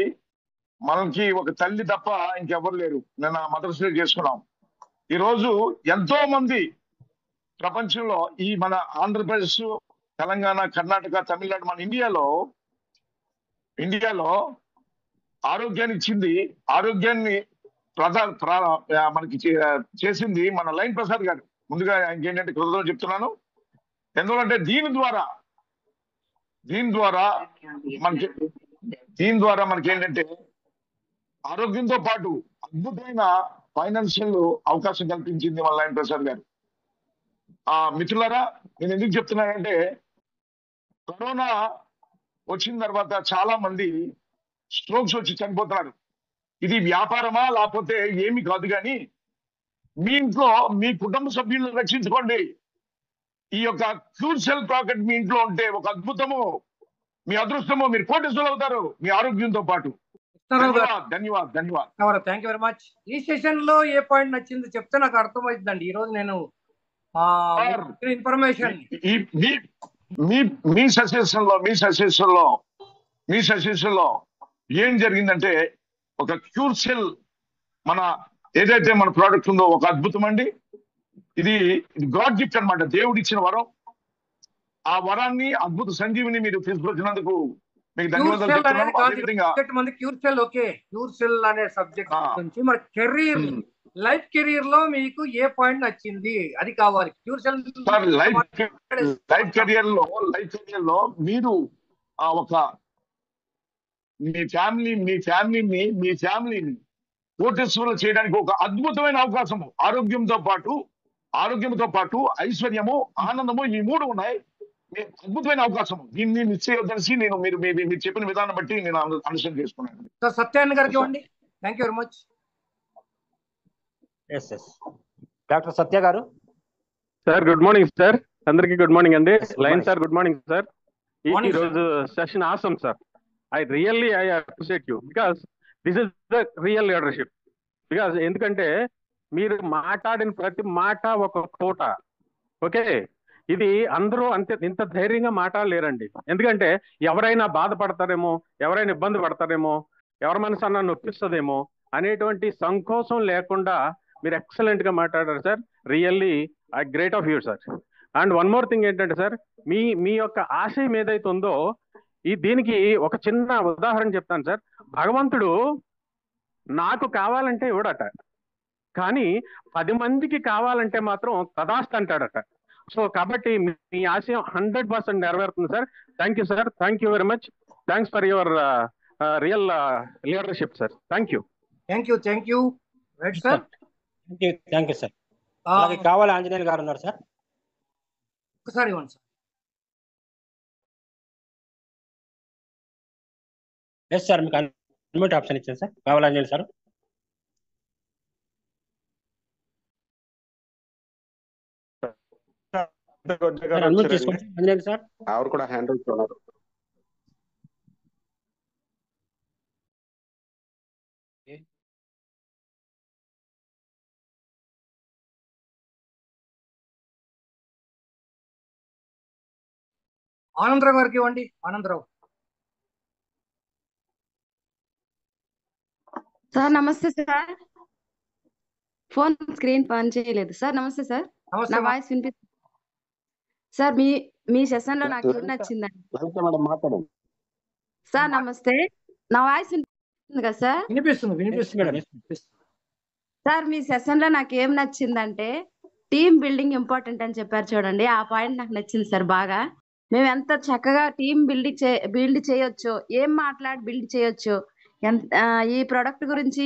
Speaker 20: మనకి ఒక తల్లి తప్ప ఇంకెవరు లేరు. నిన్న మదర్స్ డే చేసుకున్నాం. ఈరోజు ఎంతో మంది ప్రపంచంలో ఈ మన ఆంధ్రప్రదేశ్, తెలంగాణ, కర్ణాటక, తమిళనాడు, మన ఇండియాలో ఆరోగ్యాన్ని ఇచ్చింది, ఆరోగ్యాన్ని మనకి చేసింది మన లైన్ ప్రసాద్ గారు. ముందుగా ఇంకేంటంటే కృతజ్ఞతలు చెప్తున్నాను. ఎందుకంటే దీని ద్వారా మనకి ఏంటంటే ఆరోగ్యంతో పాటు అద్భుతమైన ఫైనాన్షియల్ అవకాశం కల్పించింది మన లైన్ ప్రసాద్ గారు. మిత్రులారా, నేను ఎందుకు చెప్తున్నానంటే కరోనా వచ్చిన తర్వాత చాలా మంది స్ట్రోక్స్ వచ్చి చనిపోతున్నారు. ఇది వ్యాపారమా లేకపోతే ఏమి కాదు, కానీ మీ ఇంట్లో మీ కుటుంబ సభ్యులను రక్షించుకోండి. ఈ యొక్క క్యూర్ సెల్ ప్రాకెట్ మీ ఇంట్లో ఉంటే ఒక అద్భుతము, మీ అదృష్టము, మీరు కోటీశ్వరులు అవుతారు మీ ఆరోగ్యంతో పాటు. ధన్యవాదాలు.
Speaker 12: Thank you very much. ఈ సెషన్ లో ఏ పాయింట్ నచ్చిందో చెప్తే నాకు అర్థమవుతుందండి. ఈ రోజు నేను ఇన్ఫర్మేషన్
Speaker 20: ఈ మీ సజెషన్ లో ఏం జరిగిందంటే ఒక క్యూర్ సెల్ మన ఏదైతే మన ప్రోడక్ట్ ఉందో ఒక అద్భుతం అండి. ఇది గాడ్ గిఫ్ట్ అన్నమాట, దేవుడు ఇచ్చిన వరం. ఆ వరాన్ని అద్భుత సంజీవిని మీరు తీసుకొచ్చినందుకు మీకు ధన్యవాదాలు చెప్తున్నాను.
Speaker 12: మంది cure cell okay, cure cell అనే సబ్జెక్ట్ నుంచి మన కెరీర్ లైఫ్ కెరీర్ లో మీకు ఏ పాయింట్ నచ్చింది అది కావాలి. క్యూర్ సెల్
Speaker 20: లైఫ్ కెరియర్ లో మీరు ఒక మీ ఫ్యామిలీని కోటేశ్వరం చేయడానికి ఒక అద్భుతమైన అవకాశము. ఆరోగ్యంతో పాటు ఐశ్వర్యము, ఆనందము, ఈ మూడు ఉన్నాయి. అద్భుతమైన అవకాశం. దీన్ని మిస్ చేయొద్దనేసి నేను మీరు చెప్పిన విధానం బట్టి నేను అండర్స్టాండ్ చేసుకున్నాను.
Speaker 12: సార్ సత్యాన్ని గారికి ఇవ్వండి. Thank you very much.
Speaker 19: Doctor Satya గారు.
Speaker 21: సార్ గుడ్ మార్నింగ్ సార్, అందరికి గుడ్ మార్నింగ్ అండి. Line sir good morning sir. ఈ రోజు session awesome sir. I appreciate you because this is the real leadership. Because ఎందుకంటే మీరు మాట్లాడిన ప్రతి మాట ఒక కోట. ఓకే, ఇది అందరూ ఇంత ధైర్యంగా మాట్లాడలేరండి. ఎందుకంటే ఎవరైనా బాధపడతారేమో, ఎవరైనా ఇబ్బంది పడతారేమో, ఎవరి మనసు అన్న నొప్పిస్తుందేమో అనేటువంటి సంకోచం లేకుండా మీరు ఎక్సలెంట్ గా మాట్లాడారు sir. Really I great of you sir. And one more thing ఏంటంటే సార్, మీ యొక్క ఆశయం ఏదైతే ఉందో దీనికి ఒక చిన్న ఉదాహరణ చెప్తాను సార్. భగవంతుడు నాకు కావాలంటే ఇవ్వడట, కానీ 10 మందికి కావాలంటే మాత్రం తదాస్తు అంటాడట. సో కాబట్టి మీ ఆశయం 100% నెరవేరుతుంది sir. Thank you sir, thank you very much. Thanks for your real leadership sir. Thank you.
Speaker 12: Right sir.
Speaker 19: Thank you sir. అలాగే కావాలి ఆంజనేయులు గారు ఉన్నారు సార్.
Speaker 12: ఒకసారి ఇవ్వండి సార్.
Speaker 19: ఎస్ సార్, మీకు అన్మ్యూట్ ఆప్షన్ ఇచ్చాను సార్. కావాలి ఆంజనేయులు సార్. అన్మ్యూట్ చేసుకోండి ఆంజనేయులు సార్.
Speaker 14: ఎవరు కూడా హ్యాండ్ రైజ్ ఉన్నారు.
Speaker 12: ఆనందరావు గారికి ఇవ్వండి. ఆనందరావు
Speaker 22: సార్. నమస్తే సార్. ఫోన్ స్క్రీన్ పని చేయలేదు సార్. నమస్తే సార్. నా వాయిస్ వినిపిస్తుంది సార్. మీ సెషన్ లో నాకు ఏం నచ్చిందండి సార్. నమస్తే, నా వాయిస్ వినిపిస్తుంది కదా సార్?
Speaker 12: వినిపిస్తుంది
Speaker 22: సార్. మీ సెషన్ లో నాకు ఏం నచ్చిందంటే టీమ్ బిల్డింగ్ ఇంపార్టెంట్ అని చెప్పారు చూడండి. ఆ పాయింట్ నాకు నచ్చింది సార్ బాగా. మేము ఎంత చక్కగా టీమ్ బిల్డ్ చేయొచ్చు, ఏం మాట్లాడి బిల్డ్ చేయొచ్చు, ఈ ప్రోడక్ట్ గురించి,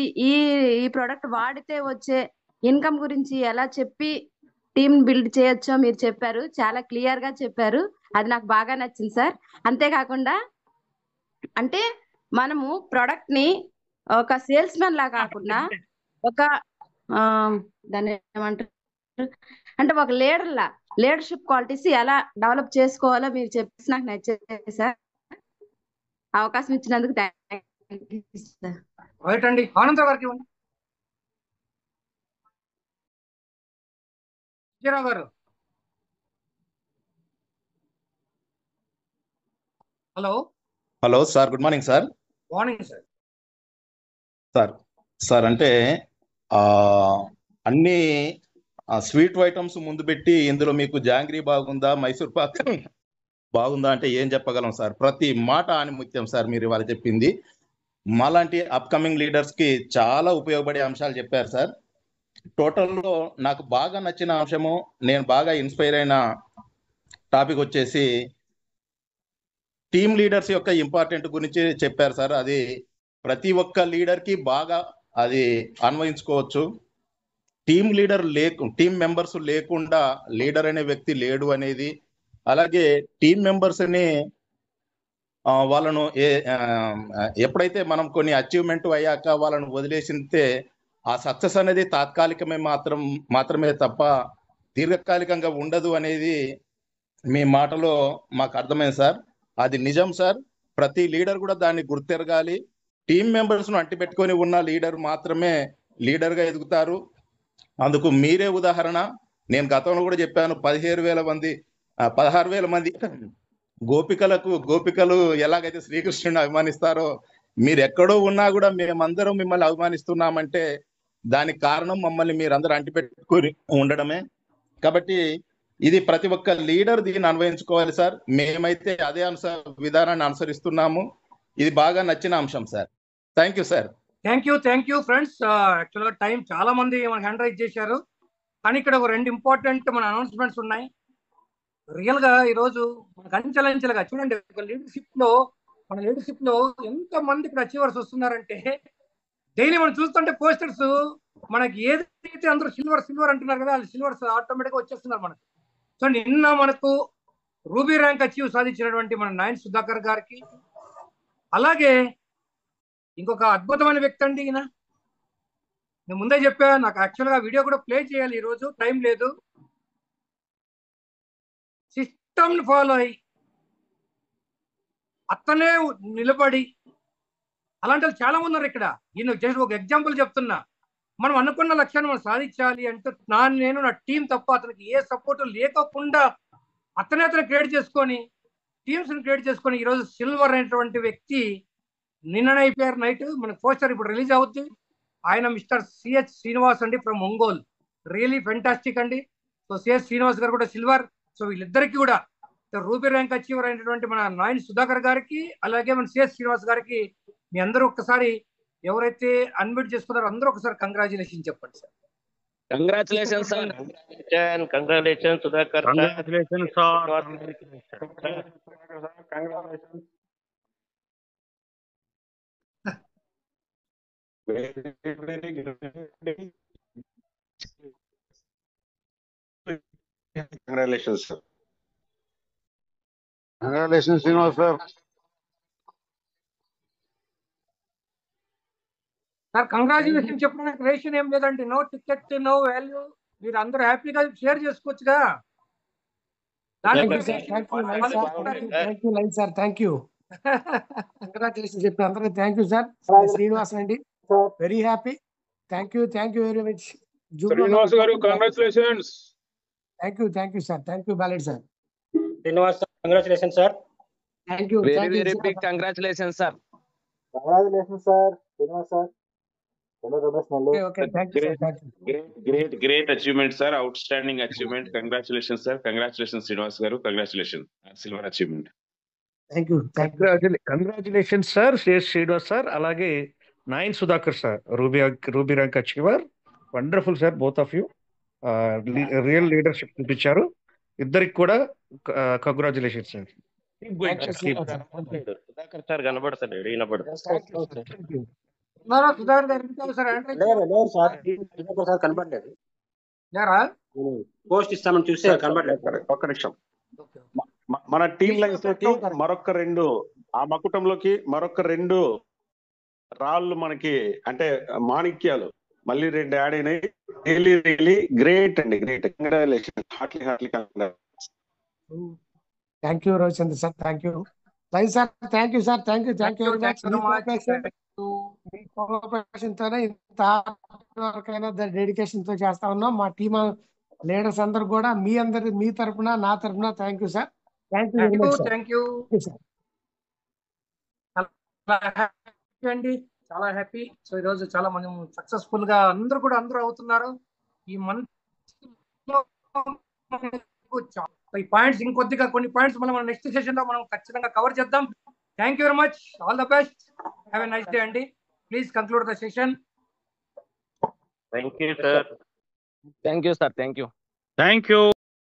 Speaker 22: ఈ ప్రోడక్ట్ వాడితే వచ్చే ఇన్కమ్ గురించి ఎలా చెప్పి టీమ్ బిల్డ్ చేయొచ్చో మీరు చెప్పారు. చాలా క్లియర్ గా చెప్పారు. అది నాకు బాగా నచ్చింది సార్. అంతేకాకుండా అంటే మనము ప్రోడక్ట్ ని ఒక సేల్స్ మెన్ లా కాకుండా ఒక దాన్ని ఏమంటారు అంటే ఒక లీడర్షిప్ క్వాలిటీస్ ఎలా డెవలప్ చేసుకోవాలో మీరు చెప్పేసి నాకు నచ్చేది సార్. అవకాశం ఇచ్చినందుకు థ్యాంక్ యూ సార్.
Speaker 12: రైట్ అండి. ఆనందరావు గారికి ఇవ్వండి. విజయరావు గారు.
Speaker 23: Hello sir, good morning sir.
Speaker 12: Morning sir.
Speaker 23: Sir అంటే అన్ని స్వీట్ ఐటమ్స్ ముందు పెట్టి ఇందులో మీకు జాంగ్రీ బాగుందా, మైసూర్ పాక్ బాగుందా అంటే ఏం చెప్పగలం సార్. ప్రతి మాట ఆనిముత్యం సార్ మీరు ఇవాళ చెప్పింది. మాలాంటి అప్కమింగ్ లీడర్స్ కి చాలా ఉపయోగపడే అంశాలు చెప్పారు సార్. టోటల్లో నాకు బాగా నచ్చిన అంశము, నేను బాగా ఇన్స్పైర్ అయిన టాపిక్ వచ్చేసి టీమ్ లీడర్స్ యొక్క ఇంపార్టెంట్ గురించి చెప్పారు సార్. అది ప్రతి ఒక్క లీడర్కి బాగా అది అన్వయించుకోవచ్చు. టీమ్ మెంబర్స్ లేకుండా లీడర్ అనే వ్యక్తి లేడు అనేది, అలాగే టీమ్ మెంబర్స్ని వాళ్ళను ఎప్పుడైతే మనం కొన్ని అచీవ్మెంట్ అయ్యాక వాళ్ళను వదిలేసితే ఆ సక్సెస్ అనేది తాత్కాలికమే మాత్రమే తప్ప దీర్ఘకాలికంగా ఉండదు అనేది మీ మాటలో మాకు అర్థమైంది సార్. అది నిజం సార్. ప్రతి లీడర్ కూడా దాన్ని గుర్తెరగాలి. టీమ్ మెంబర్స్ను అంటిపెట్టుకొని ఉన్న లీడర్ మాత్రమే లీడర్గా ఎదుగుతారు. అందుకు మీరే ఉదాహరణ. నేను గతంలో కూడా చెప్పాను, 16,000 మంది 16,000 మంది గోపికలు ఎలాగైతే శ్రీకృష్ణుని అభిమానిస్తారో, మీరు ఎక్కడో ఉన్నా కూడా మేమందరం మిమ్మల్ని అభిమానిస్తున్నామంటే దానికి కారణం మమ్మల్ని మీరందరూ అంటిపెట్టుకుని ఉండడమే. కాబట్టి ఇది ప్రతి ఒక్క లీడర్ దీన్ని అన్వయించుకోవాలి సార్. మేమైతే అదే విధానాన్ని అనుసరిస్తున్నాము. ఇది బాగా నచ్చిన అంశం sir. Thank you sir.
Speaker 12: Thank you friends. యాక్చువల్గా టైం చాలా మంది మనకి హ్యాండ్ రైజ్ చేశారు, కానీ ఇక్కడ ఒక 2 ఇంపార్టెంట్ మన అనౌన్స్మెంట్స్ ఉన్నాయి. రియల్ గా ఈరోజు మనకు అంచెలంచెలుగా చూడండి, ఒక మన లీడర్షిప్ లో ఎంత మంది ఇక్కడ అచీవర్స్ వస్తున్నారంటే, డైలీ మనం చూస్తుంటే పోస్టర్స్ మనకి ఏదైతే అందరూ సిల్వర్ అంటున్నారు కదా, వాళ్ళు సిల్వర్స్ ఆటోమేటిక్ గా వచ్చేస్తున్నారు మనకు. సో నిన్న మనకు రూబీ ర్యాంక్ అచీవ్ సాధించినటువంటి మన నాయన్ సుధాకర్ గారికి, అలాగే ఇంకొక అద్భుతమైన వ్యక్తి అండి ఈయన. నేను ముందే చెప్పా, నాకు యాక్చువల్గా వీడియో కూడా ప్లే చేయాలి, ఈరోజు టైం లేదు. సిస్టమ్ ఫాలో అయ్యి అతనే నిలబడి, అలాంటి వాళ్ళు చాలా మంది ఉన్నారు ఇక్కడ. ఈయన జస్ట్ ఒక ఎగ్జాంపుల్ చెప్తున్నా. మనం అనుకున్న లక్ష్యాన్ని మనం సాధించాలి అంటే నేను నా టీం తప్ప అతనికి ఏ సపోర్ట్ లేకోకుండా అతను క్రియేట్ చేసుకొని, టీమ్స్ క్రియేట్ చేసుకొని ఈరోజు సిల్వర్ అనేటువంటి వ్యక్తి నిన్ననే అయిపోయారు. నైట్ మనకు పోస్టర్ ఇప్పుడు రిలీజ్ అవుతుంది. ఆయన మిస్టర్ సిహెచ్ శ్రీనివాస్ అండి, ఫ్రమ్ ఒంగోల్. రియలీ ఫెంటాస్టిక్ అండి. సో సిహెచ్ శ్రీనివాస్ గారు కూడా సిల్వర్. సో వీళ్ళిద్దరికి కూడా రూబీ ర్యాంక్ అచీవర్ అయినటువంటి మన నాయన్ సుధాకర్ గారికి, అలాగే మన సిహెచ్ శ్రీనివాస్ గారికి మీ అందరూ ఒక్కసారి ఎవరైతే అన్మ్యూట్ చేసుకున్నారో అందరూ ఒకసారి కంగ్రాచులేషన్ చెప్పండి sir.
Speaker 18: Congratulation sir. Congratulation Sudhakar.
Speaker 21: Congratulation sir. Congratulation.
Speaker 20: Congratulations sir. Congratulations Srinivas sir.
Speaker 12: Sir congratulation చెప్పడానికి రేషన్ ఏం లేదండి, నో టికెట్, నో వాల్యూ. మీరు అందరూ హ్యాపీగా షేర్ చేసుకోవచ్చుగా.
Speaker 15: కంగ్రాచులేషన్ చెప్పిన అందరికీ థ్యాంక్ యూ సార్. శ్రీనివాస్ అండి, very happy. Thank you very much
Speaker 21: Srinivas గారు. Congratulations.
Speaker 15: Thank you sir. Thank you బాలెడ్ sir.
Speaker 19: Srinivas sir congratulation sir.
Speaker 15: Thank you.
Speaker 13: Very big congratulation sir.
Speaker 1: Congratulation sir Srinivas sir.
Speaker 14: Great achievement sir, outstanding achievement. Congratulations sir. Congratulations Srinivas garu. Congratulations, silver achievement.
Speaker 15: Thank you.
Speaker 17: Congratulation sir Srinivas sir. అలాగే Nayan Sudhakar sir, ruby rank achiever. Wonderful sir, both of you real leadership చూపించారు. ఇద్దరికి కూడా congratulation sir.
Speaker 18: Sudhakar sir కనబడతాడు, వినపడతాడు.
Speaker 19: కనబడలేదు,
Speaker 12: post
Speaker 19: ఇస్తామని చూస్తే కనబడలేదు.
Speaker 21: ఒక్క నిమిషం. మన టీం లైన్స్ లోకి మరొక 2, ఆ మకుటంలోకి మరొక 2 రాళ్ళు మనకి అంటే మాణిక్యాలు మళ్ళీ 2 యాడ్ అయినాయి. రియలీ గ్రేట్ అండి, great. Congratulation, heartly
Speaker 15: thank you Ravichandra sir. Thank you sir. Thank you sir. Thank you very much. మీ కోఆపరేషన్ తోనే ఇంత వర్క్ అయినా డెడికేషన్ తో చేస్తా ఉన్నాం. మా టీమ్ లీడర్స్ అందరు కూడా మీ తరపున నా తరపున thank you sir. Thank you
Speaker 12: అండి, చాలా హ్యాపీ. సో ఈ రోజు చాలా మంది సక్సెస్ఫుల్ గా అందరూ అవుతున్నారు. ఈ మంత్ ఈ పాయింట్స్ ఇంకొద్దిగా కొన్ని పాయింట్స్ మనం నెక్స్ట్ సెషన్ లో మనం ఖచ్చితంగా కవర్ చేద్దాం. Thank you very much. All the best. Have a nice day అండి. Please conclude the session.
Speaker 18: Thank you sir.
Speaker 13: Thank you sir. Thank you.